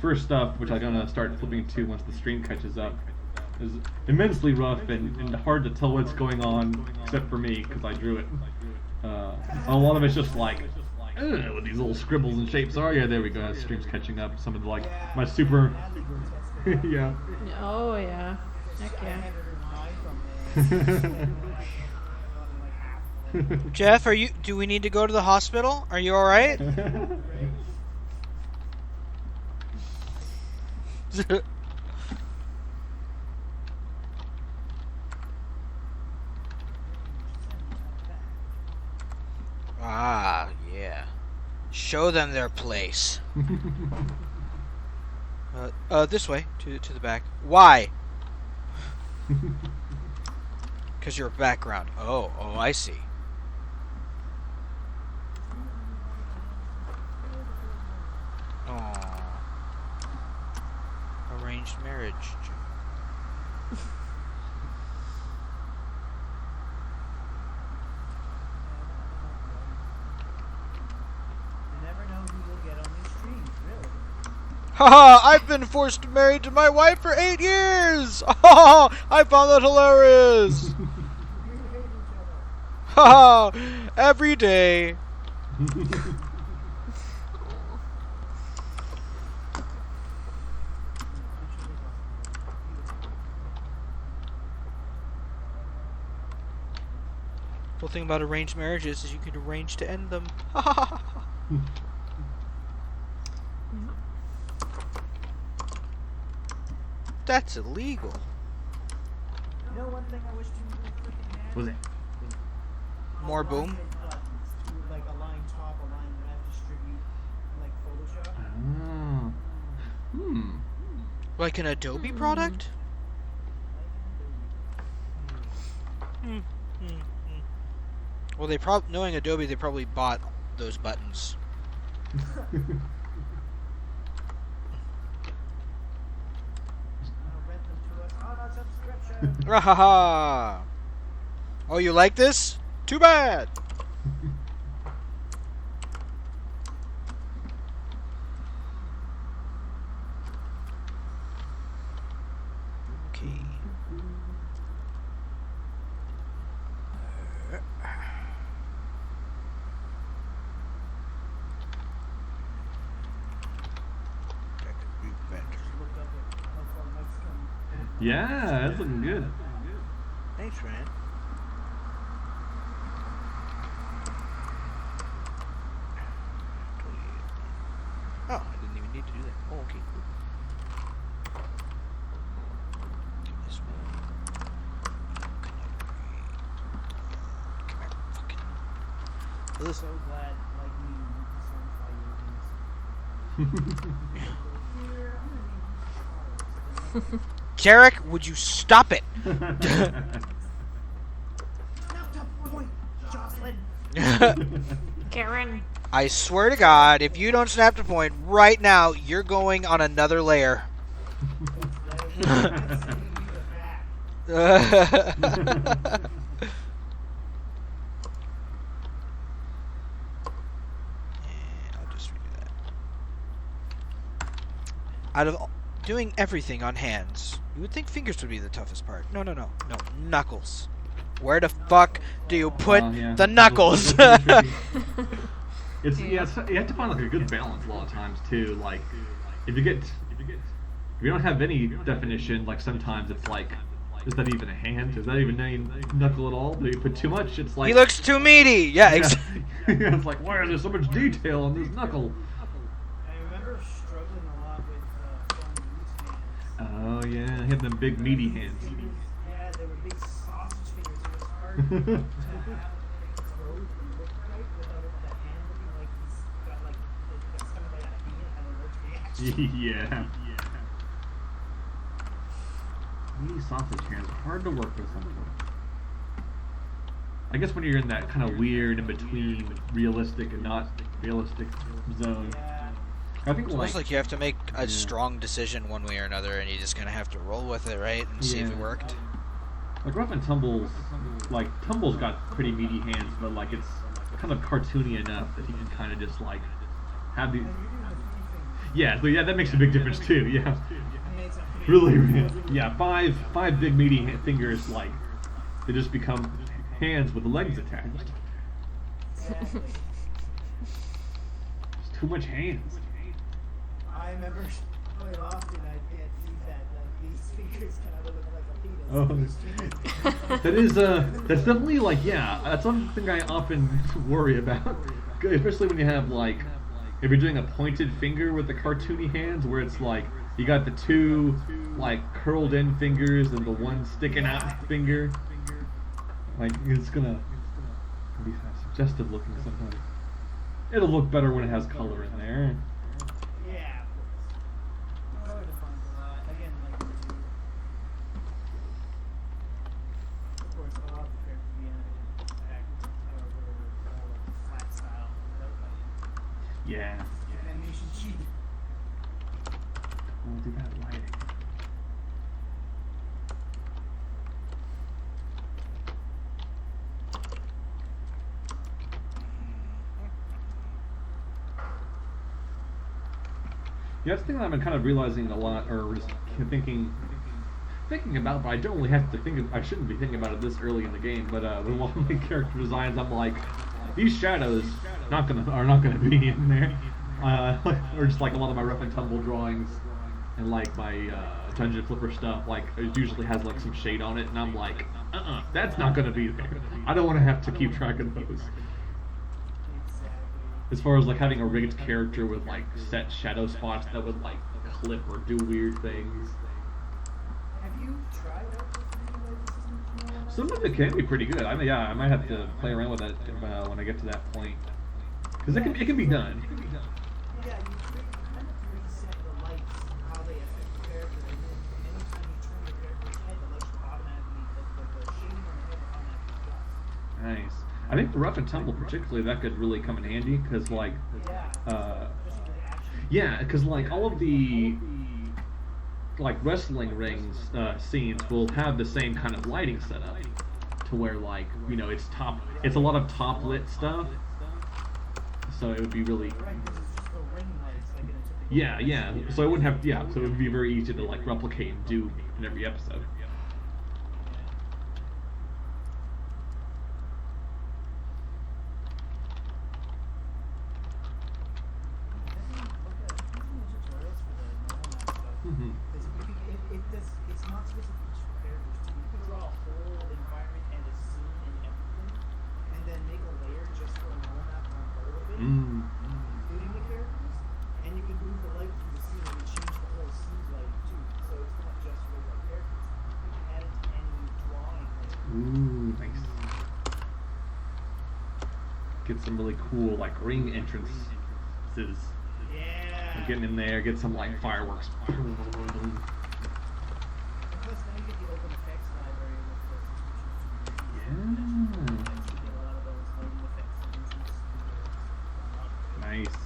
first stuff, which I'm gonna start flipping to once the stream catches up. Is immensely rough and hard to tell what's going on, except for me, because I drew it. A lot of it's just like, what these little scribbles and shapes are. Yeah, there we go. The stream's catching up. Some of the, like, my super... yeah. Oh yeah. Heck yeah. Jeff, do we need to go to the hospital? Are you alright? Ah, yeah. Show them their place. This way, to the back. Why? Because you're background. Oh, I see. Aww. Arranged marriage. Haha, I've been forced to marry to my wife for 8 years! Oh, I found that hilarious! Haha, every day. Cool thing about arranged marriages is you can arrange to end them. That's illegal. You know one thing I wish you freaking had? Was it? More boom. Like align top, align left, distribute, like Photoshop. Oh. Like an Adobe product? Well, knowing Adobe, they probably bought those buttons. Rahaha! Oh, you like this? Too bad! Okay. Yeah, that's looking good. Thanks, man. Oh, I didn't even need to do that. Oh, okay. This one. Come here, fucking. So glad, like me, Jarek, would you stop it? Karen. I swear to God, if you don't snap to point right now, you're going on another layer. I'll just redo that. Out of doing everything on hands, you would think fingers would be the toughest part. No, knuckles. Where the fuck do you put the knuckles? It's you have to find like a good balance a lot of times too. Like if you don't have any definition, like sometimes it's like, is that even a hand? Is that even a knuckle at all? Do you put too much? It's like He looks too meaty. Yeah, exactly. It's like, why is there so much detail on this knuckle? I remember struggling a lot with Oh yeah, he had them big meaty hands. Yeah, they were big sausage fingers. It was hard to have like clothes and look right without the hand looking like he's got like something like a hand and allergic reaction. Yeah. Meaty sausage hands are hard to work with sometimes. I guess when you're in that kind of weird in between realistic and not realistic zone. I think It's almost like you have to make a strong decision one way or another, and you just kind of have to roll with it, right, and see if it worked. Like Rough and Tumble's like Tumble's got pretty meaty hands, but like it's kind of cartoony enough that he can kind of just like have the. Yeah, so yeah, that makes a big difference too. Yeah, really. Yeah, five big meaty fingers, like they just become hands with legs attached. It's too much hands. I remember quite often I can't see that these fingers kind of look like a penis. Oh, that is that's definitely like that's something I often worry about, especially when you have like if you're doing a pointed finger with the cartoony hands where it's like you got the two like curled in fingers and the one sticking out finger. Like it's gonna be suggestive looking sometimes. It'll look better when it has color in there. Yeah, of course. Again, like of course, a lot of the characters be animated back over flat style. Yeah. Animation cheap. We'll do that lighting. Yeah, that's the thing that I've been kind of realizing a lot, or just thinking about, but I don't really have to think. I shouldn't be thinking about it this early in the game. But with a lot of my character designs, I'm like, these shadows are not gonna be in there, or just like a lot of my rough and tumble drawings, and like my dungeon flipper stuff. Like it usually has like some shade on it, and I'm like, that's not gonna be there. I don't want to have to keep track of those. As far as like having a rigged character with like set shadow spots that would like clip or do weird things. Have you tried out the 3D lighting system? Some of it can be pretty good. I mean, I might have to play around with that when I get to that point, because it can be done. Yeah, you kind of reset the lights, how they affect the character, and then anytime you turn the character's head, the lights will automatically, the shading on the head will automatically adjust. Nice. I think for rough and tumble particularly, that could really come in handy, because like, because like all of the like wrestling rings scenes will have the same kind of lighting setup, to where like it's a lot of top lit stuff, so it would be really. Right, because it's just the ring lights, like in a typical Yeah. So I wouldn't have. Yeah. So it would be very easy to like replicate and do in every episode. Mm-hmm. It's not specific to characters too. You could draw a whole environment and a scene and everything, and then make a layer just for a normal map on whole of it, including the characters, and you can move the light through the scene and change the whole scene light too. So it's not just for the characters. You can add it to any drawing layer. Ooh, nice. Get some really cool like ring entrances. Yeah. Getting in there, get some like fireworks. And plus, now you get the open effects library with the subscription to Yeah. you get a lot of those lighting effects and Nice.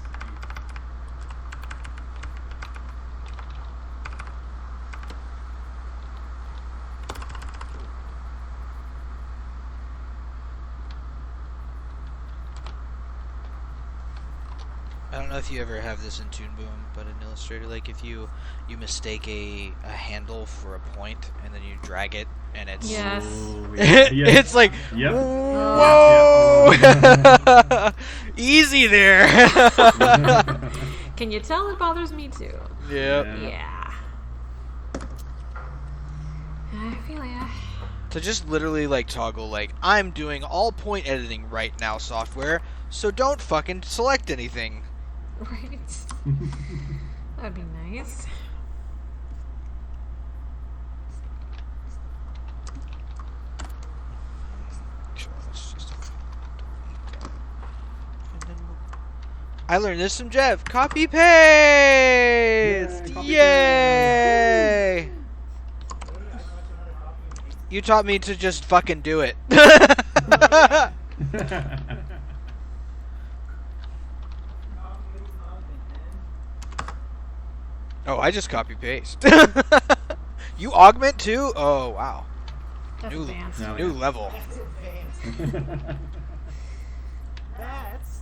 I don't know if you ever have this in Toon Boom, but in Illustrator, like if you mistake a handle for a point and then you drag it and it's Yes. Ooh, yeah. it's like Yep. whoa, easy there. Can you tell it bothers me too? Yep. Yeah. Yeah. I feel ya. To just literally like toggle like I'm doing all point editing right now, software, so don't fucking select anything. Right. That'd be nice. I learned this from Jeff. Copy paste! Yay, copy Yay! You taught me to just fucking do it. Oh, I just copy paste. You augment too? Oh, wow. That's New- advanced. No, New level. That's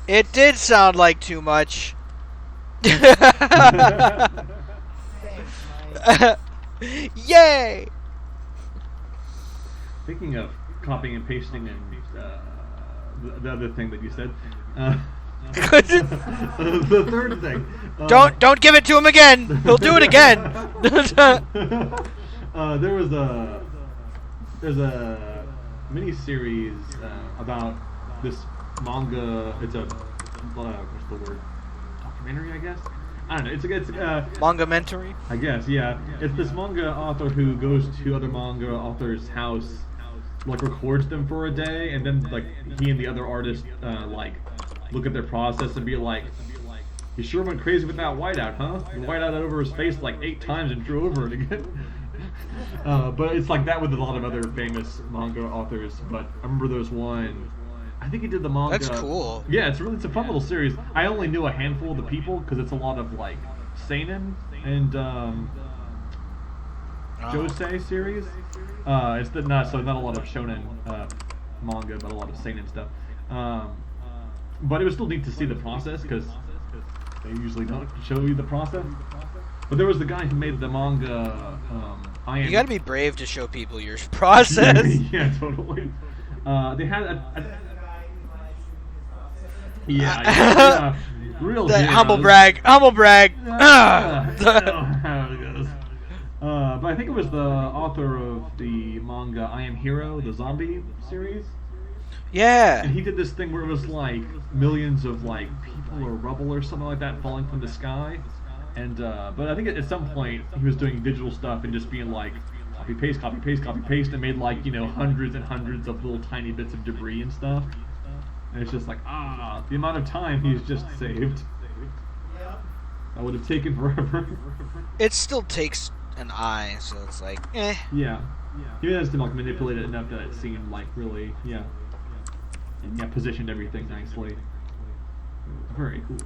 It did sound like too much. Yay! Speaking of copying and pasting and the other thing that you said, the third thing. Don't give it to him again. He'll do it again. There's a mini series about this manga. It's a what's the word? Documentary, I guess. I don't know. It's Manga-mentary? I guess, yeah. It's this manga author who goes to other manga authors' house, like records them for a day, and then like he and the other artists like look at their process and be like, "You sure went crazy with that whiteout, huh? You whiteout over his face like 8 times and drew over it again." But it's like that with a lot of other famous manga authors. But I remember there was one. I think he did the manga. That's cool. Yeah, it's a fun little series. I only knew a handful of the people because it's a lot of like seinen and josei series. It's not a lot of shonen manga, but a lot of seinen stuff. But it was still neat to see the process because they usually don't show you the process. But there was the guy who made the manga. You gotta be brave to show people your process. Yeah, totally. They had yeah, real Humble brag. Humble brag. But I think it was the author of the manga I Am Hero, the zombie series. Yeah. And he did this thing where it was like millions of like people or rubble or something like that falling from the sky. And but I think at some point he was doing digital stuff and just being like copy paste, copy paste, copy paste, and made like hundreds and hundreds of little tiny bits of debris and stuff. And it's just like the amount of time he's just saved. That would have taken forever. It still takes an eye, so it's like, eh. Yeah. He has to like manipulate it enough that it seemed like really, yeah. And yeah, positioned everything nicely. Very cool.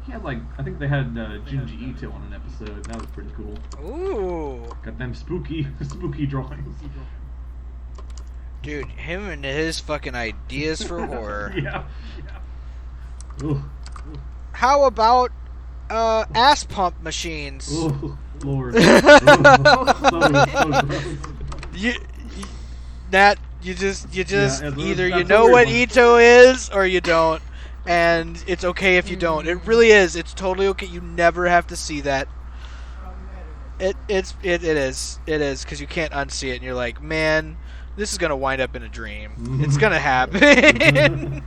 He had I think they had Junji Ito on an episode. That was pretty cool. Ooh. Got them spooky drawings. Dude, him and his fucking ideas for horror. Yeah. Ooh. How about ass pump machines? Ooh, Lord. So gross. Nat, you just Yeah, either you that's know a what weird Ito is or you don't, and it's okay if you don't. It really is. It's totally okay. You never have to see that. It is because you can't unsee it, and you're like, man, this is gonna wind up in a dream. It's gonna happen.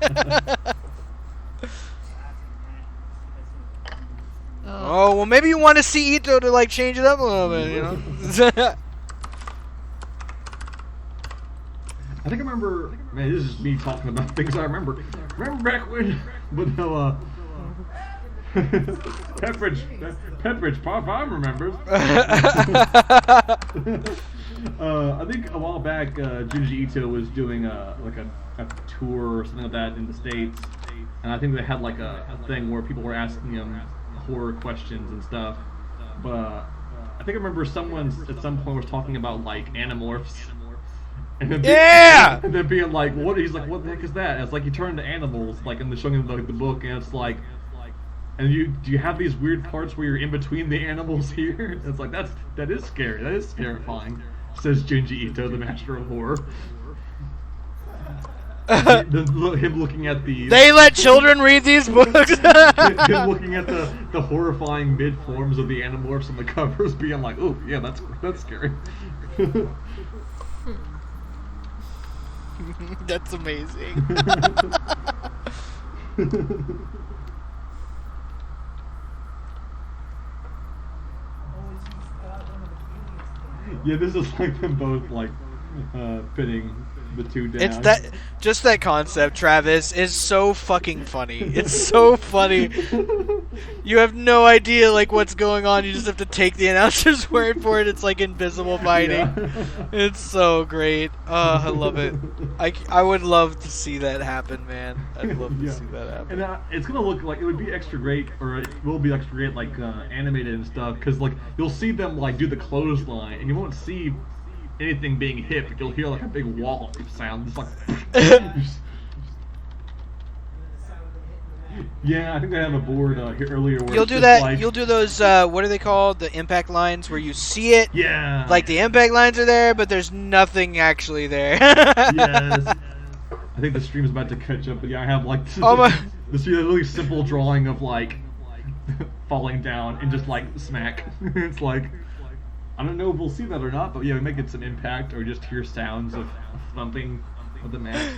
Oh well, maybe you want to see Ito to like change it up a little bit, you know. I think I remember. Man, this is just me talking about things I remember. Remember back when, but no, Pepperidge Pop remembers. I think a while back, Junji Ito was doing a tour or something like that in the States, and I think they had like a thing where people were asking him horror questions and stuff. But I think I remember someone at some point was talking about like Animorphs. And then Yeah! And then being like, what? He's like, what the heck is that? And it's like you turn to animals, like, and they're showing him like the book, and it's like, and do you have these weird parts where you're in between the animals here? It's like that is scary. That is terrifying. Says Junji Ito, the master of horror. Him looking at the. They let children read these books. Him looking at the horrifying mid forms of the Animorphs on the covers, being like, oh yeah, that's scary. That's amazing. Yeah, this is like them both like pitting the two down. It's that just that concept, Travis, is so fucking funny. It's so funny. You have no idea like what's going on. You just have to take the announcer's word for it. It's like invisible fighting. Yeah. It's so great. Oh, I love it. I would love to see that happen, man. I'd love to Yeah. see that happen. And it's gonna look like it would be extra great, or it will be extra great, like animated and stuff, because like you'll see them like do the clothesline, and you won't see anything being hit, but you'll hear like a big wallop sound. It's like, yeah, I think they have a board here earlier. Where You'll it's do just that. Like, You'll do those. What are they called? The impact lines, where you see it. Yeah. Like the impact lines are there, but there's nothing actually there. Yes. I think the stream's about to catch up, but yeah, I have like Oh my- this really simple drawing of like falling down and just like smack. It's like, I don't know if we'll see that or not, but yeah, we may get some impact or just hear sounds of thumping of the match.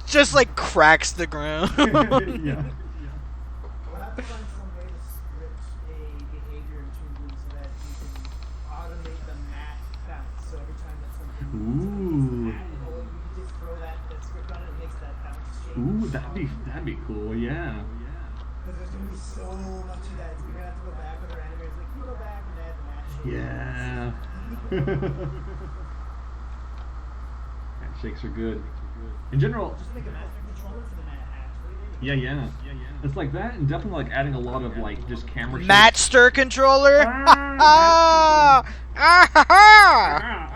Just like cracks the ground. Yeah. We'll have to find some way to script a behavior in Toon Blue so that you can automate the mat bounce. So every time that something Ooh. you can just throw that script on it, it makes that bounce shape. Ooh, that'd be cool, yeah. Because there's going to be so much of that. You're going to have to go back with our animators. Like, you go back and add the match shape. Yeah. Handshakes are good. In general, Just make a master controller for the mat, actually. yeah. It's like that, and definitely like adding a lot of like just camera. Match shakes. stir controller. Ah, Ah!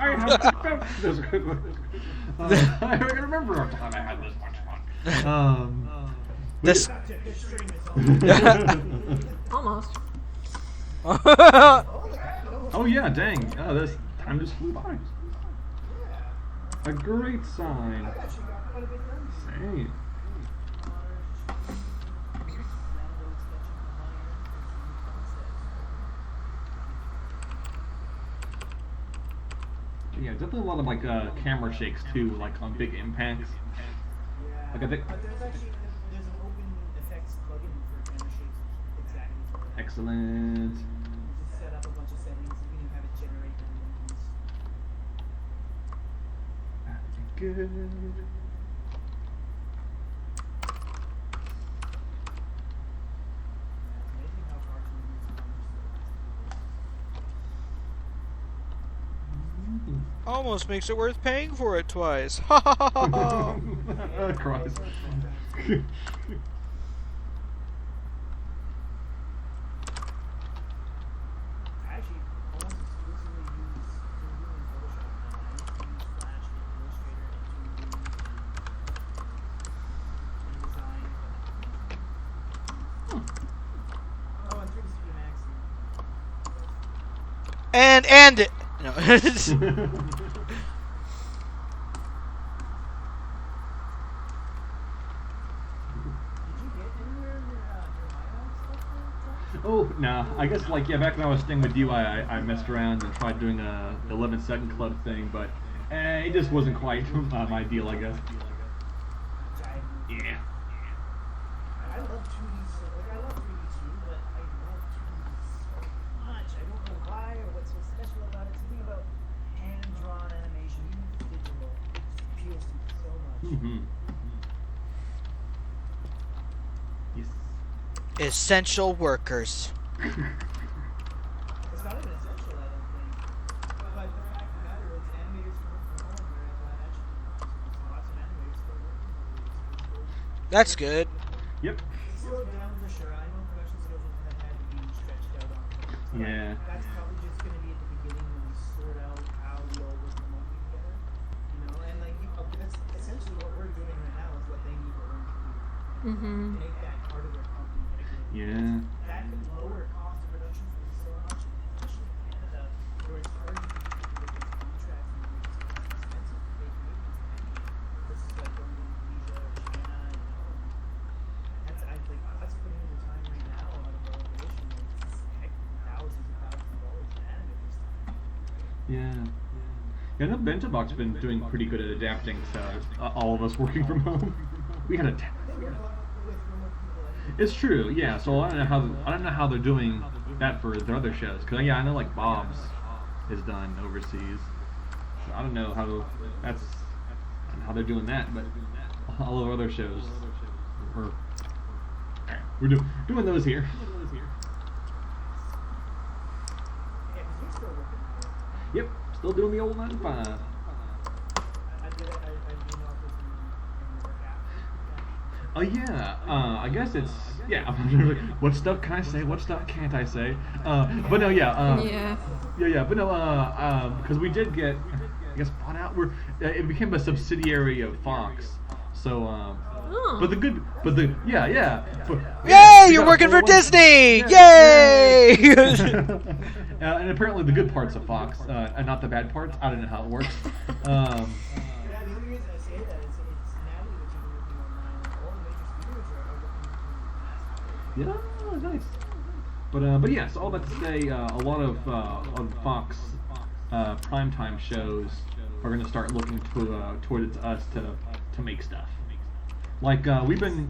I can remember a time I had this much fun. This. Almost. Oh yeah, dang! Oh, this time just flew by. A great sign. Same. Yeah, definitely a lot of like camera shakes too, like on big impacts. Like I think. But there's an open effects plugin for camera shapes exactly for that. Excellent. Just set up a bunch of settings. You can even have it generate them. Good. It's amazing how far Toon Blue's come. Almost makes it worth paying for it twice. Christ. I actually almost exclusively use Toon Blue and Photoshop now. I used to use Flash and Illustrator and Toon Blue and InDesign. Oh, and 3ds Max. and it. No. Oh, no. I guess, like, yeah, back when I was staying with you, I messed around and tried doing a 11-second club thing, but it just wasn't quite my deal, I guess. Yeah. I love 2D so I love 3D too, but I love 2D so much. I don't know why or what's so special about it. Something about hand-drawn animation, even if it's digital, just appeals to me so much. Mm-hmm. Yes. Essential workers. It's not even essential, I don't think. But the fact of the matter is, animators can work from home, whereas live action producers, lots of animators still work from home. That's good. Yep. It slowed down for sure. I know production schedules have had to be stretched out on things. But Yeah. that's probably just going to be at the beginning when we sort out how we all work remotely together. You know, and like, that's essentially what we're doing right now is what they need to learn to do. Mm-hmm. Make that part of their company integrated. Yeah. That could lower cost of production for them so much, especially in Canada, where it's hard to get those contracts and it's expensive to pay maintenance versus like going to Indonesia or China, you know. That's us putting in the time right now out of our operation. It's heck thousands and thousands of dollars in animators time. Yeah. Yeah, I know Bentobox been doing pretty good at adapting to all of us working from home. We had a. They work with remote people anyway. It's true, yeah. So I don't know how they're doing that for their other shows. Cause yeah, I know like Bob's is done overseas. I don't know how they're doing that, but all of our other shows, we're doing those here. Yep, still doing the old 9 to 5. Oh yeah, I guess it's what stuff can I say? What stuff can't I say? But no, Yeah. but no, because we did get, I guess, bought out. It became a subsidiary of Fox. So, Oh. but Yay! we You're got a working for 401 Disney! Yeah, Yay! and apparently the good parts of Fox, and not the bad parts. I don't know how it works. Yeah, nice. But yes, all that to say, a lot of Fox primetime shows are going to start looking towards us to make stuff. Like we've been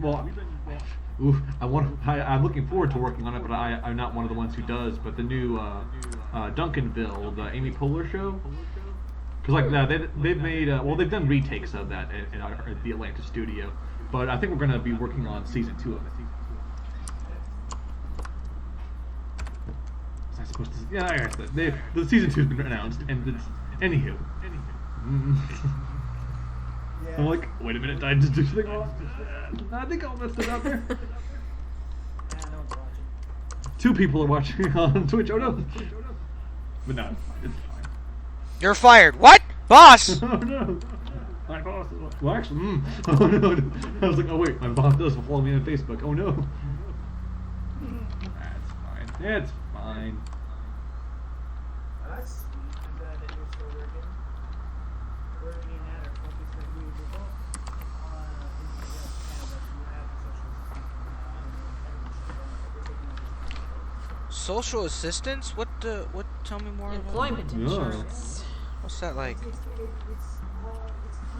I'm looking forward to working on it, but I'm not one of the ones who does. But the new Duncanville, the Amy Poehler show, because they've made they've done retakes of that at the Atlanta studio, but I think we're going to be working on season 2 of it. Was I supposed to? Yeah, I guess the season 2's been announced, and it's anywho. I'm like, wait a minute, did I just do something wrong? I think all messed it up there. 2 people are watching on Twitch. Oh no! But no, it's fine. You're fired. What? Boss! Oh no! My boss. Well, actually, oh no! I was like, oh wait, my boss does follow me on Facebook. Oh no! That's fine. It's fine. That's sweet. I'm glad that you're still working. Working at or focused like you before. Social assistance? What? Tell me more. Employment Yeah. insurance. What's that like? It's kind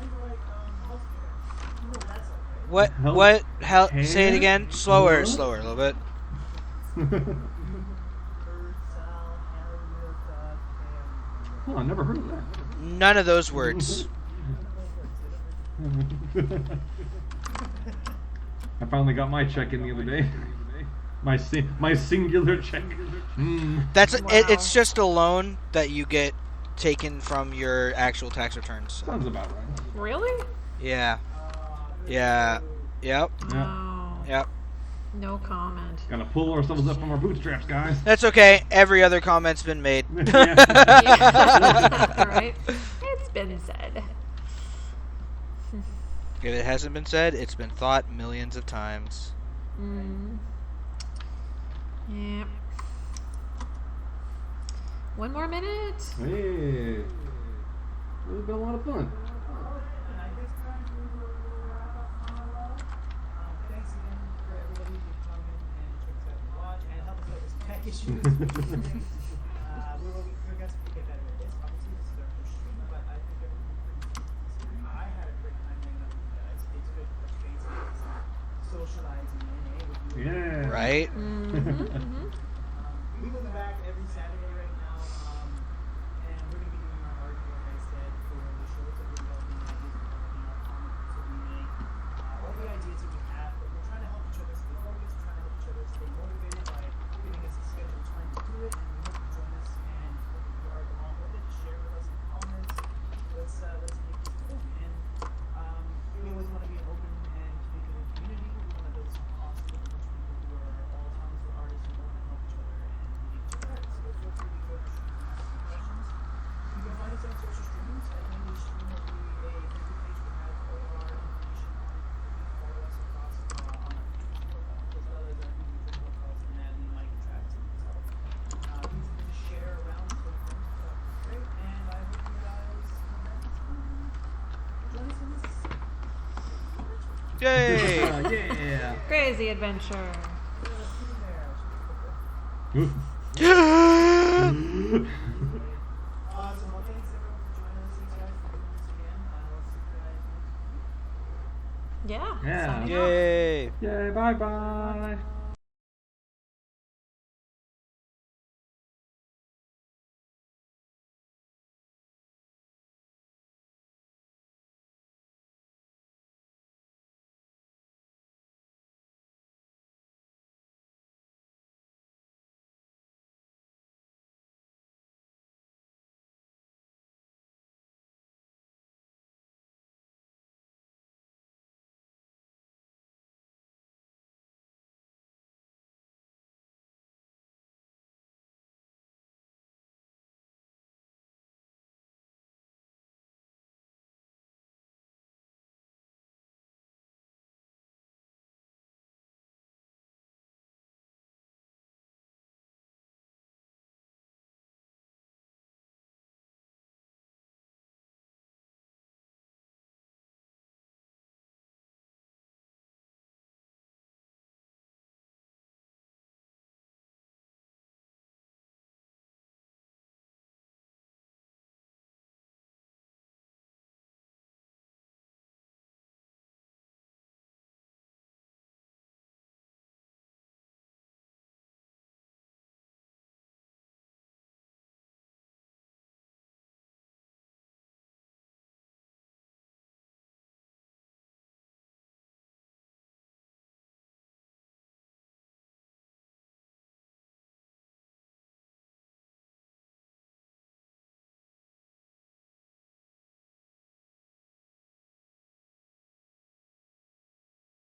of like healthcare. What? Health What? How? Say it care? again. Slower, What? slower, a little bit. Oh, I never heard of that. None of those words. I finally got my check in the other day. My singular check. That's it's just a loan that you get taken from your actual tax returns. So. Sounds about right. Really? Yeah. Yeah. Yep. Yeah. Oh. Yep. No comment. Gotta pull ourselves up from our bootstraps, guys. That's okay. Every other comment's been made. Yeah. Right? It's been said. If it hasn't been said, it's been thought millions of times. Yep. One more minute. Hey, this has been a lot of fun. Thanks again for everybody who come in and checks out and watch and help us out with some tech issues. We're going to get better at this. Obviously, this is our first stream, but I think I had a great time hanging out with you guys. It's good to touch base and socializing with you. Yeah. Right? We will be back every Saturday right now, and we're going to be doing our art, like I said, for the shows that we're developing, ideas we're developing, our comments that we make, all the ideas that we have, but we're trying to help each other stay focused, we're trying to help each other stay motivated by giving us a scheduled time to do it, and we hope you join us and hope you do art along with it, share with us in the comments, let's make this cool, and we always want to be an open and communicative community. We want to build something awesome with a bunch of people who are all talented artists who want to help each other and lead each other. So feel free to go to stream and ask some questions. You can find us on social streams. At English Stream will be a Facebook page. We have all of our information on it. You can follow us across on our Facebook profile, as well as our individual profiles for Natalie, Mike, and Travis, and myself. Please do share around to your friends. That would be great. And I hope you guys join us in this. Yay! Yeah. Crazy adventure. Oof. So well, thanks everyone for joining us. Thanks guys for doing this again. We'll see you guys next week. Yeah. Yeah. signing off. Yay! Yay, bye bye.